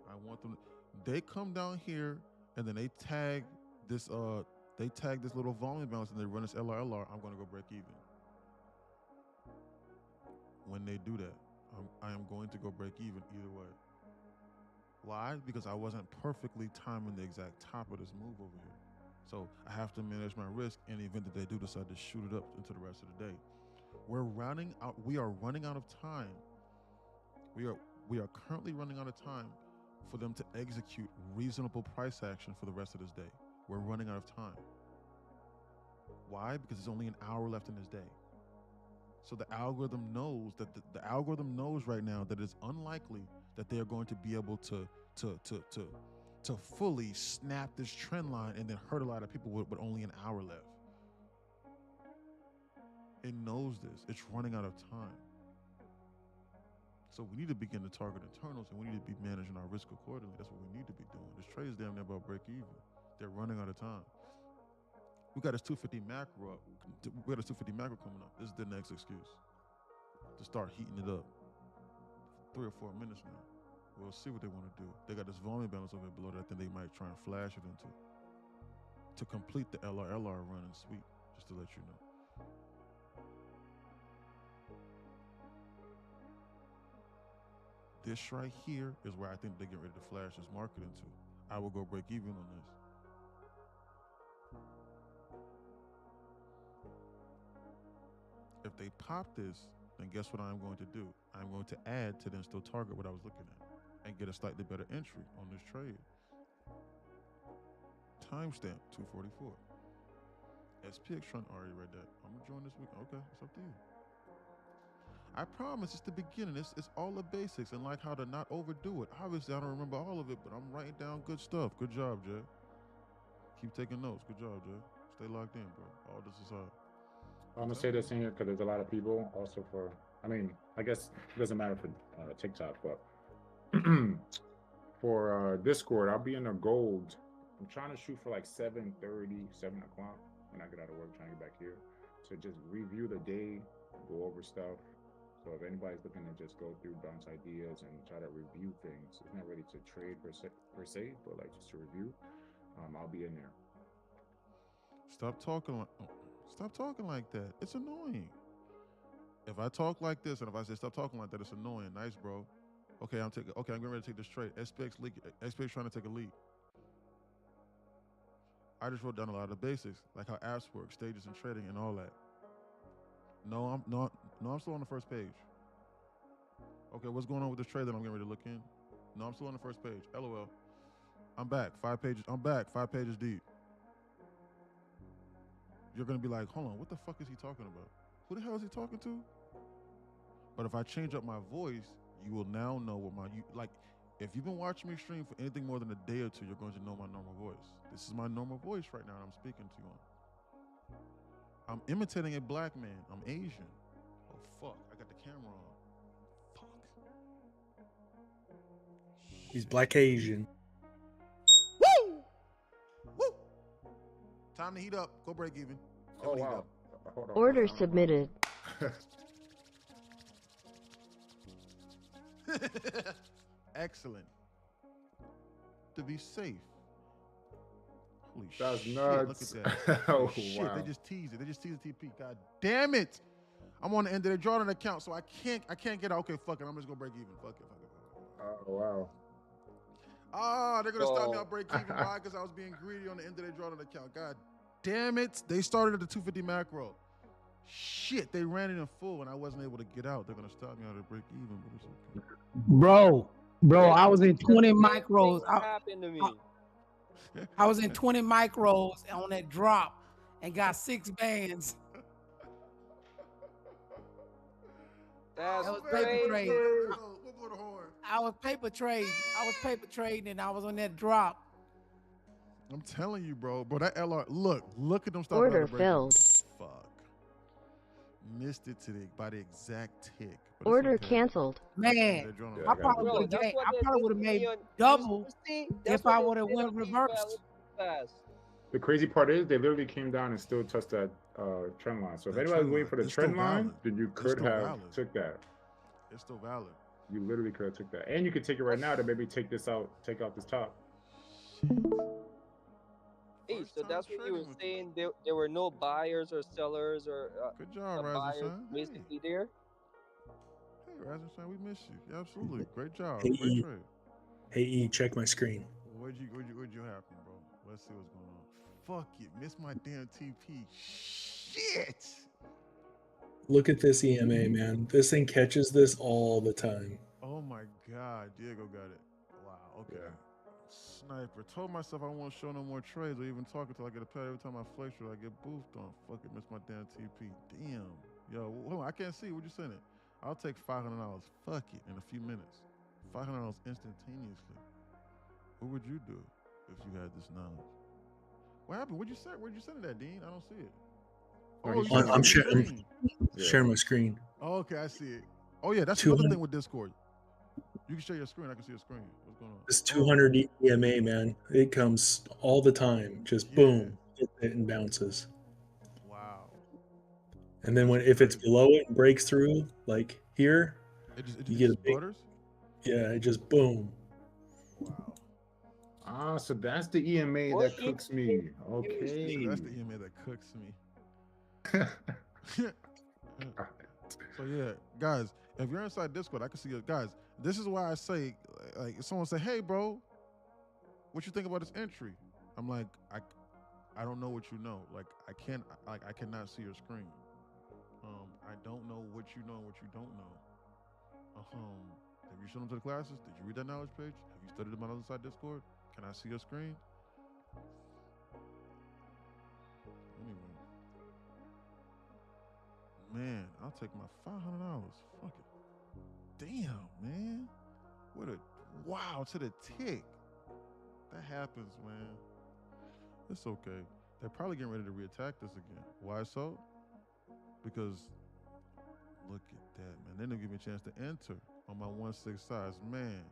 I want them. They come down here and then they tag this little volume balance and they run this LR. I'm going to go break even. When they do that, I am going to go break even either way. Why? Because I wasn't perfectly timing the exact top of this move over here. So I have to manage my risk in the event that they do decide to shoot it up into the rest of the day. We are running out of time. We are currently running out of time for them to execute reasonable price action for the rest of this day. We're running out of time. Why? Because there's only an hour left in this day. So the algorithm knows that the algorithm knows right now that it's unlikely that they're going to be able to fully snap this trend line and then hurt a lot of people with only an hour left. It knows this. It's running out of time. So we need to begin to target internals and we need to be managing our risk accordingly. That's what we need to be doing. This trade is damn near about break even. They're running out of time. We got this 250 macro up. We got this 250 macro coming up. This is the next excuse to start heating it up. 3 or 4 minutes now. We'll see what they want to do. They got this volume balance over below that I think they might try and flash it into to complete the LR run and sweep, just to let you know. This right here is where I think they get ready to flash this market into. I will go break even on this. If they pop this, then guess what I'm going to do? I'm going to add to then still target what I was looking at and get a slightly better entry on this trade. Timestamp 244. SPX Trend already read that. I'm gonna join this week. Okay, it's up to you. I promise it's the beginning. It's all the basics and like how to not overdo it. Obviously, I don't remember all of it, but I'm writing down good stuff. Good job, Jay. Keep taking notes. Good job, Jay. Stay locked in, bro. All this is hard. I'm gonna say this in here because there's a lot of people also for. I mean, I guess it doesn't matter for TikTok, but for Discord, I'll be in the gold. I'm trying to shoot for like 7:30, 7 o'clock when I get out of work, trying to get back here. So just review the day, go over stuff. So if anybody's looking to just go through bounce ideas and try to review things, it's not ready to trade per se, but like just to review, I'll be in there. Stop talking like that. It's annoying. If I talk like this and if I say stop talking like that, it's annoying. Nice, bro. Okay, I'm getting ready to take this trade. SPX trying to take a lead. I just wrote down a lot of the basics, like how apps work, stages and trading and all that. No, I'm still on the first page. Okay, what's going on with this trade that I'm getting ready to look in? No, I'm still on the first page. LOL. I'm back. 5 pages. I'm back. 5 pages deep. You're gonna be like, hold on, what the fuck is he talking about? Who the hell is he talking to? But if I change up my voice, you will now know what if you've been watching me stream for anything more than a day or two, you're going to know my normal voice. This is my normal voice right now I'm speaking to you on. I'm imitating a black man. I'm Asian. Oh, fuck. I got the camera on. Fuck. He's black Asian. Woo! Woo! Time to heat up. Go break even. Oh, wow. Hold on. Order submitted. Excellent. To be safe. Holy That's shit. nuts. Look at that. Oh, shit. wow. They just teased it. They just teased the TP. God damn it. I'm on the end of their drawing account, so I can't get out. Okay, fuck it. I'm just gonna break even. Fuck it. Oh, wow. Ah, they're gonna stop me out break even. Why? Because I was being greedy on the end of their drawing account. God damn it. They started at the 250 macro. Shit, they ran it in full and I wasn't able to get out. They're gonna stop me out at break even, but it's okay. Bro, I was in 20 micros. What happened to me? I was in 20 micros on that drop and got 6 bands. That's That was paper crazy. trading. We'll blow the horn. I was paper trading. And I was on that drop. I'm telling you, bro. Bro, that LR. Look at them stopping Order at the break. filled. Fuck. Missed it by the exact tick. But it's Order okay. canceled. Man, They're drawing Yeah, on I I got probably it. Bro, would have that's gained. what I they probably did would have to me made on. double You see, that's if what I they would have did went on reversed. fast. The crazy part is they literally came down and still touched that trend line. So if That anybody's trend waiting line, for the it's still trend line, valid. then you It's could still have valid. took that. It's still valid. You literally could have took that, and you could take it right now to maybe take this out, take out this top. Hey, First so time that's what you trading were with saying. There were no buyers or sellers or Good job, the Rising buyers Sun. Hey. basically there. Hey, Rising Sun, we miss you. Yeah, absolutely. Great job. Hey, Great E. trade. Hey, E, check my screen. What'd you happen, bro? Let's see what's going on. Fuck it. Missed my damn TP. Shit. Look at this EMA, man. This thing catches this all the time. Oh my God. Diego got it. Wow. Okay. Yeah. Sniper. Told myself I won't show no more trades or even talk until I get a pad. Every time I flex it, I get boofed on. Fuck it. Missed my damn TP. Damn. Yo, hold on. I can't see. What you sending? I'll take $500. Fuck it. In a few minutes. $500 instantaneously. What would you do if you had this knowledge? What happened? Where'd you send that, Dean? I don't see it. No, Oh, he's you sent it sharing on I'm the sharing. screen. Yeah. Share my screen. Oh, okay, I see it. Oh yeah, that's another 200 thing with Discord. You can share your screen. I can see your screen. What's going on? This 200 EMA, man, it comes all the time. Just boom, hits it and bounces. Wow. And then if it's below it and breaks through, like here, It you get a just big, butters. yeah, it just boom. Wow. Ah, so that's the EMA What that cooks me. Okay. So that's the EMA that cooks me. So yeah, guys, if you're inside Discord, I can see you guys. This is why I say, like, if someone say, "Hey, bro, what you think about this entry?" I'm like, I don't know what you know. Like, I cannot see your screen. I don't know what you know and what you don't know. Have you shown them to the classes? Did you read that knowledge page? Have you studied them on the other side Discord? Can I see your screen? Anyway. Man, I'll take my $500. Fuck it. Damn, man. Wow, to the tick. That happens, man. It's okay. They're probably getting ready to reattack this again. Why so? Because look at that, man. They didn't give me a chance to enter on my 1/6 size, man.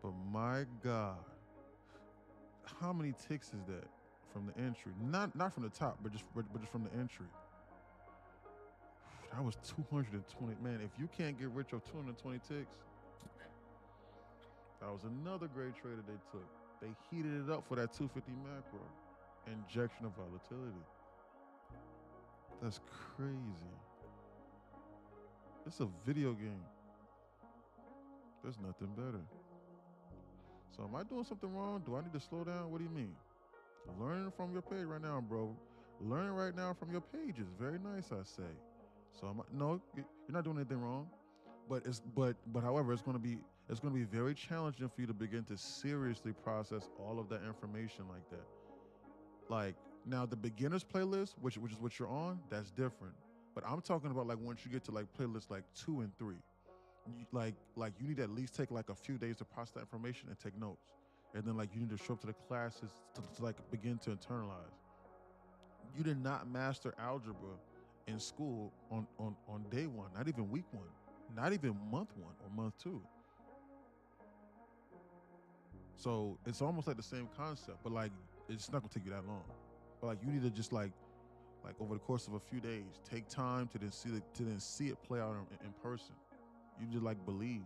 But my God, how many ticks is that from the entry? Not from the top, but just from the entry. That was 220. Man, if you can't get rich off 220 ticks, that was another great trade that they took. They heated it up for that 250 macro. Injection of volatility. That's crazy. It's a video game. There's nothing better. So am I doing something wrong? Do I need to slow down? What do you mean? Learning from your page right now, bro. Learning right now from your page is very nice, I say. So no, you're not doing anything wrong. But however, it's going to be very challenging for you to begin to seriously process all of that information like that. Like now, the beginners playlist, which is what you're on, that's different. But I'm talking about like once you get to like playlists like 2 and 3, you need to at least take like a few days to process that information and take notes, and then like you need to show up to the classes to like begin to internalize. You did not master algebra in school on day 1, not even week 1, not even month 1 or month 2. So it's almost like the same concept, but like it's not gonna take you that long. But like you need to just like over the course of a few days, take time to then see it play out in person. You just like believe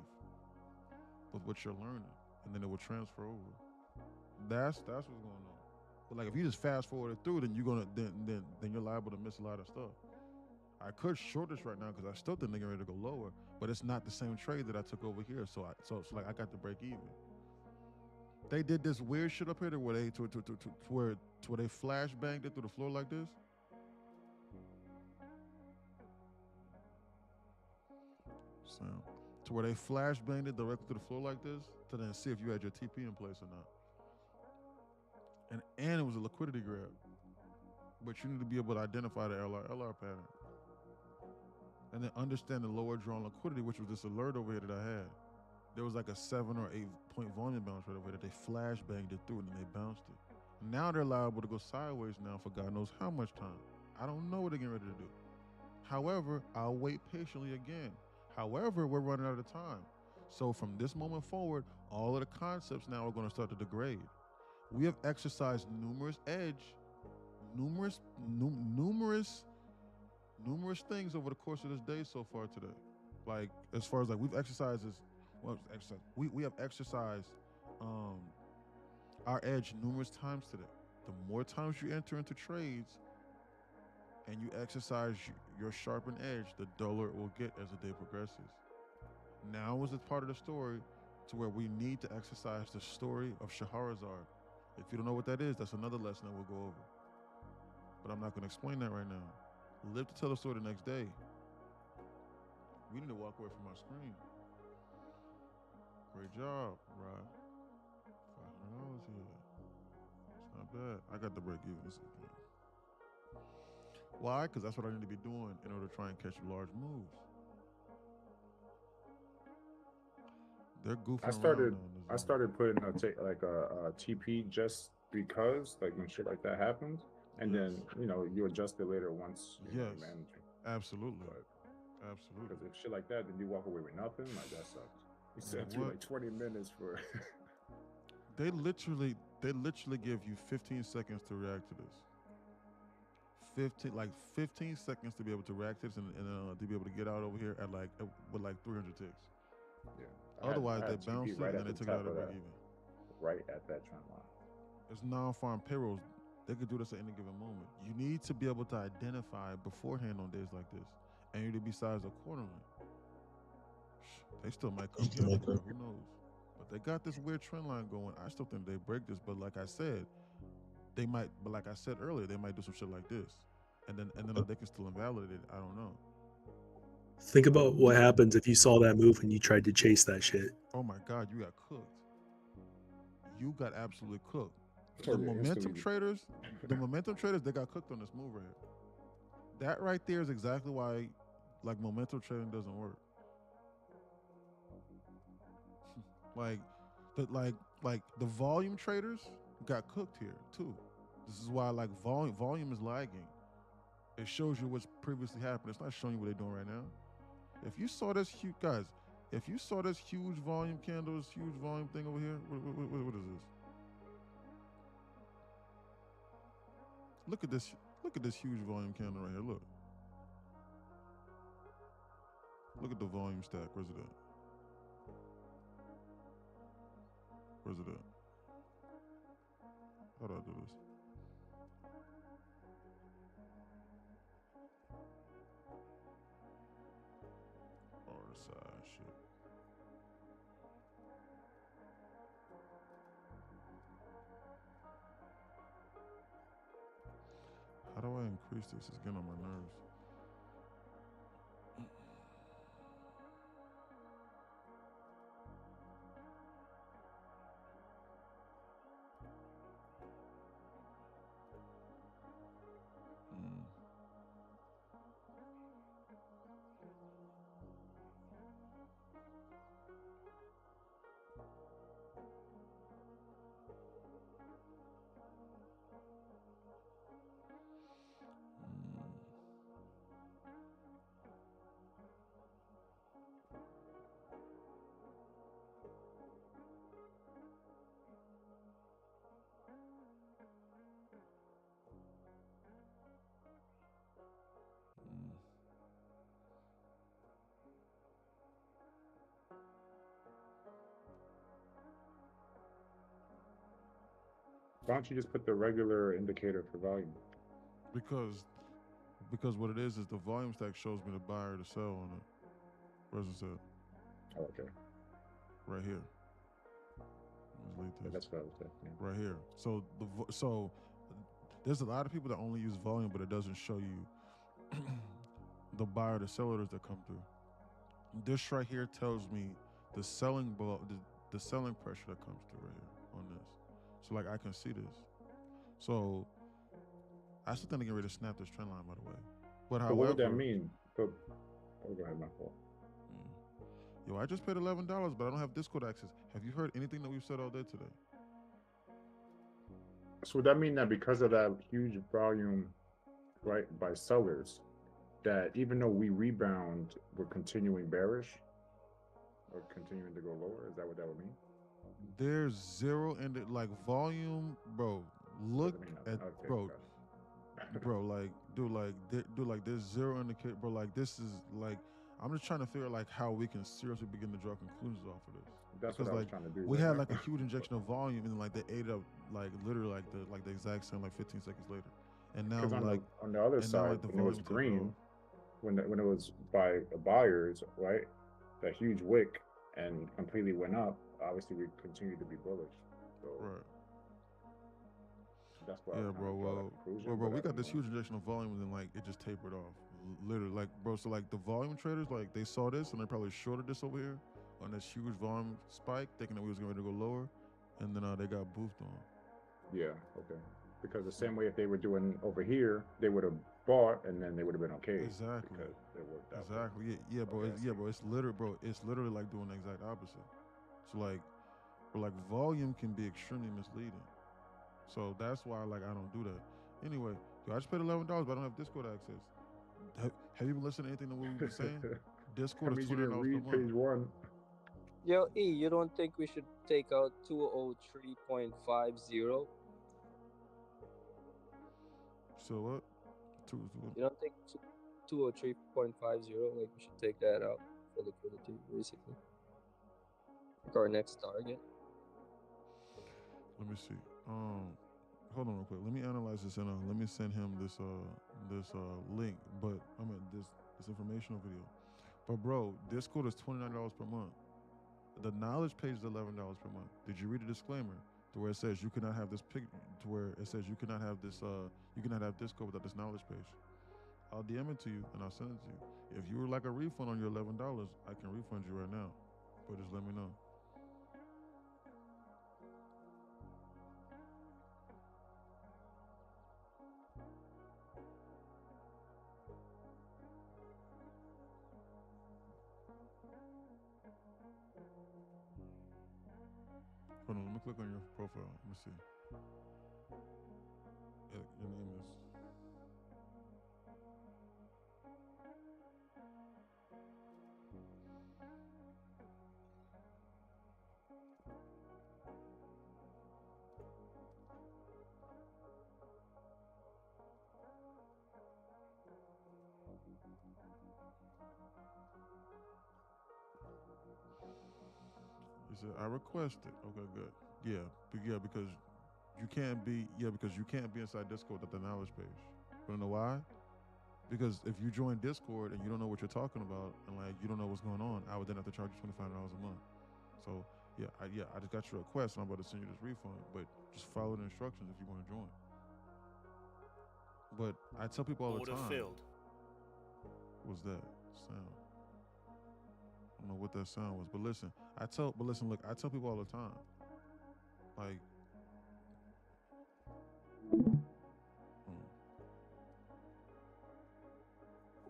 with what you're learning, and then it will transfer over. That's what's going on. But like if you just fast forward it through, then you're gonna then you're liable to miss a lot of stuff. I could short this right now because I still think they're ready to go lower, but it's not the same trade that I took over here. So like I got to break even. They did this weird shit up here where they where they flash banged it through the floor like this. So to where they flash banged it directly to the floor like this to then see if you had your TP in place or not. And it was a liquidity grab. But you need to be able to identify the LR pattern. and then understand the lower drawn liquidity, which was this alert over here that I had. There was like a 7 or 8 point volume bounce right over there. They flash banged it through and then they bounced it. Now they're liable to go sideways now for God knows how much time. I don't know what they're getting ready to do. However, I'll wait patiently again. However, we're running out of time. So from this moment forward, all of the concepts now are going to start to degrade. We have exercised numerous things over the course of this day so far today. Like as far as like we've exercised this, we have exercised our edge numerous times today. The more times you enter into trades and you exercise your sharpened edge, the duller it will get as the day progresses. Now is the part of the story to where we need to exercise the story of Shahrazad. If you don't know what that is, that's another lesson that we'll go over. But I'm not going to explain that right now. Live to tell the story the next day. We need to walk away from our screen. Great job, Rod. $500 here. It's not bad. I got the break even. Why? Because that's what I need to be doing in order to try and catch large moves. They're goofing around. I started putting a TP just because like when shit like that happens, and Yes. then you adjust it later once you Yes. manage it. Absolutely. But Absolutely. because if shit like that, then you walk away with nothing, like that sucks. You sat through like 20 minutes for. They literally give you 15 seconds to react to this. 15 seconds to be able to react to this and to be able to get out over here at with 300 ticks. Yeah. Otherwise, they TP bounce it right and then they at the took it out top of of break that. even. Right at that trend line. It's non-farm payrolls. They could do this at any given moment. You need to be able to identify beforehand on days like this, and you need to be sized accordingly. They still might come here over there. Who knows? But they got this weird trend line going. I still think they break this, but like I said, they might. But like I said earlier, they might do some shit like this, and then they can still invalidate it. I don't know. Think about what happens if you saw that move and you tried to chase that shit. Oh my God, you got cooked. You got absolutely cooked. Oh, The yeah, momentum instantly. traders, they got cooked on this move right here. That right there is exactly why, like, momentum trading doesn't work. like the volume traders got cooked here too. This is why like volume is lagging. It shows you what's previously happened. It's not showing you what they're doing right now. If you saw this huge huge volume candle, this huge volume thing over here, what is this? Look at this huge volume candle right here. Look at the volume stack. Where's it at? How do I do this? Side shit. How do I increase this? It's getting on my nerves. Why don't you just put the regular indicator for volume? Because what it is the volume stack shows me the buy or the sell on it. Where's it at? Oh, okay. Right here. Yeah, that's what I was saying. Yeah. Right here. So there's a lot of people that only use volume, but it doesn't show you the buy or the sell orders that come through. This right here tells me the selling pressure that comes through right here on this. So like I can see this. So I still think they get ready to snap this trend line, by the way. But however, what would that mean? Oh, go ahead, my fault. Yo, I just paid $11, but I don't have Discord access. Have you heard anything that we've said all day today? So would that mean that because of that huge volume, right, by sellers, that even though we rebound, we're continuing bearish or continuing to go lower? Is that what that would mean? There's zero in it, like volume, bro. Look Doesn't mean at, nothing. Okay, bro, got it. bro, like, dude, like, there's zero indicator, bro. Like, this is like, I'm just trying to figure out like how we can seriously begin to draw conclusions off of this. That's Because what I was like trying to do. we right had now. like a huge injection of volume, and like they ate up like literally like the exact same like 15 seconds later, and now Because like on the other and now side, like the when it was volume took green, off. when it was by the buyers, right, that huge wick and completely went up. Obviously, we continue to be bullish. So Right. that's why I Yeah, was trying bro. to draw that Well, conclusion. bro, But we I got don't this know. huge injection of volume, and then like it just tapered off. Literally, like, bro. So like the volume traders, like they saw this and they probably shorted this over here on this huge volume spike, thinking that we was going to go lower, and then they got boofed on. Yeah, okay. Because the same way if they were doing over here, they would have bought and then they would have been okay. Exactly. Because it worked out. Exactly. Yeah, bro. Okay, I see. Bro. It's literally like doing the exact opposite. So like, but like volume can be extremely misleading. So that's why like I don't do that. Anyway, yo, I just paid $11, but I don't have Discord access. Have you been listening to anything that we've been saying? Discord That is means you didn't $29 per read month. page 1. Yo, E, you don't think we should take out 203.50? So what? You don't think 203.50, like we should take that out for liquidity, basically? Like our next target. Let me see. Hold on real quick. Let me analyze this and let me send him this link. But I mean this informational video. But bro, Discord is $29 per month. The knowledge page is $11 per month. Did you read the disclaimer to where it says you cannot have this pic? To where it says you cannot have this you cannot have Discord without this knowledge page. I'll DM it to you and I'll send it to you. If you would like a refund on your $11, I can refund you right now. But just let me know. Hold on, let me click on your profile. Let me see. Your name is. He said, I requested. Okay, good. Yeah, because you can't be inside Discord without the knowledge page. You know why? Because if you join Discord and you don't know what you're talking about and like you don't know what's going on, I would then have to charge you $25 a month. So I just got your request and I'm about to send you this refund, but just follow the instructions if you want to join. But I tell people all the time. Order filled. What's that sound? I don't know what that sound was, but listen, I tell people all the time, like,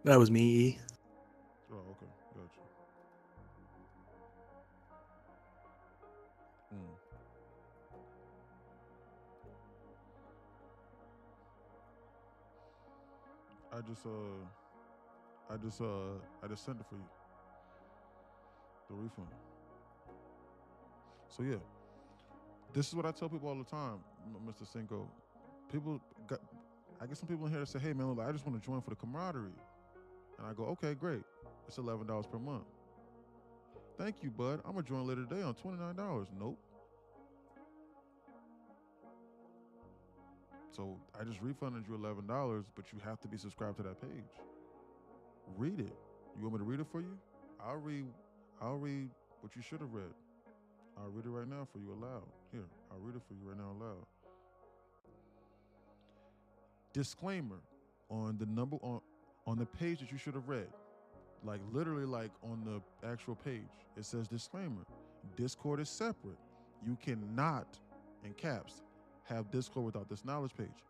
That was me, E. oh, okay, gotcha. I just sent it for you. The refund. So yeah, this is what I tell people all the time, Mr. Cinco. I get some people in here that say, "Hey man, look, I just want to join for the camaraderie," and I go, "Okay, great. It's $11 per month." Thank you, bud. I'm gonna join later today on $29. Nope. So I just refunded you $11, but you have to be subscribed to that page. Read it. You want me to read it for you? I'll read what you should have read. I'll read it right now for you aloud. Here, I'll read it for you right now aloud. Disclaimer on the page that you should have read. Like literally like on the actual page. It says disclaimer. Discord is separate. You cannot, in caps, have Discord without this knowledge page.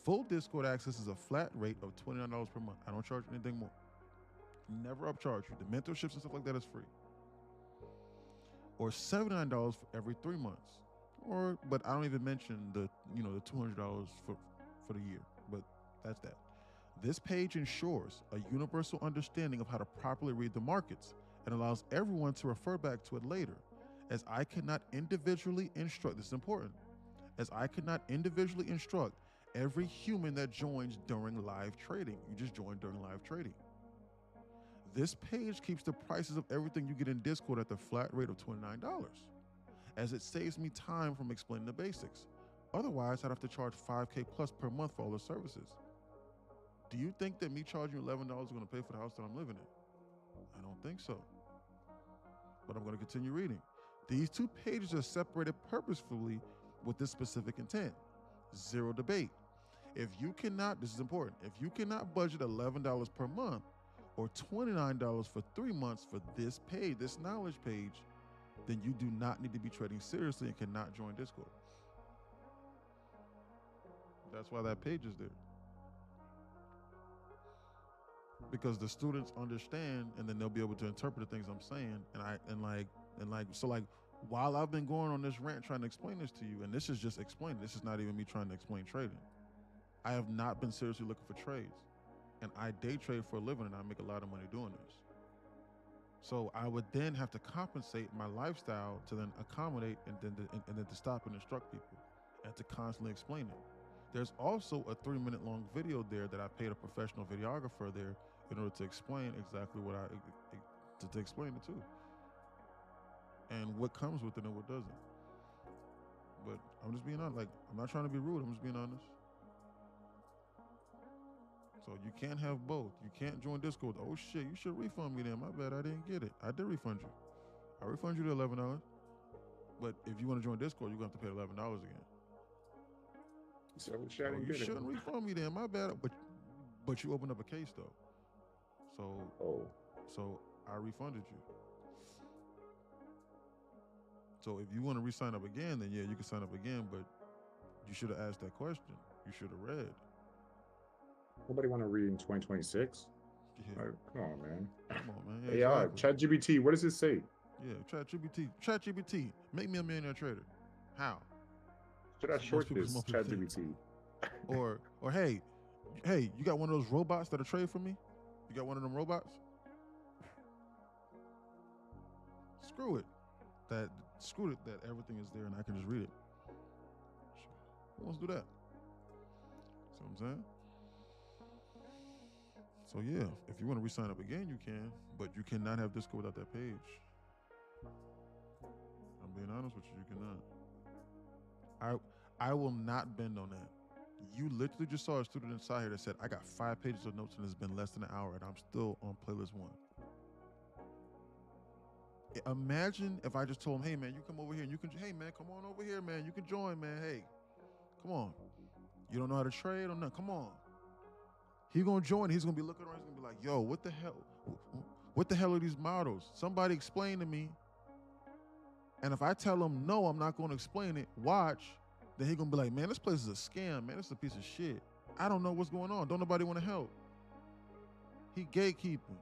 Full Discord access is a flat rate of $29 per month. I don't charge anything more. Never upcharge you. The mentorships and stuff like that is free. Or $79 for every 3 months. But I don't even mention the $200 for the year. But that's that. This page ensures a universal understanding of how to properly read the markets and allows everyone to refer back to it later, as I cannot individually instruct. This is important. As I cannot individually instruct every human that joins during live trading. You just joined during live trading. This page keeps the prices of everything you get in Discord at the flat rate of $29, as it saves me time from explaining the basics. Otherwise, I'd have to charge $5K plus per month for all the services. Do you think that me charging you $11 is going to pay for the house that I'm living in? I don't think so. But I'm going to continue reading. These two pages are separated purposefully with this specific intent. Zero debate. If you cannot, this is important, if you cannot budget $11 per month or $29 for 3 months for this page, this knowledge page, then you do not need to be trading seriously and cannot join Discord. That's why that page is there. Because the students understand, and then they'll be able to interpret the things I'm saying. So while I've been going on this rant trying to explain this to you, and this is just explaining, this is not even me trying to explain trading. I have not been seriously looking for trades. And I day trade for a living, and I make a lot of money doing this. So I would then have to compensate my lifestyle to then accommodate and then to stop and instruct people and to constantly explain it. There's also a 3-minute long video there that I paid a professional videographer there in order to explain exactly what to explain it too. And what comes with it and what doesn't. But I'm just being honest, I'm not trying to be rude, I'm just being honest. So you can't have both. You can't join Discord. Oh shit, you should refund me then. My bad, I didn't get it. I did refund you. I refund you the $11. But if you want to join Discord, you're going to have to pay $11 again. So you shouldn't refund me then. My bad. But you opened up a case though. So I refunded you. So if you want to re-sign up again, then yeah, you can sign up again, but you should have asked that question. You should have read. Nobody want to read in 2026? Yeah. Come on, man. Come on, man. Yeah, exactly. ChatGPT, what does it say? Yeah, ChatGPT, make me a millionaire trader. How? Should I short this ChatGPT? Or hey, you got one of those robots that'll trade for me? You got one of them robots? Screw it. That everything is there and I can just read it. Who wants to do that? See what I'm saying? So yeah, if you want to re-sign up again, you can, but you cannot have Discord without that page. I'm being honest with you, you cannot. I will not bend on that. You literally just saw a student inside here that said, I got 5 pages of notes and it's been less than an hour and I'm still on playlist 1. Imagine if I just told him, hey man, you come over here and you can, hey man, come on over here, man. You can join, man. Hey, come on. You don't know how to trade or nothing. Come on. He's gonna join. He's gonna be looking around. He's gonna be like, yo, what the hell? What the hell are these models? Somebody explain to me. And if I tell him, no, I'm not gonna explain it, watch, then he's gonna be like, man, this place is a scam, man. This is a piece of shit. I don't know what's going on. Don't nobody wanna help. He gatekeeping.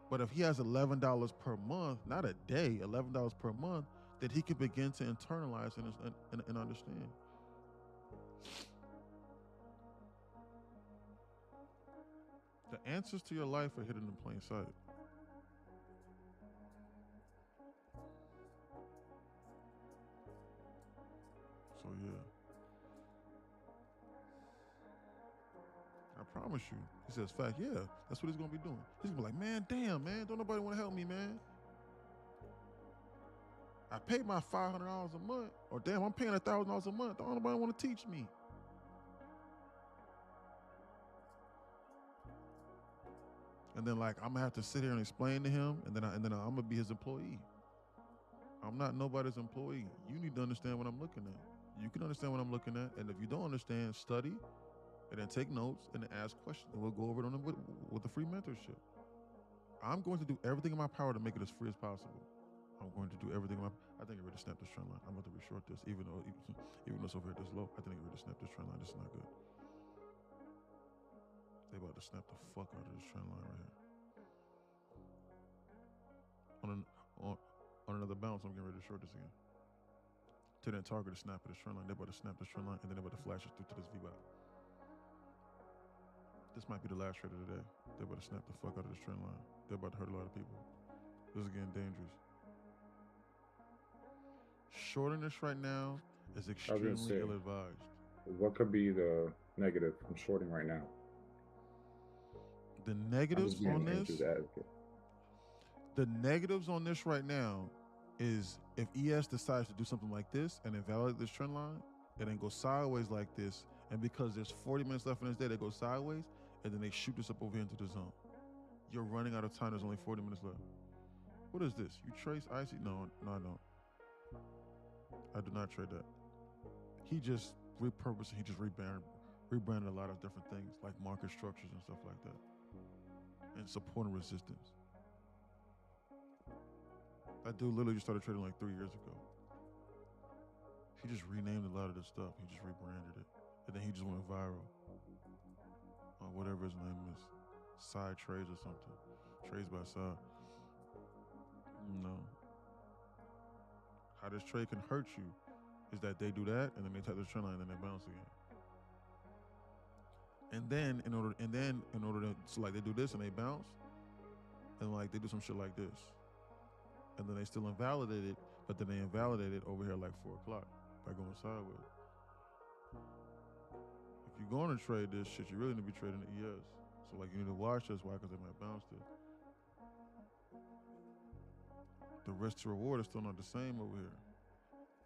But if he has $11 per month, not a day, $11 per month, then he can begin to internalize and understand. The answers to your life are hidden in plain sight. So yeah. I promise you. He says, fact, yeah, that's what he's gonna be doing. He's gonna be like, man, damn, man, don't nobody wanna help me, man. I paid my $500 a month, or damn, I'm paying $1,000 a month. Don't nobody wanna teach me. And then I'm gonna have to sit here and explain to him, and then I'm gonna be his employee. I'm not nobody's employee. You need to understand what I'm looking at. You can understand what I'm looking at, and if you don't understand, study, and then take notes and then ask questions, and we'll go over it with the free mentorship. I'm going to do everything in my power to make it as free as possible. I'm going to do everything in my. I think I already snapped this trend line. I'm about to reshort this, even though it's over here this low. I think I already snapped this trend line. This is not good. They about to snap the fuck out of this trend line right here. another bounce, I'm getting ready to short this again. To then target the snap of this trend line. They're about to snap this trend line, and then they're about to flash it through to this VWAP. This might be the last trade of the day. They're about to snap the fuck out of this trend line. They're about to hurt a lot of people. This is getting dangerous. Shorting this right now is extremely ill-advised. What could be the negative from shorting right now? The negatives on this right now is if ES decides to do something like this and invalidate this trend line and then go sideways like this, and because there's 40 minutes left in this day, they go sideways and then they shoot this up over here into the zone. You're running out of time. There's only 40 minutes left. What is this? You trace IC? No, I don't. I do not trade that. He just repurposed, he just rebranded a lot of different things like market structures and stuff like that. And support and resistance. That dude literally just started trading like 3 years ago. He just renamed a lot of this stuff. He just rebranded it. And then he just went viral. Whatever his name is. Side trades or something. Trades by side. No. How this trade can hurt you is that they do that and then they tap the trend line and then they bounce again. And then in order to, so like they do this and they bounce, and like they do some shit like this. And then they still invalidate it, but then they invalidate it over here like 4 o'clock by going sideways. If you're going to trade this shit, you really need to be trading the ES. So like you need to watch this. Why? Because they might bounce it. The risk to reward is still not the same over here.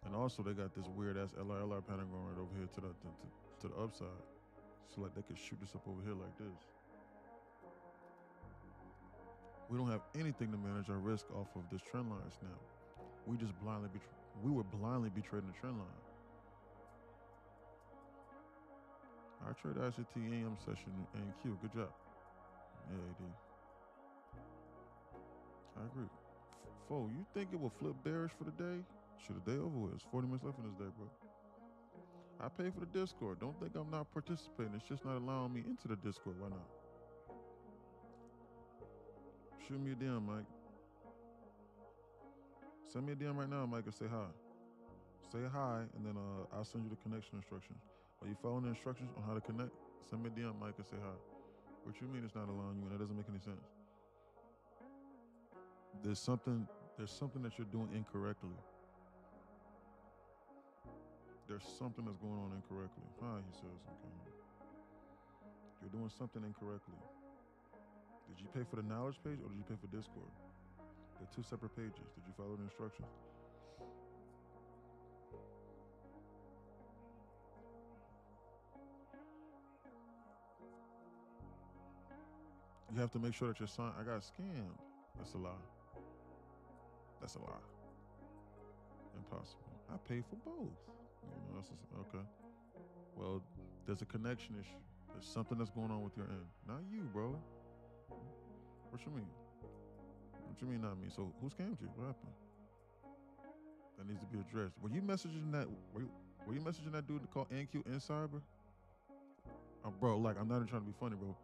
And also they got this weird ass LR pattern going right over here to the upside. So like they could shoot this up over here like this. We don't have anything to manage our risk off of this trend line snap. We just would blindly be trading the trend line. I trade ICT AM session and Q. Good job. Yeah, AD. I agree. Fo, you think it will flip bearish for the day? Shit, the day over with. It's 40 minutes left in this day, bro. I pay for the Discord. Don't think I'm not participating. It's just not allowing me into the Discord. Why not? Shoot me a DM, Mike. Send me a DM right now, Mike, and say hi. Say hi, and then I'll send you the connection instructions. Are you following the instructions on how to connect? Send me a DM, Mike, and say hi. What you mean it's not allowing you, and that doesn't make any sense? There's something that you're doing incorrectly. There's something that's going on incorrectly. Hi, he says. Okay. You're doing something incorrectly. Did you pay for the knowledge page or did you pay for Discord? They're two separate pages. Did you follow the instructions? You have to make sure that you're signed. I got scammed. That's a lie. That's a lie. Impossible. I paid for both. Okay. Well, there's a connection issue. There's something that's going on with your end. Not you, bro. What you mean? What you mean not me? So who scammed you? What happened? That needs to be addressed. Were you messaging that? Were you messaging that dude called NQ Insider? Bro, like I'm not even trying to be funny, bro.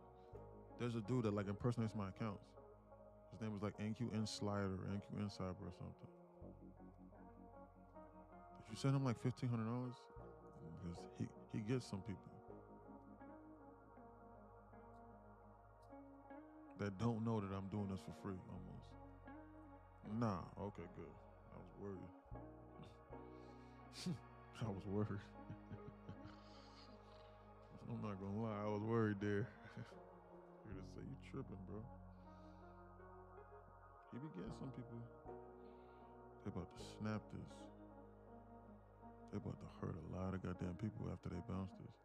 There's a dude that like impersonates my accounts. His name was like NQ Inslider, NQ Insider or something. Did you send him like $1,500? Because he gets some people that don't know that I'm doing this for free almost. Nah, okay, good. I was worried. I was worried. I'm not gonna lie, I was worried there. You're gonna say you tripping, bro. He be getting some people. They about to snap this. They about to hurt a lot of goddamn people after they bounce this.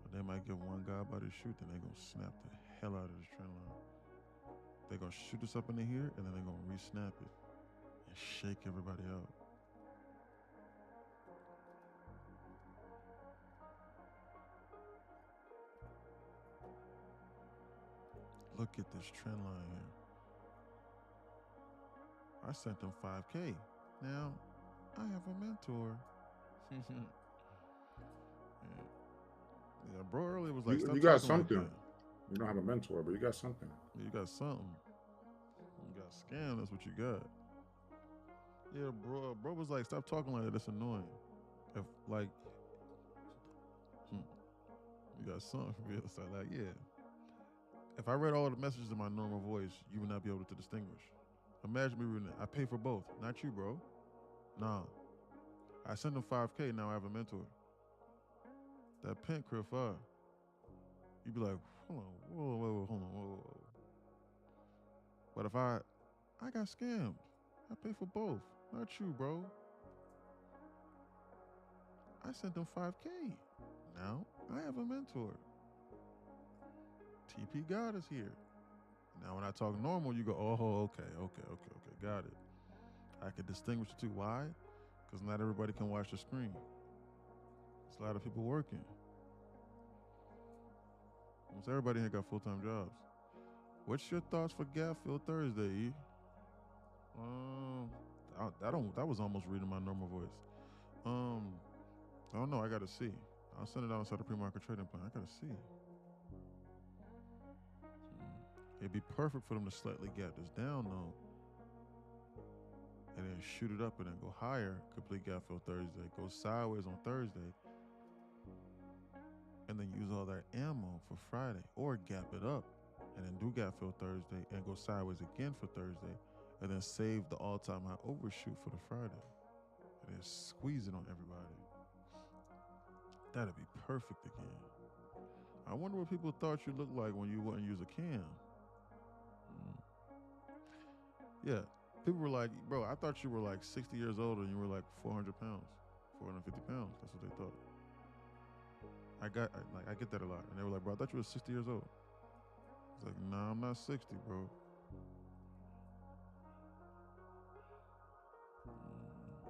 But they might get one guy by the shoot, then they gonna snap the hell out of this trend line. They gonna shoot this up into here, and then they gonna re-snap it and shake everybody out. Look at this trend line here. I sent them 5K. Now, I have a mentor. Yeah, bro earlier was like, you got something. Like you don't have a mentor, but you got something. You got something. You got scammed, that's what you got. Yeah, bro was like, stop talking like that. It's annoying. If like, you got something from the other side. Like, yeah. If I read all the messages in my normal voice, you would not be able to distinguish. Imagine me reading it. I pay for both. Not you, bro. Nah. I sent him 5K. Now I have a mentor. That pink crib 5. You'd be like, hold on, whoa. But if I got scammed. I pay for both. Not you, bro. I sent them 5K. Now I have a mentor. TP God is here. Now when I talk normal, you go, oh, okay, got it. I can distinguish the two. Why? Because not everybody can watch the screen. There's a lot of people working. Almost everybody here got full-time jobs. What's your thoughts for Gap Fill Thursday, E? That was almost reading my normal voice. I don't know. I gotta see. I'll send it out inside the pre-market trading plan. I gotta see. It'd be perfect for them to slightly gap this down though, and then shoot it up and then go higher. Complete gap fill Thursday. Go sideways on Thursday, and then use all that ammo for Friday, or gap it up and then do gap fill Thursday and go sideways again for Thursday, and then save the all-time high overshoot for the Friday, and then squeeze it on everybody. That'd be perfect again. I wonder what people thought you looked like when you wouldn't use a cam. Yeah, people were like, bro, I thought you were like 60 years old and you were like 400 pounds, 450 pounds. That's what they thought. I get that a lot. And they were like, bro, I thought you were 60 years old. It's like, nah, I'm not 60, bro.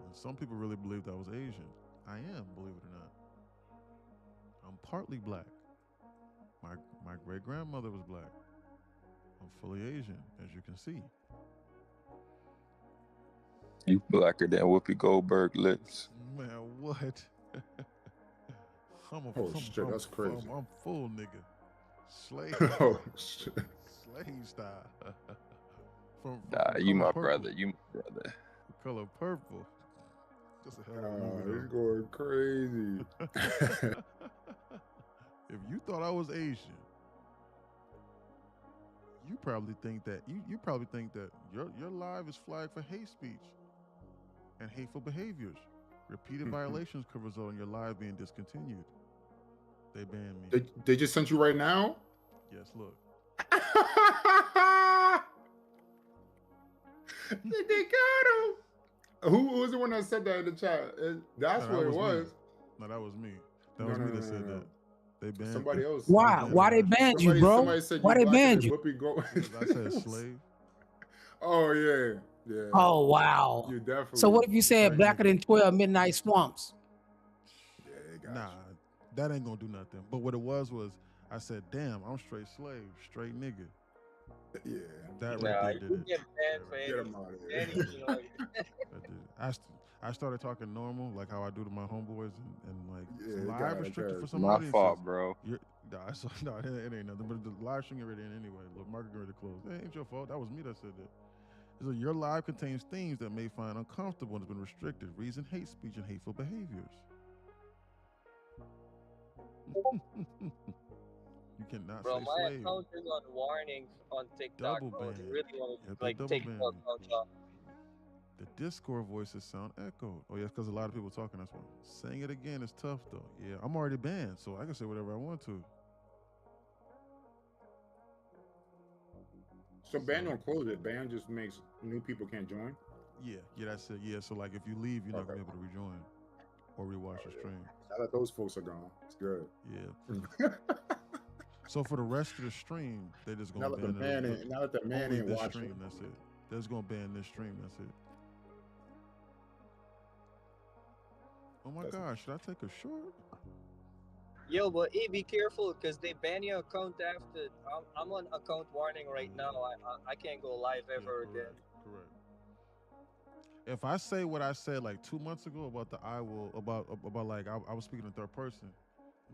And some people really believed I was Asian. I am, believe it or not. I'm partly black. My great-grandmother was black. I'm fully Asian, as you can see. You blacker than Whoopi Goldberg lips. Man, what? Shit, that's crazy. I'm full nigga. Slave. Oh shit. Slave style. from You my purple. brother. You my brother. Color purple. Just a hell of a movie. He's going crazy. If you thought I was Asian, you probably think that your live is flagged for hate speech and hateful behaviors. Repeated violations could result in your live being discontinued. They banned me. They just sent you right now? Yes, look. They got him. Who was the one that said that in the chat? That's what it was. No, that was me. That was me that said that. They banned somebody else. Why they banned you, bro? Why they banned you? I said slave. Oh yeah. Oh wow. You definitely. So what if you said blacker than 12 midnight swamps? Yeah, nah, that ain't gonna do nothing. But what it was I said, damn, I'm straight slave, straight nigga. Yeah. That right there did it. Get banned for Get him out of here. anything like that. I started talking normal, like how I do to my homeboys, and like live restricted for some My audiences. fault, bro. No, it ain't nothing. But the live stream get ready in anyway. Look, market get ready to close. It ain't your fault. That was me that said that. So your live contains themes that may find uncomfortable and has been restricted. Reason hate speech and hateful behaviors. You cannot Bro, say my slave. account is on warnings on TikTok, Double bro. ban. They really want Yeah, to like double take ban your me. account off. The Discord voices sound echoed. Oh, yeah, because a lot of people talking, that's why. Saying it again is tough, though. Yeah, I'm already banned, so I can say whatever I want to. So ban don't close it. Ban just makes new people can't join. Yeah, that's it. Yeah, so like if you leave, you're not going to be able to rejoin or rewatch the stream. Now that those folks are gone, it's good. Yeah. So for the rest of the stream, they're just going to ban it. Now that the man ain't this watching. stream, that's it. They're just going to ban this stream, that's it. Oh my gosh, should I take a short? Yo, but be careful because they ban your account after. I'm on account warning right now. I can't go live ever again. Correct. If I say what I said like 2 months ago about the I will about like I was speaking in third person,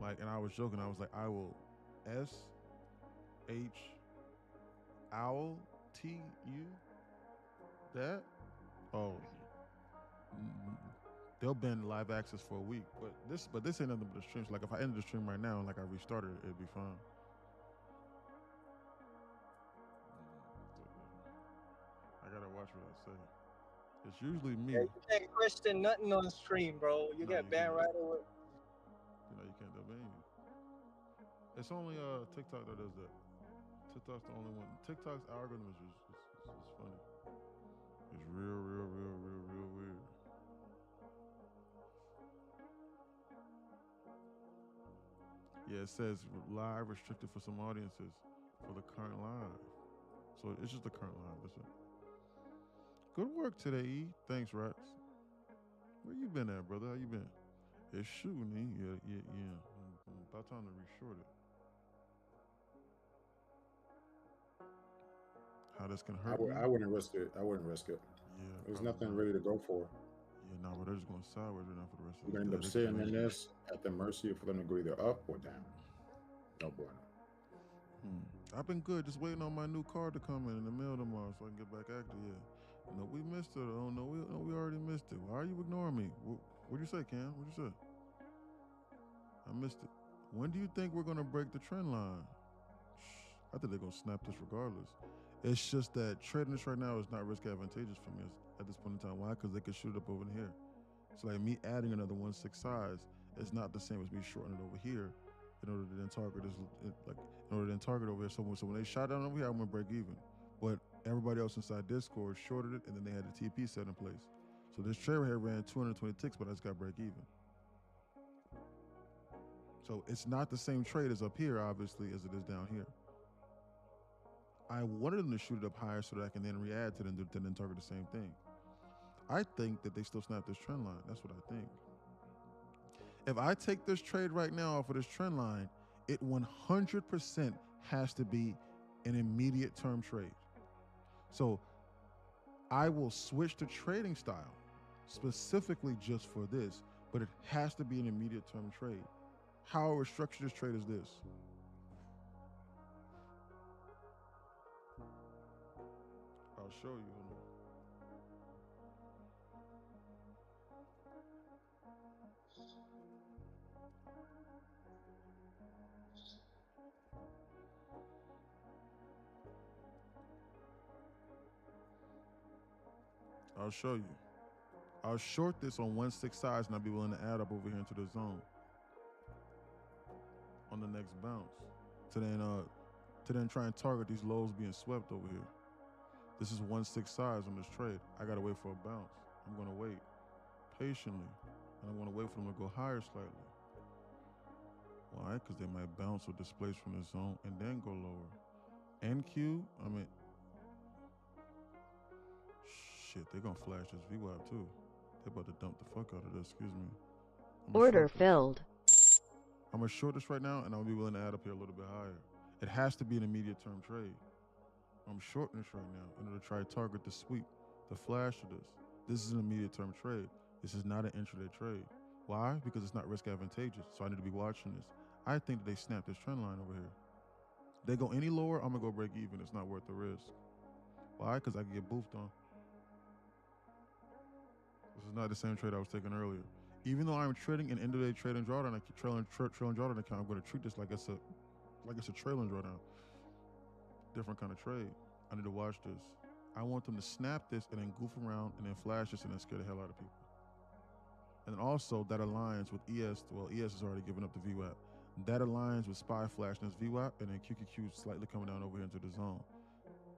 like, and I was joking. I was like, I will SH owl TU that. Oh, they'll ban live access for a week. But this ain't nothing but a stream. So like if I ended the stream right now and like I restarted it, it'd be fine. I gotta watch what I say. It's usually me. Yeah, you can't question nothing on the stream, bro. You No, get you banned can't. right away. You know, you can't ban you. It's only TikTok that does that. TikTok's the only one. TikTok's algorithm is just it's funny. It's real weird. Yeah, it says live restricted for some audiences for the current live. So it's just the current live. That's it. Good work today, E. Thanks, Rex. Where you been at, brother? How you been? It's shooting, E. Yeah. About time to reshort it. How this can hurt me? I wouldn't risk it. I wouldn't risk it. Yeah. There's probably nothing not. really to go for. Yeah, no, but they're just going sideways right now for the rest of You're the gonna day. end up sitting in this at the mercy for them to go either up or down. No bueno. I've been good, just waiting on my new card to come in the mail tomorrow so I can get back active. Yeah. No, we missed it. Oh no, we already missed it. Why are you ignoring me? What'd you say, Cam? What'd you say? I missed it. When do you think we're gonna break the trend line? I think they're gonna snap this regardless. It's just that trading this right now is not risk advantageous for me at this point in time. Why? Because they could shoot it up over here. So like me adding another 1/6 size is not the same as me shorting it over here in order to then target this, like in order to then target over here. So when they shot down over here, I'm gonna break even. But everybody else inside Discord shorted it, and then they had the TP set in place. So this trade right here ran 220 ticks, but I just got break even. So it's not the same trade as up here, obviously, as it is down here. I wanted them to shoot it up higher so that I can then re-add to them to then target the same thing. I think that they still snap this trend line. That's what I think. If I take this trade right now off of this trend line, it 100% has to be an immediate term trade. So I will switch to trading style specifically just for this, but it has to be an immediate term trade. How I would structure this trade is this. I'll show you. Hold on. I'll show you. I'll short this on 1/6 size and I'll be willing to add up over here into the zone on the next bounce to then try and target these lows being swept over here. This is 1/6 size on this trade. I gotta wait for a bounce. I'm gonna wait patiently and I'm gonna wait for them to go higher slightly. Why? Because they might bounce or displace from the zone and then go lower. NQ, I mean, shit, they're gonna flash this VWAP too. They're about to dump the fuck out of this, excuse me. Order filled. I'm gonna short this right now and I'll be willing to add up here a little bit higher. It has to be an immediate term trade. I'm shorting this right now in order to try to target the sweep, the flash of this. This is an immediate term trade. This is not an intraday trade. Why? Because it's not risk advantageous. So I need to be watching this. I think that they snapped this trend line over here. They go any lower, I'm gonna go break even. It's not worth the risk. Why? Because I can get boofed on. This is not the same trade I was taking earlier. Even though I'm trading an end-of-day trailing drawdown, trailing drawdown account, I'm going to treat this like it's a trailing drawdown. Different kind of trade. I need to watch this. I want them to snap this and then goof around and then flash this and then scare the hell out of people. And then also that aligns with ES. Well, ES has already given up the VWAP. That aligns with SPY flashing this VWAP and then QQQ slightly coming down over here into the zone.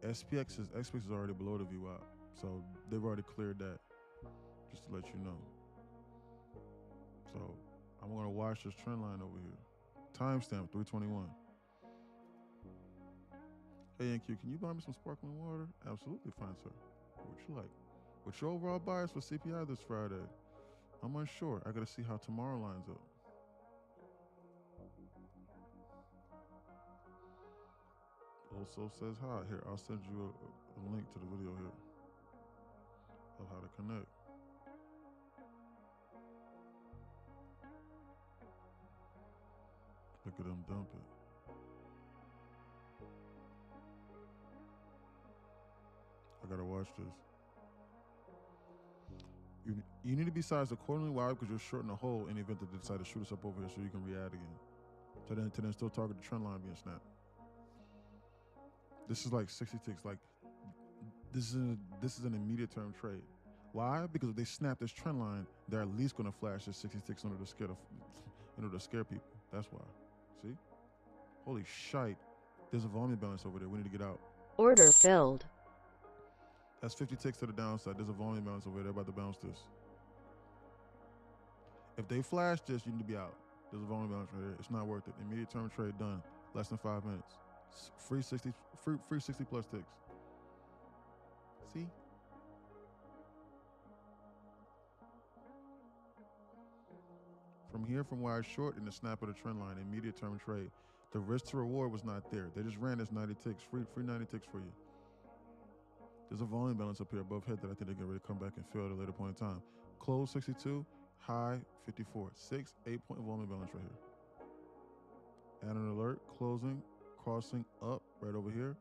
SPX is already below the VWAP, so they've already cleared that. Just to let you know. So I'm gonna watch this trend line over here. Timestamp 321. Hey NQ, can you buy me some sparkling water? Absolutely fine, sir. What you like? What's your overall bias for CPI this Friday? I'm unsure. I gotta see how tomorrow lines up. Also says hi. Here, I'll send you a link to the video here of how to connect. Look at them dump it. I gotta watch this. You need to be sized accordingly. Why? Because you're shorting the hole in the event that they decide to shoot us up over here so you can re-add again. To then still target the trend line being snapped. This is like 60 ticks. Like this is an immediate term trade. Why? Because if they snap this trend line, they're at least going to flash this 60 ticks in order to scare people. That's why. See? Holy shite. There's a volume balance over there. We need to get out. Order filled. That's 50 ticks to the downside. There's a volume balance over there. They're about to bounce this. If they flash this, you need to be out. There's a volume balance right there. It's not worth it. Immediate term trade done. Less than 5 minutes. Free 60 plus ticks. See? From here, from wide short in the snap of the trend line, immediate term trade. The risk to reward was not there. They just ran this 90 ticks. Free 90 ticks for you. There's a volume balance up here above head that I think they're going to come back and fill at a later point in time. Close 62, high 54. 8-point volume balance right here. Add an alert, closing, crossing up right over here.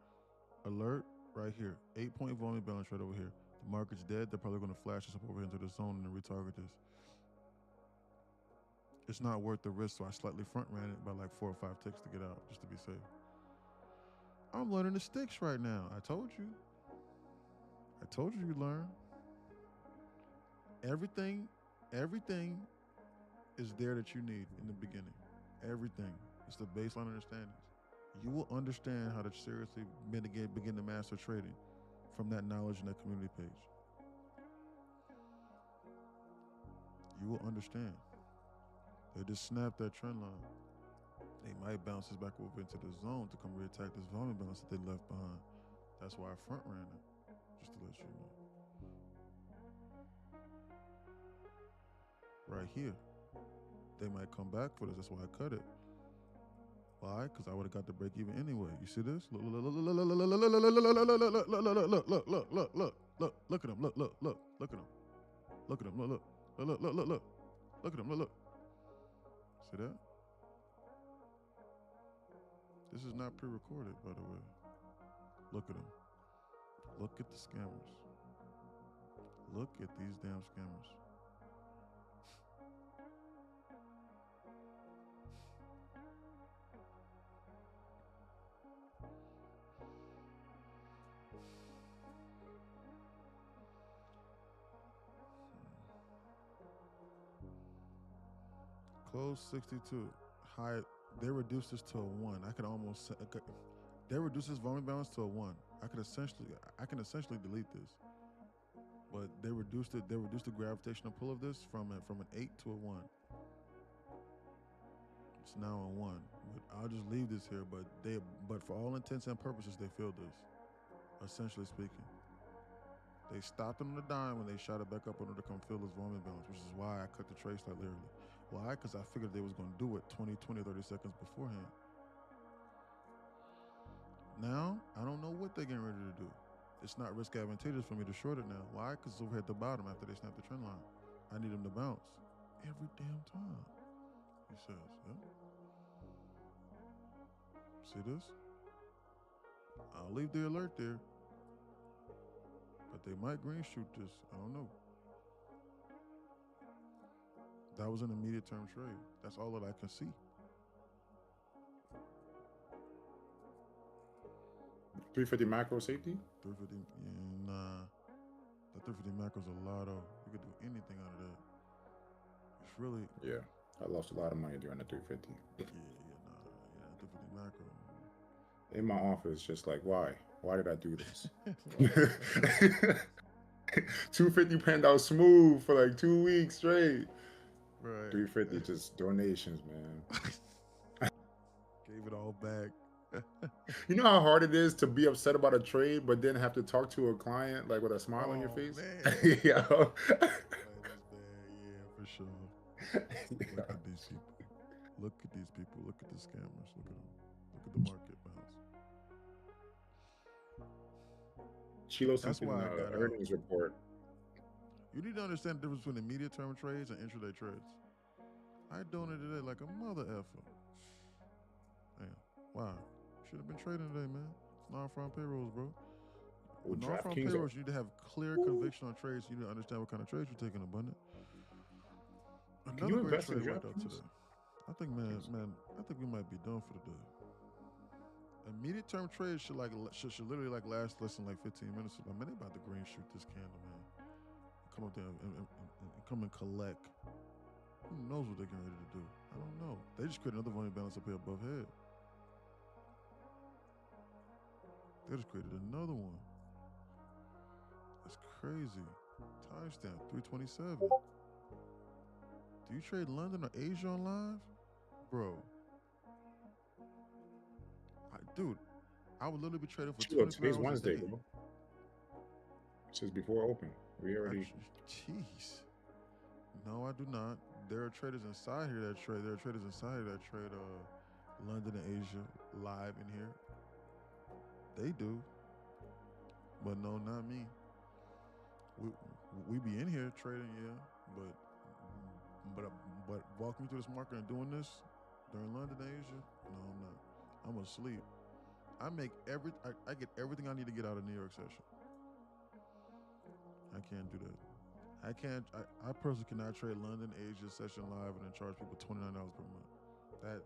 Alert right here. 8-point volume balance right over here. The market's dead. They're probably going to flash us up over into the zone and then retarget this. It's not worth the risk, so I slightly front ran it by like 4 or 5 ticks to get out, just to be safe. I'm learning the sticks right now. I told you you'd learn. Everything is there that you need in the beginning. Everything. It's the baseline understandings. You will understand how to seriously begin to master trading from that knowledge in that community page. You will understand. They just snap that trend line. They might bounce us back over into the zone to come reattack this volume balance that they left behind. That's why I front ran it, just to let you know. Right here. They might come back for this. That's why I cut it. Why? Because I would have got the break even anyway. You see this? Look at them. Look at them. Look. See that? This is not pre-recorded, by the way. Look at them. Look at the scammers. Look at these damn scammers. Close 62. High. They reduced this to a 1. They reduced this volume balance to a 1. I can essentially delete this. But they reduced it. They reduced the gravitational pull of this from an 8 to a 1. It's now a 1. But I'll just leave this here. But for all intents and purposes, they filled this. Essentially speaking. They stopped them on the dime when they shot it back up in order to come fill this volume balance, which is why I cut the trade slightly early. Why? Because I figured they was going to do it 20, 30 seconds beforehand. Now, I don't know what they're getting ready to do. It's not risk advantageous for me to short it now. Why? Because it's over at the bottom after they snap the trend line. I need them to bounce every damn time, he says. Yeah. See this? I'll leave the alert there. But they might green shoot this. I don't know. That was an immediate term trade. That's all that I can see. 350 macro safety? 350, yeah, nah. The 350 macro's a lot of, you could do anything out of that. It's really. Yeah, I lost a lot of money during the 350. Yeah, 350 macro. In my office, just like, why? Why did I do this? 250 panned out smooth for like 2 weeks straight. Right. 350 just donations, man. Gave it all back. You know how hard it is to be upset about a trade, but then have to talk to a client like with a smile on your face? Man. Yeah. That's bad. Yeah, for sure. Look at these people. Look at these people. Look at the scammers. Look at them. Look at the market bounce. Chilo That's sent why I an got earnings report. You need to understand the difference between immediate term trades and intraday trades. I donated today like a mother effer. Man, wow. Should have been trading today, man. It's non-farm payrolls, bro. With in all firm DraftKings, payrolls, you need to have clear conviction on trades. You need to understand what kind of trades you're taking, Abundant. can Another you great invest in trade went out DraftKings? today. I think, I think we might be done for the day. Immediate term trades should literally like last less than like 15 minutes. I mean, they about to green shoot this candle, man. Come up there and come and collect. Who knows what they're getting ready to do? I don't know. They just created another volume balance up here above head. They just created another one. That's crazy. Timestamp 327. Do you trade London or Asia on live? Bro. Dude, I would literally be trading for Chill, 24 today's hours Wednesday, a day. bro. It says before open. We already. Jeez. No, I do not. There are traders inside here that trade. There are traders inside here that trade London and Asia live in here. They do. But no, not me. We be in here trading, yeah. But walking through this market and doing this during London and Asia, no, I'm not. I'm asleep. I get everything I need to get out of New York session. I can't do that. I personally cannot trade London, Asia session live and then charge people $29 per month. That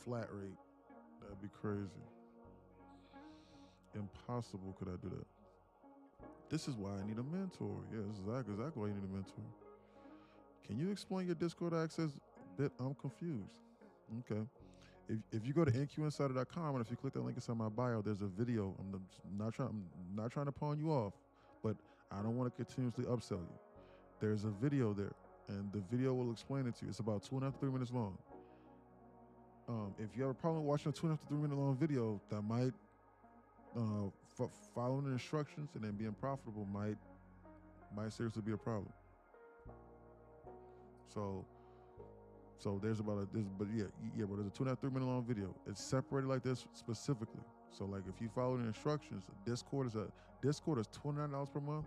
flat rate, that'd be crazy. Impossible could I do that. This is why I need a mentor. Yeah, this is exactly why you need a mentor. Can you explain your Discord access bit? I'm confused. Okay. If you go to nqinsider.com and if you click that link inside my bio, there's a video. I'm not trying to pawn you off, but I don't want to continuously upsell you. There's a video there, and the video will explain it to you. It's about 2.5 to 3 minutes long. If you have a problem watching a 2.5 to 3 minute long video, that might following the instructions and then being profitable might seriously be a problem. So there's but there's a 2.5 to 3 minute long video. It's separated like this specifically. So like if you follow the instructions, Discord is $29 per month,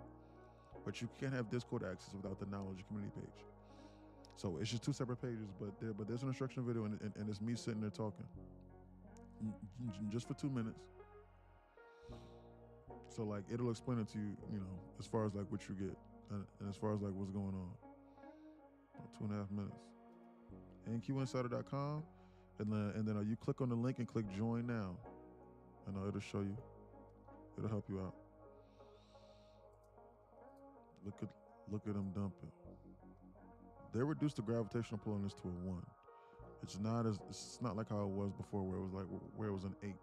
but you can't have Discord access without the knowledge community page. So it's just two separate pages, but there's an instruction video and it's me sitting there talking just for 2 minutes. So like it'll explain it to you, as far as like what you get and as far as like what's going on. About 2.5 minutes. nqinsider.com, and then you click on the link and click join now. I know it'll show you. It'll help you out. Look at them dumping. They reduced the gravitational pull on this to a 1. It's not like how it was before where it was an 8.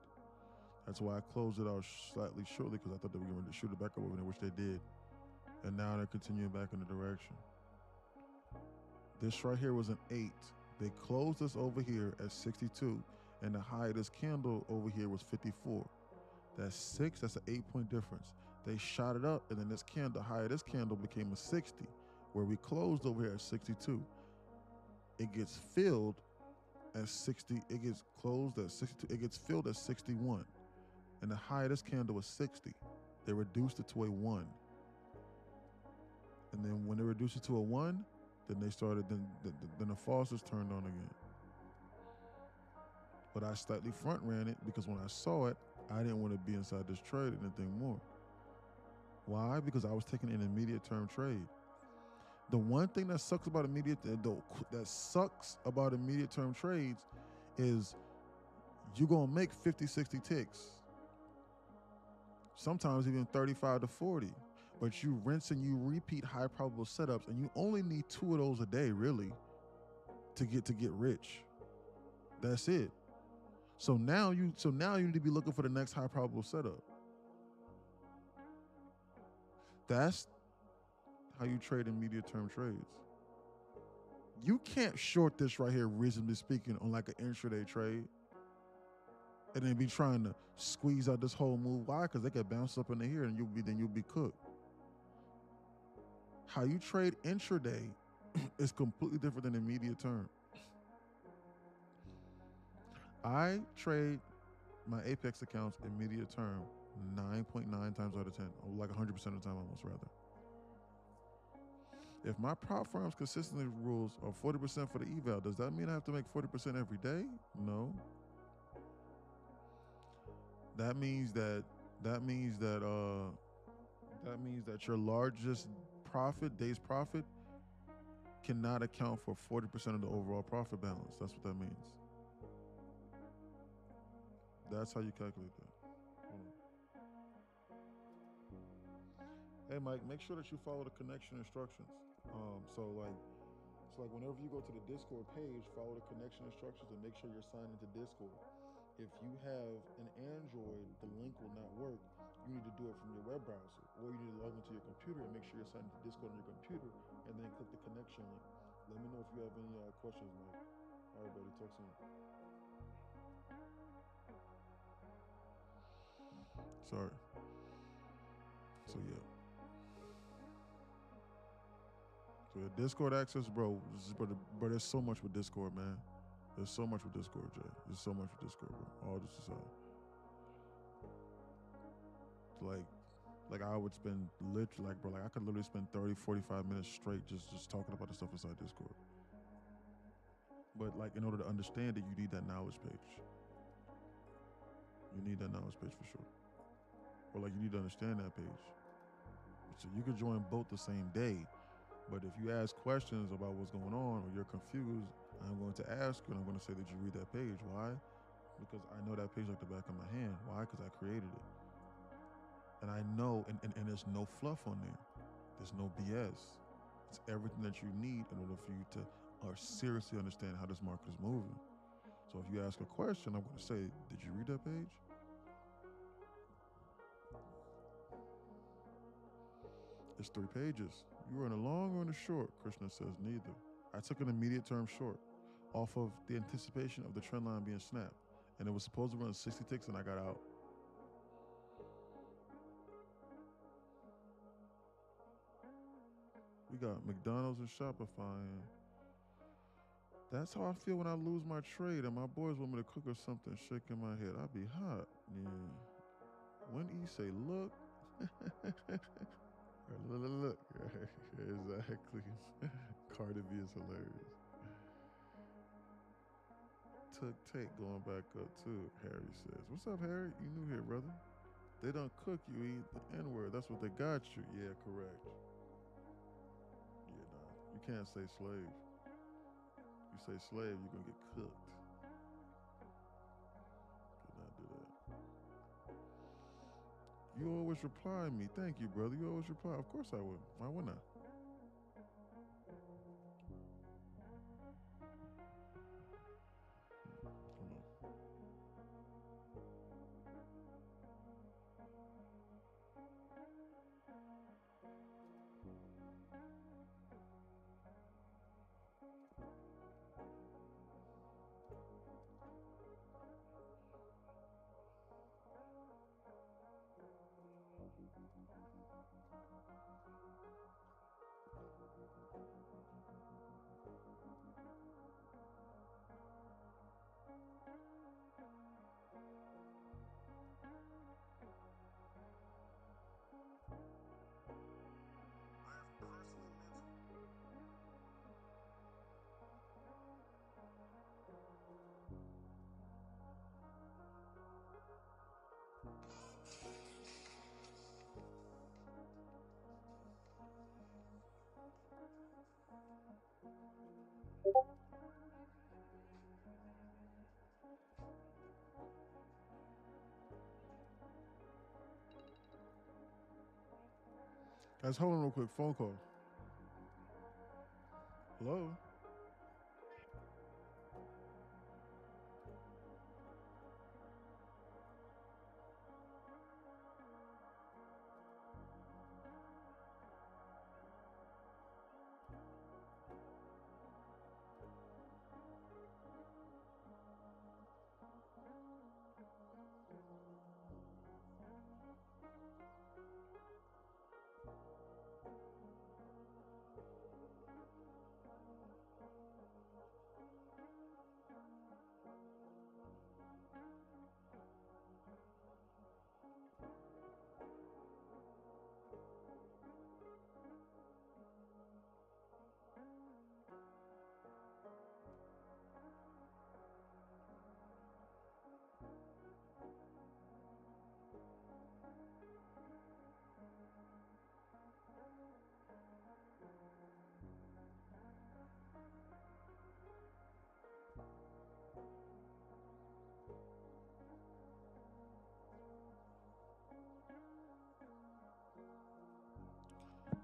That's why I closed it out slightly shortly because I thought they were going to shoot it back up over there, which they did. And now they're continuing back in the direction. This right here was an 8. They closed us over here at 62, and the high of this candle over here was 54. That's 6. That's an 8-point difference. They shot it up, and then the high of this candle became a 60, where we closed over here at 62. It gets filled at 60. It gets closed at 62. It gets filled at 61, and the high of this candle was 60. They reduced it to a 1, and then when they reduced it to a 1. Then they started. Then the faucets turned on again. But I slightly front ran it because when I saw it, I didn't want to be inside this trade anything more. Why? Because I was taking an immediate term trade. The one thing that sucks about immediate term trades is you're gonna make 50, 60 ticks. Sometimes even 35 to 40. But you rinse and you repeat high probable setups, and you only need 2 of those a day, really, to get rich. That's it. So now you need to be looking for the next high probable setup. That's how you trade immediate term trades. You can't short this right here, reasonably speaking, on like an intraday trade, and then be trying to squeeze out this whole move. Why? Because they could bounce up into here, and you'll be cooked. How you trade intraday is completely different than immediate term. I trade my Apex accounts immediate term 9.9 times out of 10, or like 100% of the time almost, rather. If my prop firm's consistently rules are 40% for the eval, does that mean I have to make 40% every day? No. That means that that means that that means that your largest day's profit, cannot account for 40% of the overall profit balance. That's what that means. That's how you calculate that. Hold on. Hey Mike, make sure that you follow the connection instructions. So like whenever you go to the Discord page, follow the connection instructions and make sure you're signed into Discord. If you have an Android, the link will not work. You need to do it from your web browser, or you need to log into your computer and make sure you're signed into Discord on your computer, and then click the connection link. Let me know if you have any questions, Mike. All right, buddy, talk soon. Sorry. So yeah. So the Discord access, bro, there's so much with Discord, man. There's so much with Discord, Jay. There's so much with Discord, bro. All this aside. Like I would spend literally, I could literally spend 30, 45 minutes straight just talking about the stuff inside Discord. But like, in order to understand it, you need that knowledge page. You need that knowledge page for sure. Or like, you need to understand that page. So you could join both the same day, but if you ask questions about what's going on or you're confused, I'm going to ask you and I'm going to say, did you read that page? Why? Because I know that page like the back of my hand. Why? Because I created it. And I know, and there's no fluff on there. There's no BS. It's everything that you need in order for you to seriously understand how this market is moving. So if you ask a question, I'm going to say, did you read that page? It's 3 pages. You were in a long or in a short? Krishna says neither. I took an immediate term short off of the anticipation of the trend line being snapped. And it was supposed to run 60 ticks and I got out. We got McDonald's and Shopify. And that's how I feel when I lose my trade and my boys want me to cook or something, shaking my head. I'd be hot. Yeah. When E say, look. Look. Exactly. Cardi B is hilarious. Took take going back up too, Harry says. What's up, Harry? You new here, brother. They don't cook you, eat the N-word. That's what they got you. Yeah, correct. Yeah, nah. You can't say slave. You say slave, you're going to get cooked. Could not do that. You always reply me. Thank you, brother. You always reply. Of course I would. Why wouldn't I? Guys, hold on real quick. Phone call. Hello?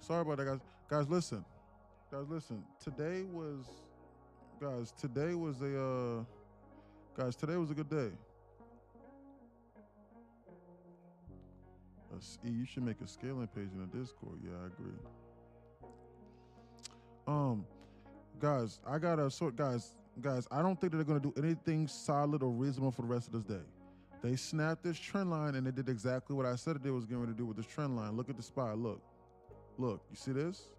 Sorry about that, guys. Guys, listen. Guys, listen. Today was today was a good day. You should make a scaling page in the Discord. Yeah, I agree. Guys, I gotta sort. Guys, I don't think that they're gonna do anything solid or reasonable for the rest of this day. They snapped this trend line and they did exactly what I said they was going to do with this trend line. Look at the spot. Look, you see this?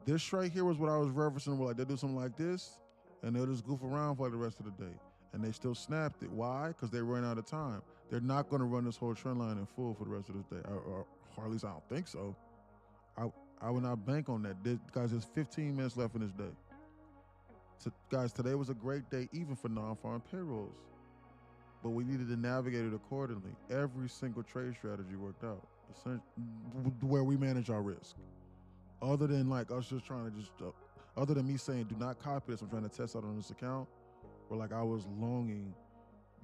This right here was what I was referencing. Where like they do something like this, and they'll just goof around for like the rest of the day, and they still snapped it. Why? Because they ran out of time. They're not going to run this whole trend line in full for the rest of this day, or at least I don't think so. I would not bank on that. Guys, there's 15 minutes left in this day. So, guys, today was a great day, even for non-farm payrolls. But we needed to navigate it accordingly. Every single trade strategy worked out, where we manage our risk. Other than like us just trying to other than me saying, do not copy this, I'm trying to test out on this account, where like I was longing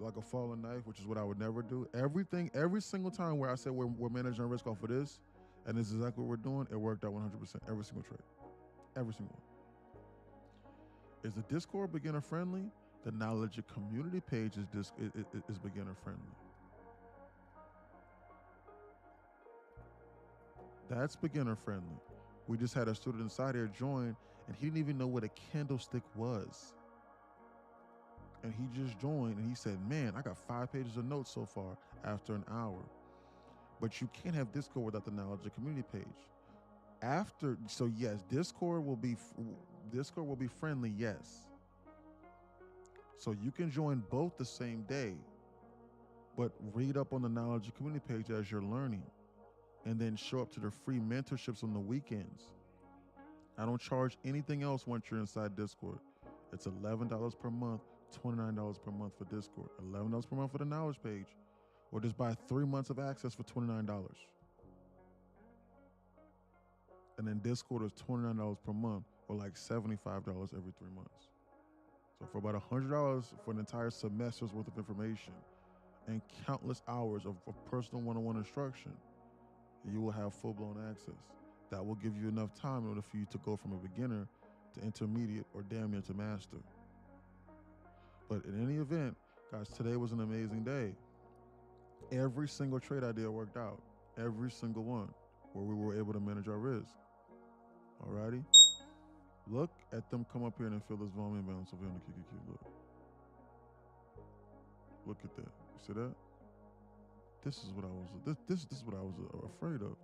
like a falling knife, which is what I would never do. Every single time where I said we're managing our risk off of this, and this is exactly what we're doing, it worked out 100%, every single trade. Every single one. Is the Discord beginner friendly? The knowledge community page is beginner friendly. That's beginner friendly. We just had a student inside here join, and he didn't even know what a candlestick was. And he just joined, and he said, man, I got 5 pages of notes so far after an hour. But you can't have Discord without the knowledge community page. So yes, Discord will be friendly, yes. So you can join both the same day, but read up on the knowledge community page as you're learning, and then show up to the free mentorships on the weekends. I don't charge anything else once you're inside Discord. It's $11 per month, $29 per month for Discord, $11 per month for the knowledge page, or just buy 3 months of access for $29. And then Discord is $29 per month, or like $75 every 3 months. So for about $100 for an entire semester's worth of information and countless hours of personal one-on-one instruction, you will have full-blown access. That will give you enough time in order for you to go from a beginner to intermediate or damn near to master. But in any event, guys, today was an amazing day. Every single trade idea worked out. Every single one, where we were able to manage our risk. Alrighty? Look at them come up here and feel this volume balance over here on the QQQ. Look at that. You see that? This is what I was. This is what I was afraid of,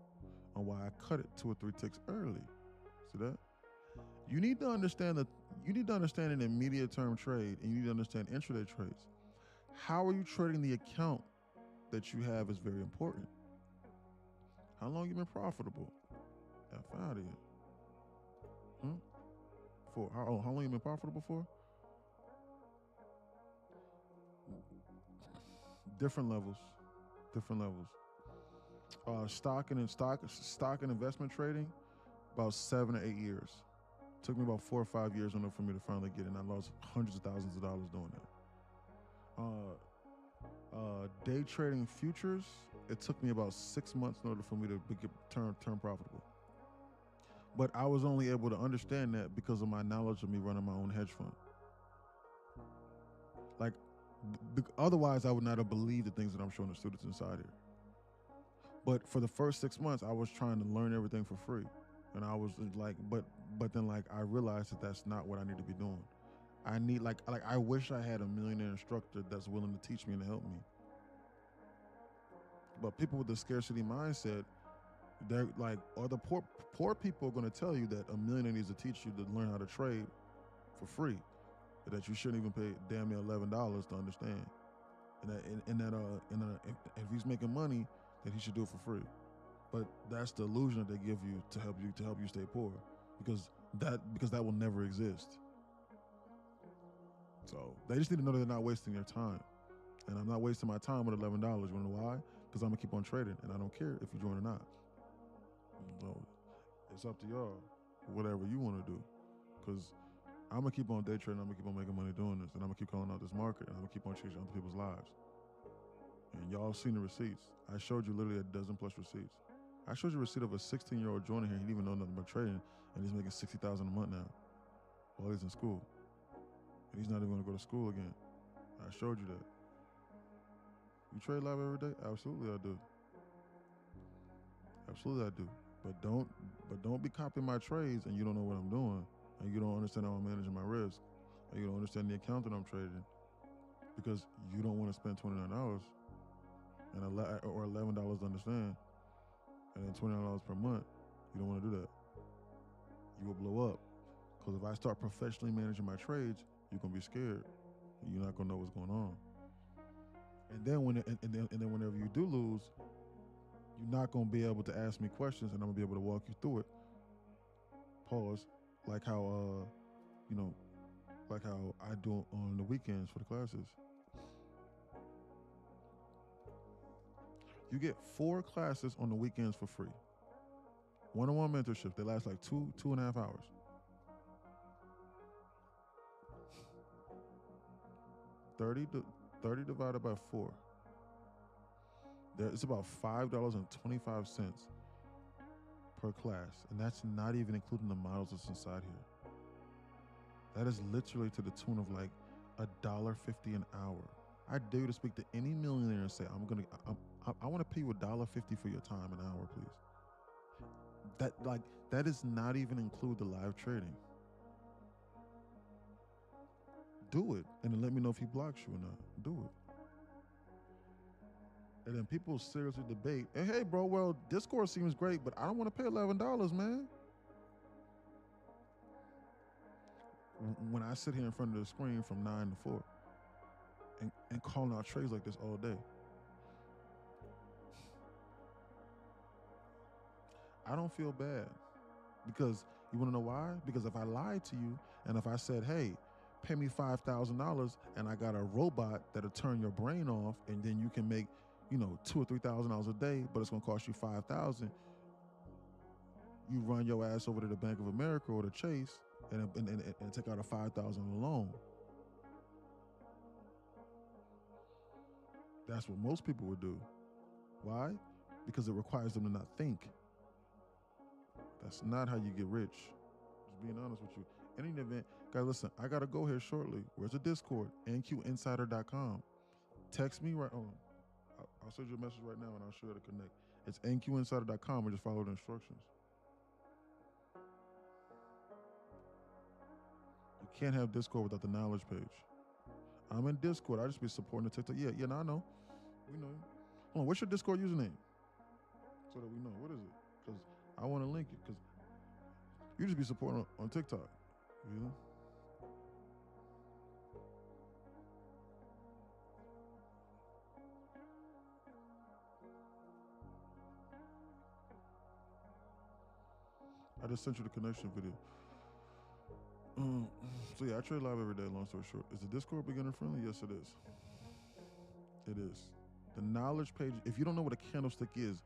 and why I cut it 2 or 3 ticks early. See that? You need to understand an immediate term trade, and you need to understand intraday trades. How are you trading the account that you have is very important. How long you been profitable? F out of here. For how long you been profitable for? Different levels. Stock and investment trading, about 7 or 8 years. Took me about 4 or 5 years for me to finally get it, and I lost hundreds of thousands of dollars doing that. Day trading futures, it took me about 6 months in order for me to turn profitable. But I was only able to understand that because of my knowledge of me running my own hedge fund. Like, otherwise I would not have believed the things that I'm showing the students inside here. But for the first 6 months, I was trying to learn everything for free. And I was like, but then like I realized that that's not what I need to be doing. I need like I wish I had a millionaire instructor that's willing to teach me and to help me. But people with the scarcity mindset, they're like, or the poor people are going to tell you that a millionaire needs to teach you to learn how to trade for free, that you shouldn't even pay damn near $11 to understand, and that if he's making money, that he should do it for free. But that's the illusion that they give you to help you stay poor, because that will never exist. So they just need to know that they're not wasting their time, and I'm not wasting my time with $11. You wanna know why? Because I'm gonna keep on trading, and I don't care if you join or not. So it's up to y'all, whatever you want to do. Because I'm going to keep on day trading, I'm going to keep on making money doing this, and I'm going to keep calling out this market, and I'm going to keep on changing other people's lives. And y'all seen the receipts. I showed you literally a dozen plus receipts. I showed you a receipt of a 16-year-old joining here. He didn't even know nothing about trading, and he's making $60,000 a month now while he's in school. And he's not even going to go to school again. I showed you that. You trade live every day? Absolutely, I do. Absolutely, I do. But don't be copying my trades and you don't know what I'm doing, and you don't understand how I'm managing my risk, and you don't understand the account that I'm trading, because you don't want to spend $29 and or $11 to understand, and then $29 per month. You don't want to do that. You will blow up, because if I start professionally managing my trades, you're gonna be scared. You're not gonna know what's going on. And then whenever you do lose, you're not gonna be able to ask me questions, and I'm gonna be able to walk you through it. Pause. Like how like how I do on the weekends for the classes. You get 4 classes on the weekends for free. One-on-one mentorship. They last like 2.5 hours. $30 divided by 4. It's about $5.25 per class, and that's not even including the models that's inside here. That is literally to the tune of like $1.50 an hour. I dare you to speak to any millionaire and say, I want to pay you $1.50 for your time an hour, please. That does not even include the live trading. Do it, and then let me know if he blocks you or not. Do it. And then people seriously debate, hey bro, well, Discord seems great, but I don't want to pay $11, man. When I sit here in front of the screen from 9 to 4 and calling out trades like this all day, I don't feel bad. Because you want to know why? Because if I lied to you and if I said, hey, pay me $5,000 and I got a robot that'll turn your brain off and then you can make, $2,000 or $3,000 a day, but it's going to cost you $5,000. You run your ass over to the Bank of America or the Chase and take out a $5,000 loan. That's what most people would do. Why? Because it requires them to not think. That's not how you get rich. Just being honest with you. In any event, guys, listen, I got to go here shortly. Where's the Discord? nqinsider.com. Text me right on. I'll send you a message right now and I'll show you how to connect. It's nqinsider.com, or just follow the instructions. You can't have Discord without the knowledge page. I'm in Discord. I just be supporting the TikTok. Yeah, no, I know. We know. Hold on, what's your Discord username? So that we know. What is it? Because I want to link it. Because you just be supporting on TikTok. You know? I just sent you the connection video. So yeah, I trade live every day, long story short. Is the Discord beginner friendly? Yes, it is. It is. The knowledge page, if you don't know what a candlestick is,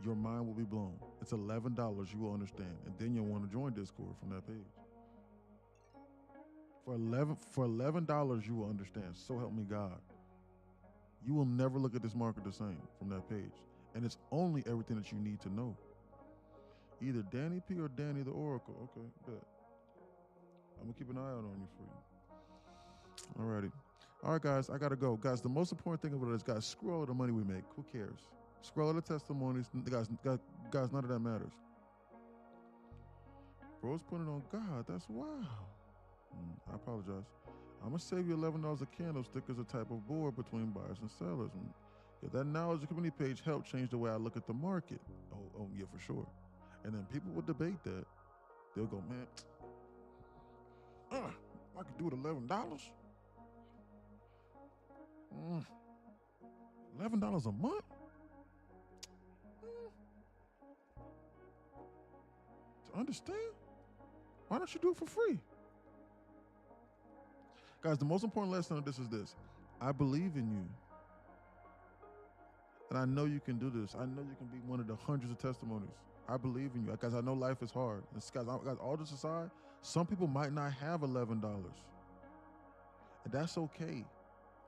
your mind will be blown. It's $11, you will understand. And then you'll want to join Discord from that page. For $11, you will understand. So help me God. You will never look at this market the same from that page. And it's only everything that you need to know. Either Danny P or Danny the Oracle. Okay, bet. I'm gonna keep an eye out on you for you. Alrighty. All right, guys, I gotta go. Guys, the most important thing about it is, guys, screw all of the money we make. Who cares? Scroll all the testimonies. Guys, none of that matters. Bro's putting on God. That's wow. I apologize. I'm gonna save you $11 a candlestick as a type of board between buyers and sellers. Yeah, that knowledge community page helped change the way I look at the market. Oh yeah, for sure. And then people will debate that. They'll go, man, I could do it $11. $11 a month? To understand? Why don't you do it for free? Guys, the most important lesson of this is this. I believe in you. And I know you can do this. I know you can be one of the hundreds of testimonies. I believe in you. Guys, I know life is hard. Guys, all this aside, some people might not have $11. And that's okay.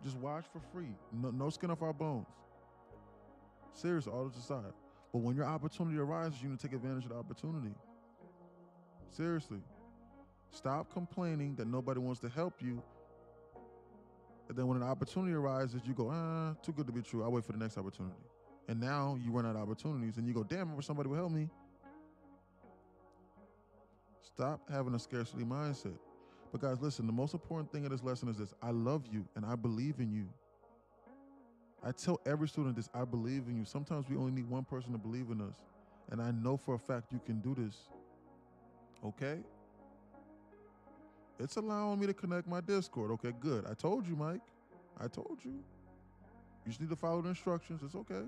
Just watch for free. No skin off our bones. Seriously, all this aside. But when your opportunity arises, you need to take advantage of the opportunity. Seriously. Stop complaining that nobody wants to help you. And then when an opportunity arises, you go, too good to be true. I'll wait for the next opportunity. And now you run out of opportunities and you go, damn, I wish somebody would help me. Stop having a scarcity mindset. But guys, listen, the most important thing in this lesson is this. I love you and I believe in you. I tell every student this, I believe in you. Sometimes we only need one person to believe in us. And I know for a fact you can do this. Okay? It's allowing me to connect my Discord. Okay, good. I told you, Mike. I told you. You just need to follow the instructions. It's okay.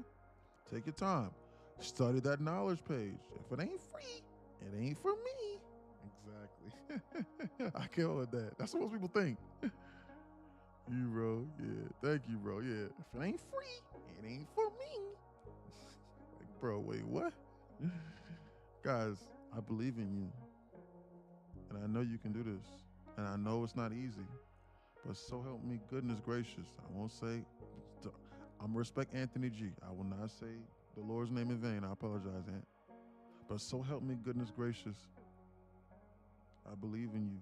Take your time. Study that knowledge page. If it ain't free, it ain't for me. Exactly. I can't with that. That's what most people think. You, bro. Yeah. Thank you, bro. Yeah. If it ain't free, it ain't for me. Like, bro, wait, what? Guys, I believe in you. And I know you can do this. And I know it's not easy. But so help me, goodness gracious. I won't say, I'm gonna respect Anthony G. I will not say the Lord's name in vain. I apologize, Aunt. But so help me, goodness gracious. I believe in you.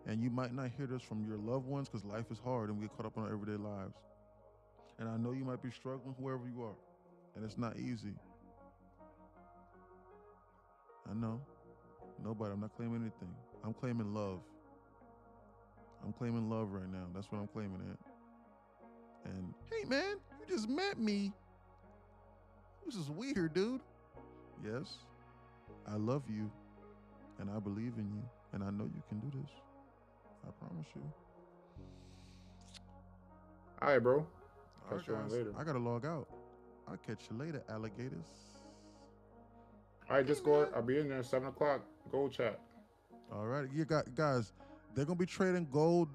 And you might not hear this from your loved ones because life is hard and we get caught up in our everyday lives. And I know you might be struggling wherever you are. And it's not easy. I know. Nobody. I'm not claiming anything. I'm claiming love. I'm claiming love right now. That's what I'm claiming at. And hey, man, you just met me. This is weird, dude. Yes, I love you, and I believe in you, and I know you can do this. I promise you. All right, bro. All right, Catch you on guys. later. I gotta log out. I'll catch you later, alligators. All right, Discord. I'll be in there 7 o'clock. Gold chat. All right, you got guys. They're gonna be trading gold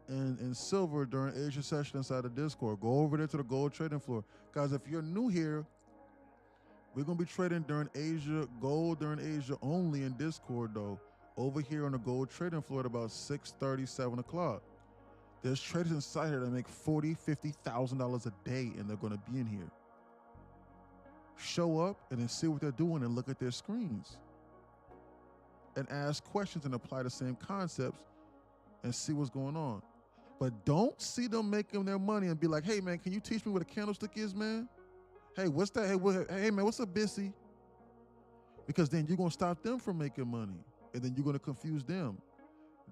and silver during Asia session inside the Discord. Go over there to the gold trading floor, guys. If you're new here, we're gonna be trading during Asia only in Discord though. Over here on the gold trading floor at about 6:30, 7 o'clock. There's traders inside here that make $40,000, $50,000 a day, and they're gonna be in here. Show up and then see what they're doing and look at their screens. And ask questions and apply the same concepts and see what's going on. But don't see them making their money and be like, hey man, can you teach me what a candlestick is, man? Hey, what's that? Hey man, what's a bissy? Because then you're gonna stop them from making money and then you're gonna confuse them.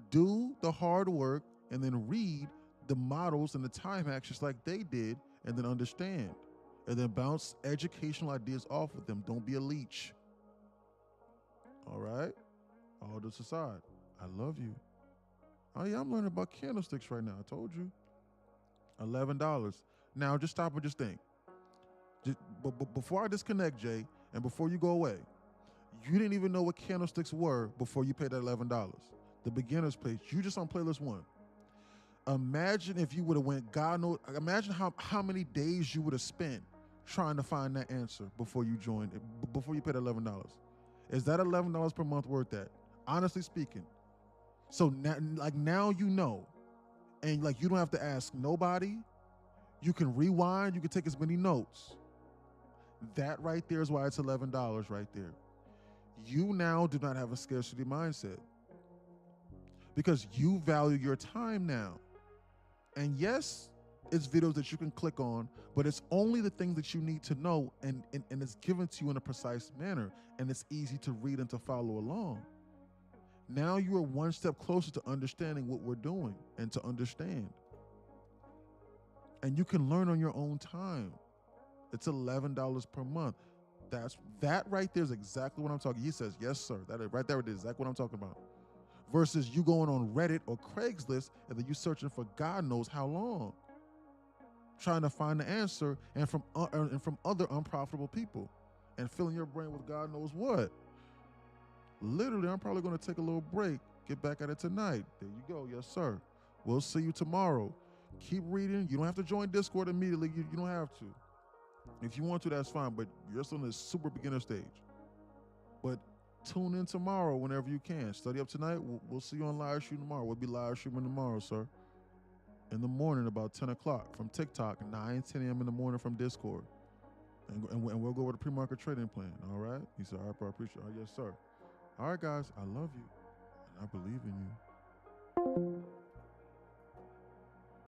Do the hard work and then read the models and the time actions like they did and then understand. And then bounce educational ideas off of them. Don't be a leech. All right? All this aside, I love you. Oh yeah, I'm learning about candlesticks right now. I told you. $11. Now just stop and just think. But before I disconnect, Jay, and before you go away, you didn't even know what candlesticks were before you paid that $11. The beginner's page. You just on playlist 1. Imagine if you would have went, God knows, imagine how many days you would have spent trying to find that answer before you joined, before you paid $11. Is that $11 per month worth that? Honestly speaking. So now you know, and like you don't have to ask nobody. You can rewind. You can take as many notes. That right there is why it's $11 right there. You now do not have a scarcity mindset because you value your time now. And yes, it's videos that you can click on, but it's only the things that you need to know, and it's given to you in a precise manner, and it's easy to read and to follow along. Now you are one step closer to understanding what we're doing and to understand. And you can learn on your own time. It's $11 per month. That right there is exactly what I'm talking. He says, yes, sir. That right there is exactly what I'm talking about. Versus you going on Reddit or Craigslist and then you searching for God knows how long, trying to find the answer and from other unprofitable people and filling your brain with God knows what. Literally, I'm probably going to take a little break, get back at it tonight. There you go. Yes, sir. We'll see you tomorrow. Keep reading. You don't have to join Discord immediately. You don't have to. If you want to, that's fine, but you're still in the super beginner stage. But tune in tomorrow whenever you can. Study up tonight. We'll see you on live stream tomorrow. We'll be live streaming tomorrow, sir. In the morning, about 10 o'clock from TikTok, 9, 10 a.m. in the morning from Discord. and we'll go with a pre-market trading plan. All right? He said, all right, bro, I appreciate it. Oh, yes, sir. All right, guys, I love you, and I believe in you.